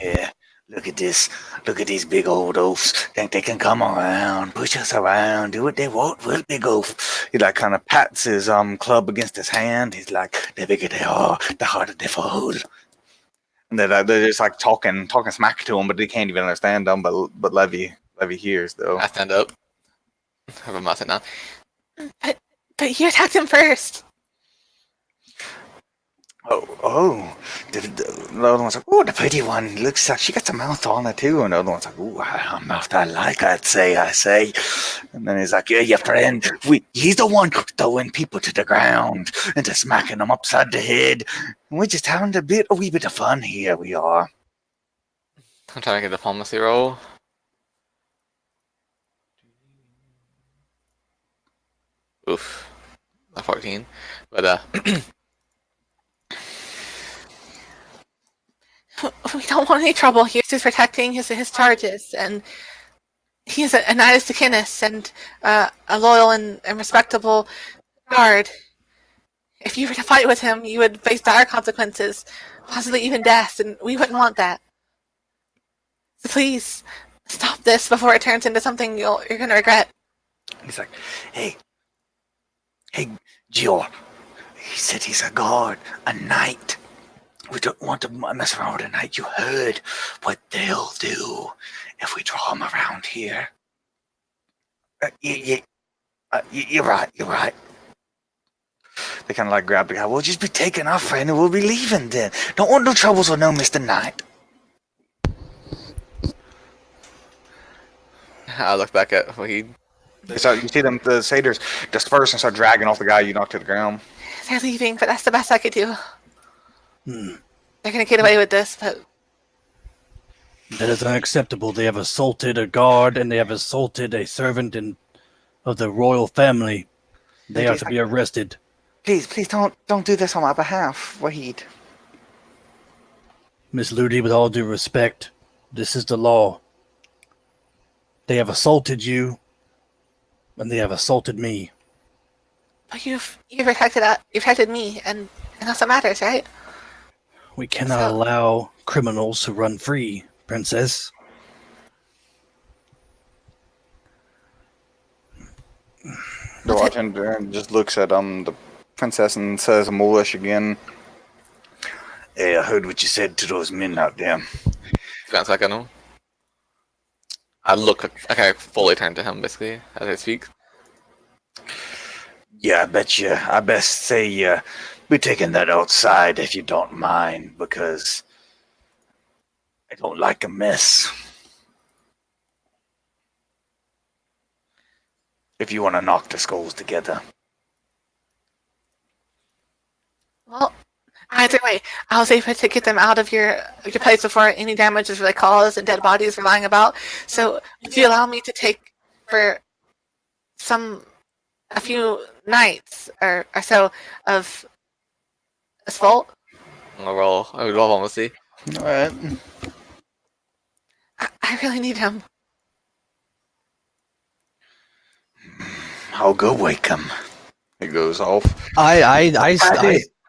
A: yeah, look at this, look at these big old oafs, think they can come around, push us around, do what they want, well, big oaf. He like kind of pats his club against his hand. He's like, the bigger they are, the harder they fall. And they're just like talking smack to him, but they can't even understand them. But Levy hears though.
C: I stand up. Have a mouth now.
D: But you attacked him first.
A: Oh. The other one's like, oh, the pretty one. Looks like she got some mouth on her too. And the other one's like, oh, a mouth I like, I say. And then he's like, yeah, your friend, he's the one throwing people to the ground and just smacking them upside the head. And we're just having a wee bit of fun here, we are.
C: I'm trying to get a diplomacy roll. Oof. A 14. But,
D: We don't want any trouble. He's just protecting his charges, and he's a knight of Sakinis and a loyal and respectable guard. If you were to fight with him, you would face dire consequences, possibly even death, and we wouldn't want that. So please, stop this before it turns into something you're going to regret.
A: He's like, hey, Gior. He said he's a guard, a knight. We don't want to mess around with a knight. You heard what they'll do if we draw them around here. You're right. They kind of like grab the guy. We'll just be taking our friend and we'll be leaving then. Don't want no troubles with no Mr. Knight.
C: I look back at Wahid.
A: So you see them, the satyrs disperse and start dragging off the guy you knocked to the ground.
D: They're leaving, but that's the best I could do.
B: Hmm.
D: They're going to get away with this, but
B: That is unacceptable. They have assaulted a guard and they have assaulted a servant of the royal family. They are to be arrested.
A: Please don't do this on my behalf, Wahid.
B: Miss Ludi, with all due respect, this is the law. They have assaulted you, and they have assaulted me.
D: But you've protected me, and that's what matters, right?
B: We cannot allow criminals to run free, Princess.
A: The bartender just looks at the princess and says Molish again. Hey, I heard what you said to those men out there.
C: Glance back at him. I look. Okay, I fully turn to him basically as I speak.
A: Yeah, I bet you. I best say be taking that outside if you don't mind, because I don't like a mess. If you want to knock the skulls together.
D: Well, either way, I was able to get them out of your place before any damage is really caused and dead bodies were lying about. So, if you allow me to take for a few nights or so of assault,
C: I roll honesty.
A: All right.
D: I really need him.
A: I'll go wake him. He goes off.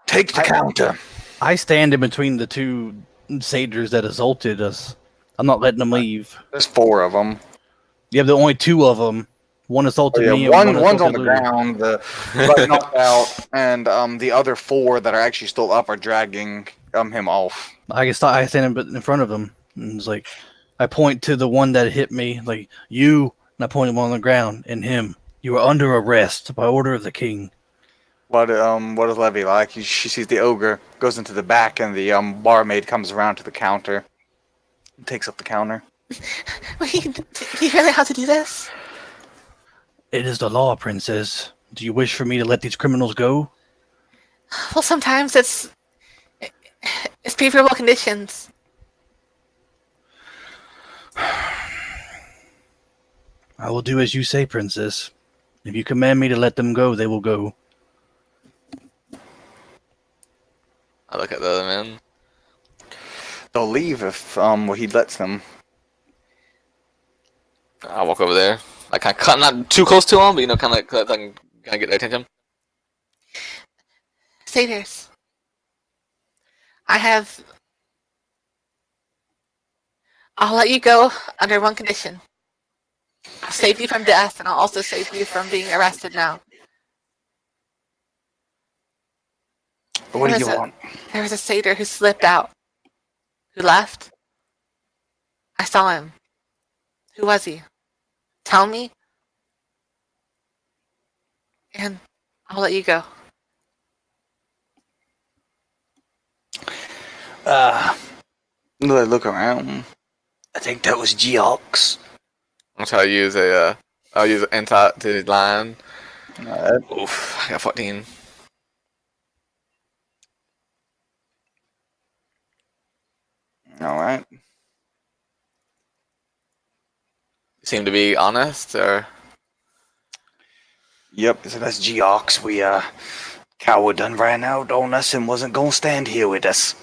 A: Take the counter.
B: I stand in between the two satyrs that assaulted us. I'm not letting them leave.
A: There's 4 of them.
B: You have the only 2 of them. One assaulted me and
A: one's
B: assaulted
A: on the
B: Lou.
A: ground, got knocked out, and the other 4 that are actually still up are dragging him off.
B: I stand in front of him, and it's like I point to the one that hit me, like you, and I point him on the ground, and him. You are under arrest by order of the king.
A: What is Levy like? She sees the ogre, goes into the back, and the barmaid comes around to the counter, and takes up the counter.
D: Wait, do you really have to do this?
B: It is the law, princess. Do you wish for me to let these criminals go?
D: Well, sometimes it's favorable conditions.
B: I will do as you say, princess. If you command me to let them go, they will go.
C: I look at the other men.
A: They'll leave if he lets them.
C: I walk over there. Like I'm not too close to him, but kind of like kind of get their attention.
D: Satyrs, I'll let you go under one condition. I'll save you from death, and I'll also save you from being arrested now.
A: What do you want?
D: There was a satyr who slipped out, who left. I saw him. Who was he? Tell me, and I'll let you go.
A: I look around. I think that was Geox.
C: I'm trying to use I'll use an insight to line.
A: Alright.
C: Oof, I got 14.
A: Alright.
C: Seem to be honest, or
A: Yep, so that's Geox. We coward done ran out on us and wasn't gonna stand here with us.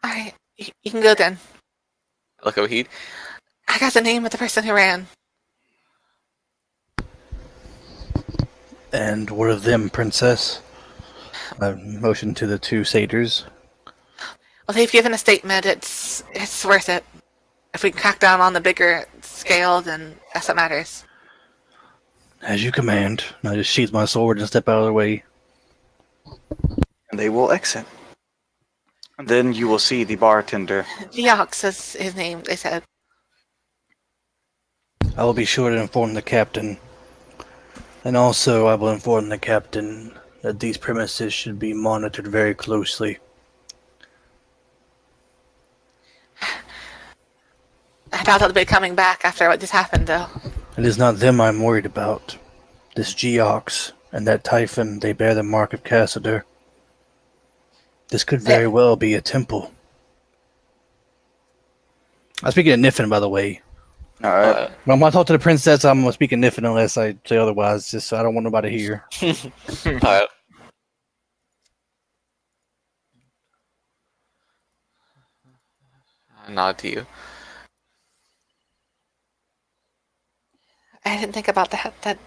D: Alright, you can go then.
C: I look over Heat.
D: I got the name of the person who ran.
B: And what of them, princess? I motion to the 2 satyrs.
D: Well, they've given a statement. It's worth it. If we crack down on the bigger scale, then that's what matters.
B: As you command. And I just sheath my sword and step out of the way.
A: And they will exit. And then you will see the bartender.
D: Geox is his name, they said.
B: I will be sure to inform the captain. And also I will inform the captain that these premises should be monitored very closely.
D: I doubt they'll be coming back after what just happened, though.
B: It is not them I'm worried about. This Geox and that Typhon, they bear the mark of Cassador. This could very well be a temple. I'm speaking of Niffin, by the way.
A: Alright.
B: When I talk to the princess, I'm speaking Niffin unless I say otherwise, just so I don't want nobody to hear.
C: Alright. I nod to you.
D: I didn't think about that.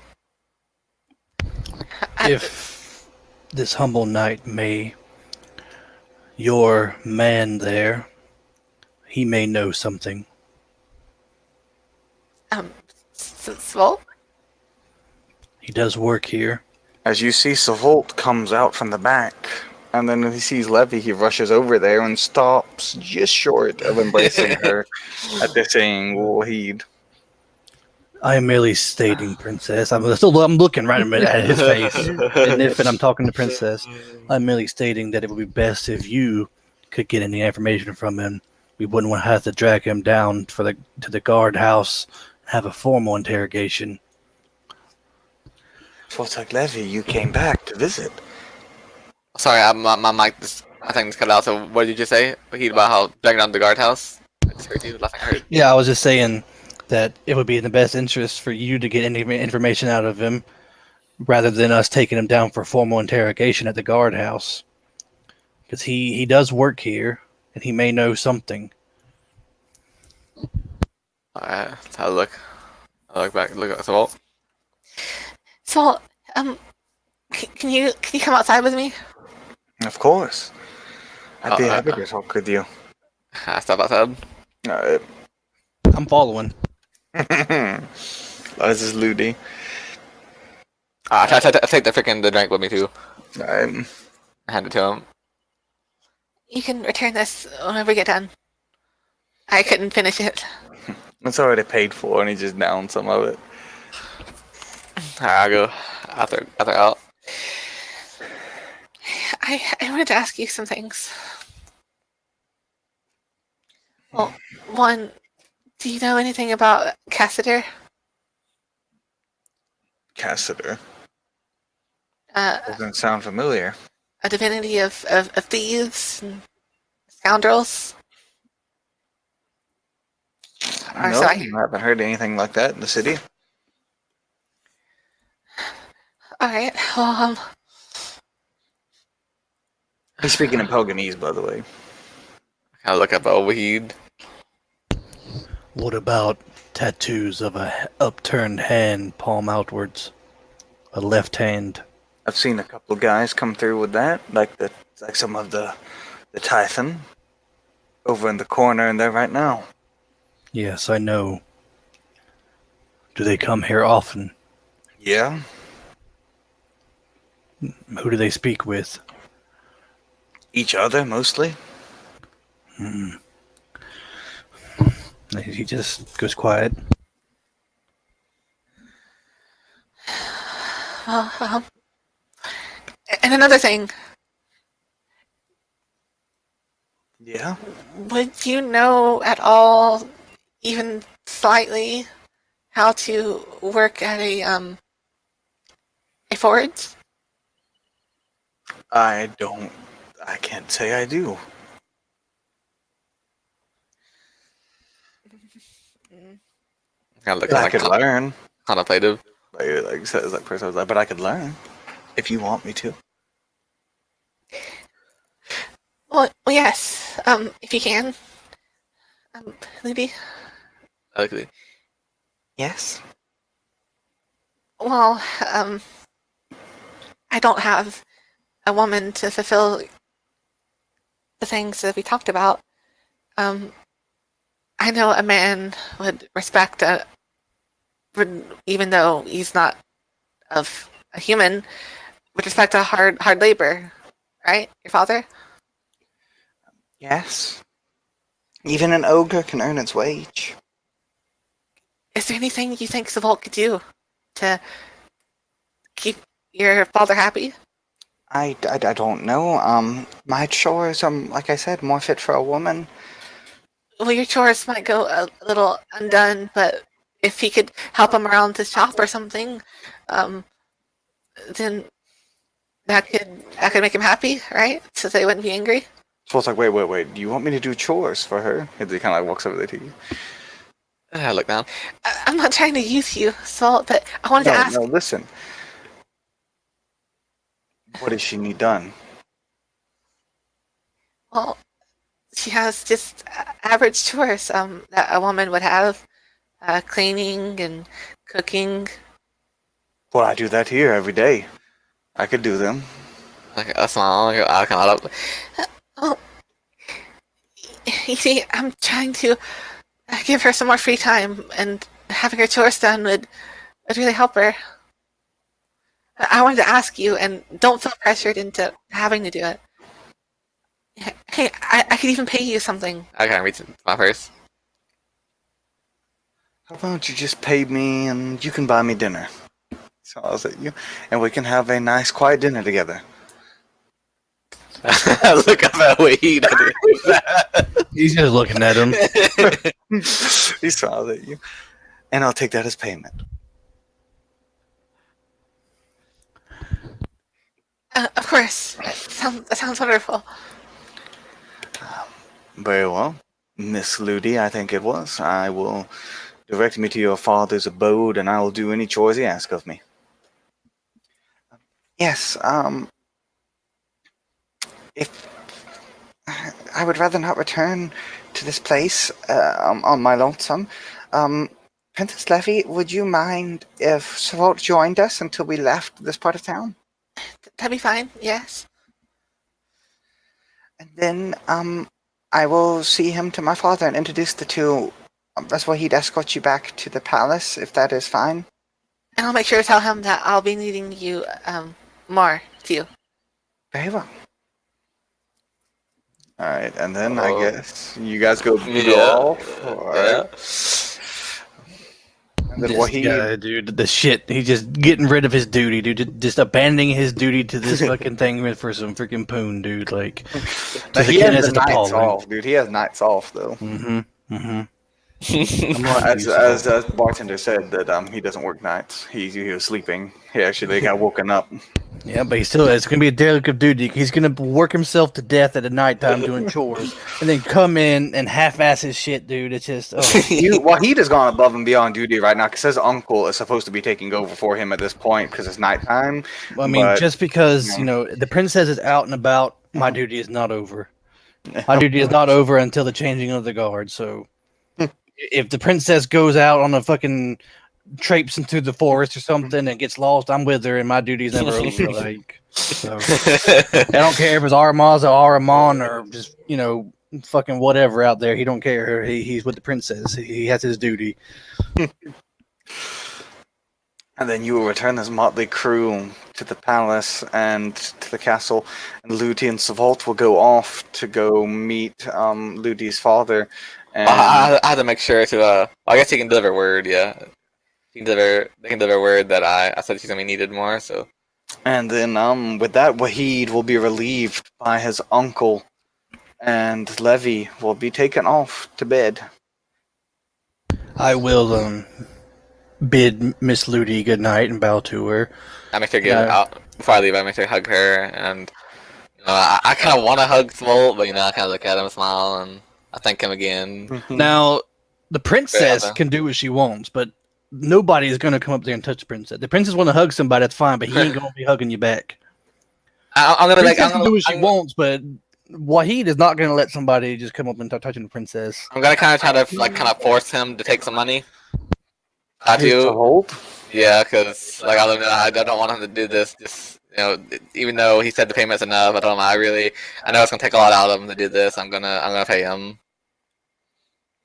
B: If this humble knight may, your man there, he may know something.
D: Swole?
B: He does work here.
A: As you see, Savolt comes out from the back, and then when he sees Levy, he rushes over there and stops just short of embracing her at this saying, Wahid.
B: I am merely stating, Princess. I'm looking right at his face. And if I'm talking to Princess, I'm merely stating that it would be best if you could get any information from him. We wouldn't want to have to drag him down to the guardhouse and have a formal interrogation.
A: Savolt, Levy, you came back to visit.
C: Sorry, my mic. I think it's cut out. So what did you say? He about how dragging down the guardhouse? I just heard you. Last thing I heard.
B: Yeah, I was just saying that it would be in the best interest for you to get any information out of him rather than us taking him down for formal interrogation at the guardhouse. Because he does work here, and he may know something.
C: Alright, let's have a look. I look back. Look at Savolt.
D: So, can you come outside with me?
A: Of course. I'd be happy to talk with you.
C: I step outside.
B: I'm following.
A: This is Ludi.
C: I take the drink with me too.
A: Um,
C: Hand it to him.
D: You can return this whenever we get done. I couldn't finish it.
A: it's already paid for, and he just downed some of it.
C: I'll go after out.
D: I wanted to ask you some things. Well, one, do you know anything about Cassider?
A: Cassider. Doesn't sound familiar.
D: A divinity of thieves and scoundrels? Or,
A: No,
D: sorry.
A: I haven't heard anything like that in the city.
D: Alright, well,
A: He's speaking in Poganese, by the way.
C: I look up Wahid.
B: What about tattoos of a upturned hand, palm outwards? A left hand.
A: I've seen a couple guys come through with that, like some of the Typhon over in the corner in there right now.
B: Yes, I know. Do they come here often?
A: Yeah,
B: Who do they speak with?
A: each other mostly.
B: He just goes quiet.
D: and another thing,
A: Yeah.
D: would you know at all, even slightly, how to work at a forge?
A: I can't say I do.
C: I look
A: But I
C: like
A: could learn.
C: contemplative.
A: Like says that person was like, but I could learn if you want me to.
D: Well, yes, if you can. Libby?
C: Ugly.
A: Yes.
D: Well, I don't have a woman to fulfill the things that we talked about. I know a man would respect even though he's not of a human, would respect a hard labor, right? Your father?
A: Yes. Even an ogre can earn its wage.
D: Is there anything you think Savolt could do to keep your father happy?
A: I don't know. My chores are, like I said, more fit for a woman.
D: Well, your chores might go a little undone, but if he could help him around the shop or something, then that could make him happy, right? So they wouldn't be angry.
A: So it's like, wait. Do you want me to do chores for her? And he kind of like walks over there to you.
C: I look down.
D: I'm not trying to use you, Salt, but I wanted to ask.
A: No, listen. What does she need done?
D: Well, she has just average chores that a woman would have, cleaning and cooking.
A: Well, I do that here every day. I could do them.
C: Like a smile. I kind of look.
D: Well, you see, I'm trying to give her some more free time, and having her chores done would really help her. I wanted to ask you, and don't feel pressured into having to do it. Hey, I could even pay you something.
C: I kind of reach into my purse.
A: How about you just pay me and you can buy me dinner? So I'll say you, and we can have a nice, quiet dinner together.
C: Look up at Wade.
B: He's just looking at him.
A: He smiles at you, and I'll take that as payment.
D: Of course. That sounds wonderful.
A: Very well, Miss Ludi, I think it was. I will direct me to your father's abode, and I will do any chores he asks of me. Yes, if I would rather not return to this place on my lonesome. Princess Levy, would you mind if Savolt joined us until we left this part of town?
D: That'd be fine, yes.
A: And then I will see him to my father and introduce the two. That's why he'd escort you back to the palace, if that is fine.
D: And I'll make sure to tell him that I'll be needing you more, too.
A: Very well. Alright, and then I
C: Oh.
A: guess you guys go
C: Yeah.
A: off. Alright. And then
B: This
A: Wahid,
B: guy, dude, the shit. He's just getting rid of his duty, dude. Just abandoning his duty to this fucking thing for some freaking poon, dude. Like, to
A: he
B: the
A: has
B: kid,
A: the
B: it's
A: nights
B: appalling.
A: off, dude. He has nights off, though.
B: Mm-hmm. Mm-hmm.
A: As the bartender said that he doesn't work nights. He was sleeping. He actually got woken up.
B: Yeah, but it's gonna be a derelict of duty. He's gonna work himself to death at the nighttime doing chores, and then come in and half-ass his shit, dude. It's just,
A: Wahid has gone above and beyond duty right now because his uncle is supposed to be taking over for him at this point because it's nighttime.
B: I mean,
A: but,
B: just because the princess is out and about, my duty is not over. My duty is not over until the changing of the guard. So, if the princess goes out on a fucking traipsing through the forest or something and gets lost, I'm with her, and my duty's never over. Like, so I don't care if it's Armaz or Aramon or just fucking whatever out there. He don't care. He's with the princess. He has his duty.
A: And then you will return this motley crew to the palace and to the castle, and Ludi and Savolt will go off to go meet Ludi's father. And
C: I have to make sure to. I guess he can deliver word. Yeah, they can deliver word that I said she's gonna be needed more. So.
A: And then with that, Wahid will be relieved by his uncle, and Levy will be taken off to bed.
B: I will bid Miss Ludi good night and bow to her.
C: I make sure to get out before I leave. I make sure to hug her, and I kind of want to hug Smolt, but I kind of look at him, smile, and I thank him again.
B: Now, the princess can do what she wants, but nobody is going to come up there and touch the princess. The princess want to hug somebody, that's fine, but he ain't going to be hugging you back.
C: I'm gonna
B: Princess can do what she wants, but Wahid is not going to let somebody just come up and start touching the princess.
C: I'm gonna kind of try to force him to take some money. I
A: To
C: do.
A: hold?
C: Yeah, because I don't want him to do this. Just even though he said the payment's enough, I don't know. I know it's gonna take a lot out of him to do this. I'm gonna pay him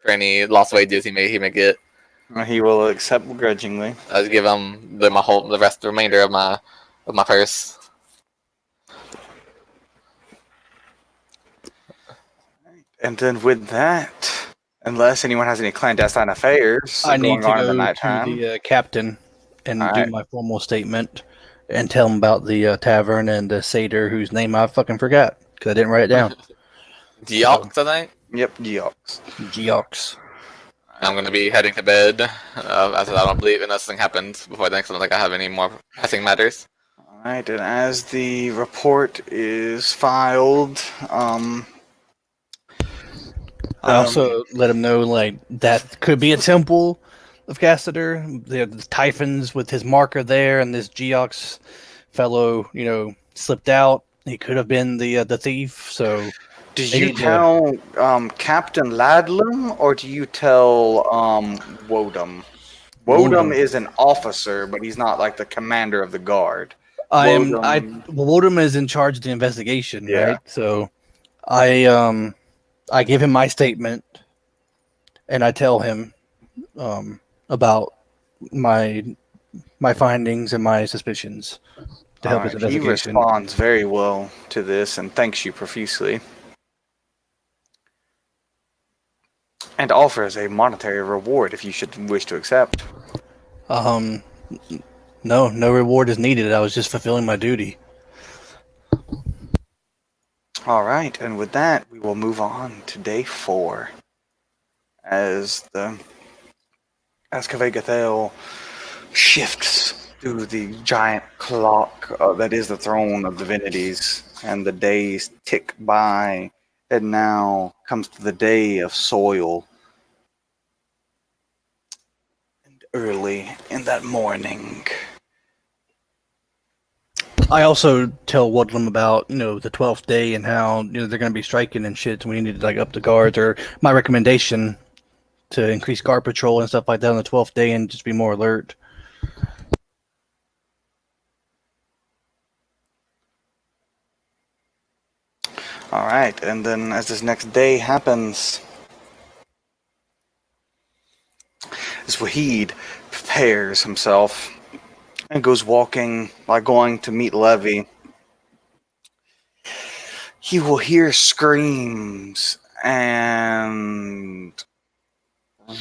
C: for any lost wages he may get.
A: He will accept begrudgingly.
C: I'll give him the remainder of my purse.
A: And then with that, unless anyone has any clandestine affairs
B: I need
A: going
B: to
A: on in the
B: go
A: nighttime,
B: to the captain and do
A: Alright.
B: my formal statement and tell him about the tavern and the satyr whose name I fucking forgot because I didn't write it down.
C: Geox, I think.
A: Yep, Geox.
B: Geox.
C: I'm gonna be heading to bed. As I don't believe unless something happens before then, 'cause I don't think I have any more pressing matters.
A: Alright, and as the report is filed,
B: I also let him know that could be a temple of Cassador. The Typhons with his marker there, and this Geox fellow, slipped out. He could have been the thief. So
A: did
B: they
A: you
B: need to-
A: tell Captain Ladlum or do you tell Wodum? Wodum is an officer, but he's not like the commander of the guard.
B: Wodum is in charge of the investigation,
A: Yeah.
B: right? So I give him my statement, and I tell him about my my findings and my suspicions to help his
A: Alright, he
B: investigation.
A: responds very well to this and thanks you profusely. And offers a monetary reward if you should wish to accept.
B: No, no reward is needed. I was just fulfilling my duty.
A: Alright, and with that, we will move on to day 4. As Kavagathel shifts through the giant clock that is the throne of divinities, and the days tick by, and now comes to the day of soil. And early in that morning,
B: I also tell Woodlam about, the 12th day and how, they're going to be striking and shit. So we need to, up the guards, or my recommendation to increase guard patrol and stuff like that on the 12th day and just be more alert.
A: Alright, and then as this next day happens, as Wahid prepares himself and goes walking, going to meet Levy, he will hear screams and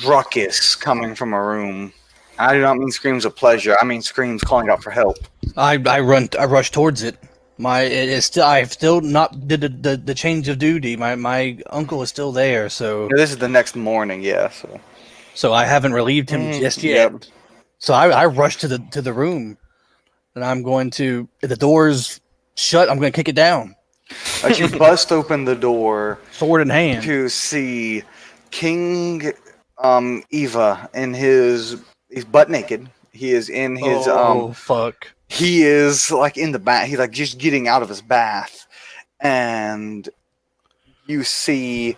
A: ruckus coming from a room. I do not mean screams of pleasure, I mean screams calling out for help.
B: I rush towards it. I've still not did the change of duty. My uncle is still there, so
A: This is the next morning, yeah.
B: so I haven't relieved him just yet.
A: Yep.
B: So I rush to the room, and I'm going to, if the door's shut, I'm going to kick it down,
A: As you bust open the door
B: sword in hand.
A: to see King Eva in he's butt naked. He is in his
B: fuck.
A: he is in the bath. He's just getting out of his bath, and you see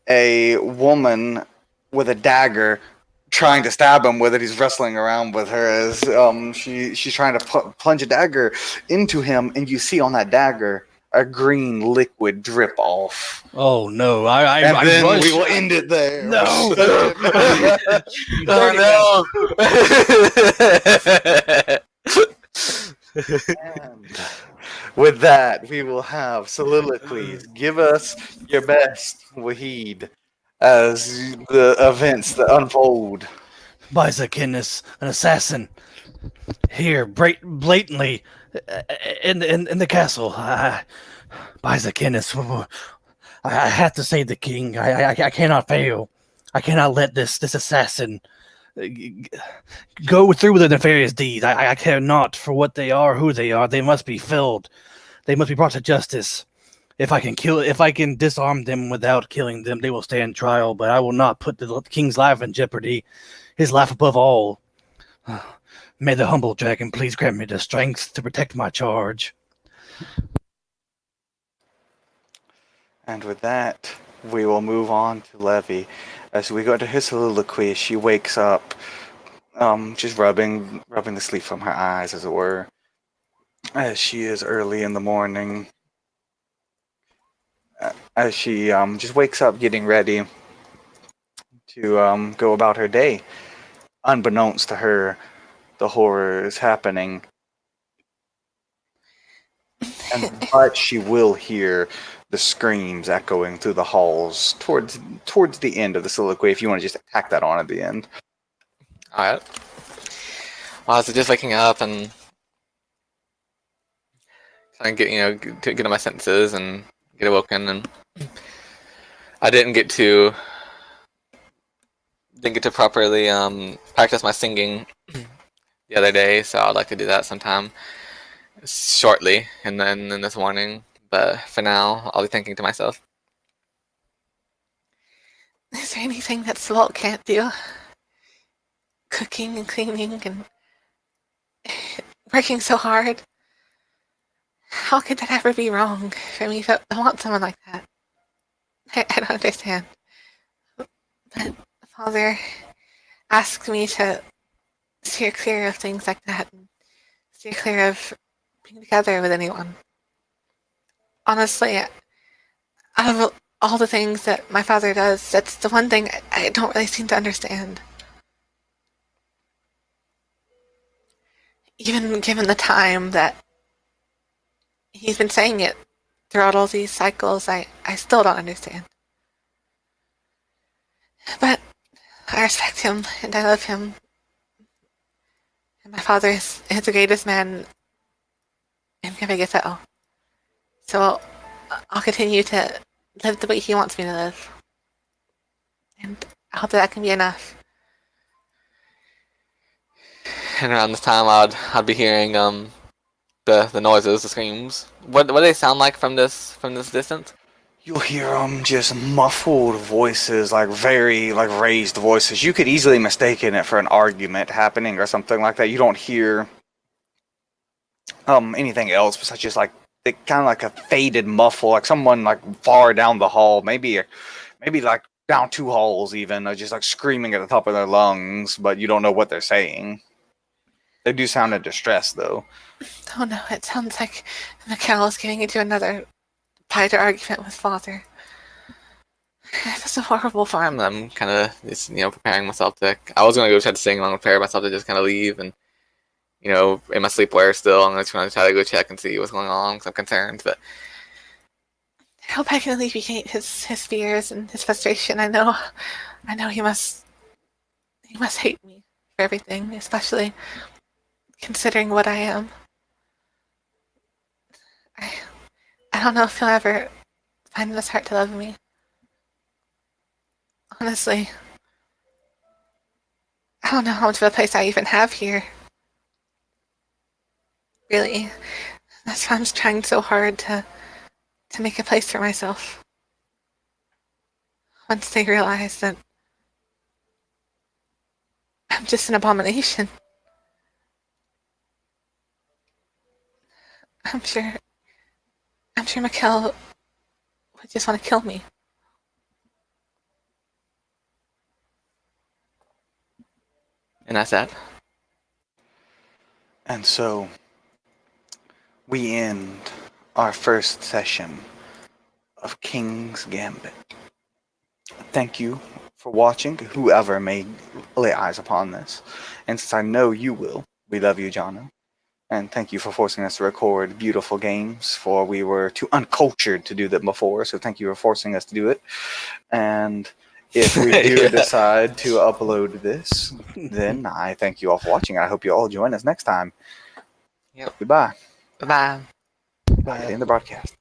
A: a woman with a dagger trying to stab him with it. He's wrestling around with her as she's trying to plunge a dagger into him, and you see on that dagger a green liquid drip off.
B: Oh no!
A: And then
B: rush.
A: we will end it there.
B: No.
C: Oh
A: And with that, we will have soliloquies. Give us your best, Wahid, as the events that unfold.
B: Bizakinus, an assassin, here blatantly in the castle. Bizakinus, I have to save the king. I cannot fail. I cannot let this assassin go through with the nefarious deeds. I care not for what they are, who they are. They must be filled. They must be brought to justice. If I can disarm them without killing them, they will stand trial. But I will not put the king's life in jeopardy. His life above all. May the humble dragon please grant me the strength to protect my charge.
A: And with that, we will move on to Levy. As we go to his soliloquy, she wakes up, just rubbing the sleep from her eyes, as it were, as she is early in the morning. As she just wakes up getting ready to go about her day. Unbeknownst to her, the horror is happening. But she will hear the screams echoing through the halls towards the end of the soliloquy, if you want to just tack that on at the end.
C: Alright. Well, I was just waking up and trying to get to my senses and get awoken, and I didn't get to properly practice my singing the other day, so I'd like to do that sometime shortly, and then in this morning. But for now, I'll be thinking to myself,
D: Is there anything that Salt can't do? Cooking and cleaning and working so hard. How could that ever be wrong for me to want someone like that? I don't understand. But Father asked me to steer clear of things like that and steer clear of being together with anyone. Honestly, out of all the things that my father does, that's the one thing I don't really seem to understand. even given the time that he's been saying it throughout all these cycles, I still don't understand. But I respect him and I love him. And my father is the greatest man in Gambit. So I'll continue to live the way he wants me to live. And I hope that can be enough.
C: And around this time, I'd be hearing the noises, the screams. What do they sound like from this distance?
A: You'll hear just muffled voices, like very like raised voices. You could easily mistake it for an argument happening or something like that. You don't hear anything else besides just like kind of like a faded muffle, like someone like far down the hall, maybe like down 2 halls even, just like screaming at the top of their lungs, but you don't know what they're saying. They do sound in distress though.
D: Oh no, it sounds like Mikhail is getting into another fighter argument with father. That's so horrible for him.
C: I'm kind of just preparing myself to. I was gonna go try to sing along, prepare myself to just kind of leave, and in my sleepwear still. I'm just gonna try to go check and see what's going on because I'm concerned. But
D: I hope I can alleviate his fears and his frustration. I know he must hate me for everything, especially considering what I am. I don't know if he'll ever find in his heart to love me. Honestly, I don't know how much of a place I even have here. Really, that's why I'm just trying so hard to make a place for myself. Once they realize that I'm just an abomination, I'm sure Mikhail would just want to kill me.
C: and that's that.
A: And so we end our first session of King's Gambit. Thank you for watching, whoever may lay eyes upon this. And since I know you will, we love you, Jono. And thank you for forcing us to record beautiful games, for we were too uncultured to do them before, so thank you for forcing us to do it. And if we do decide to upload this, then I thank you all for watching. I hope you all join us next time.
C: Yep.
A: Goodbye.
C: Bye.
A: Bye. In the broadcast.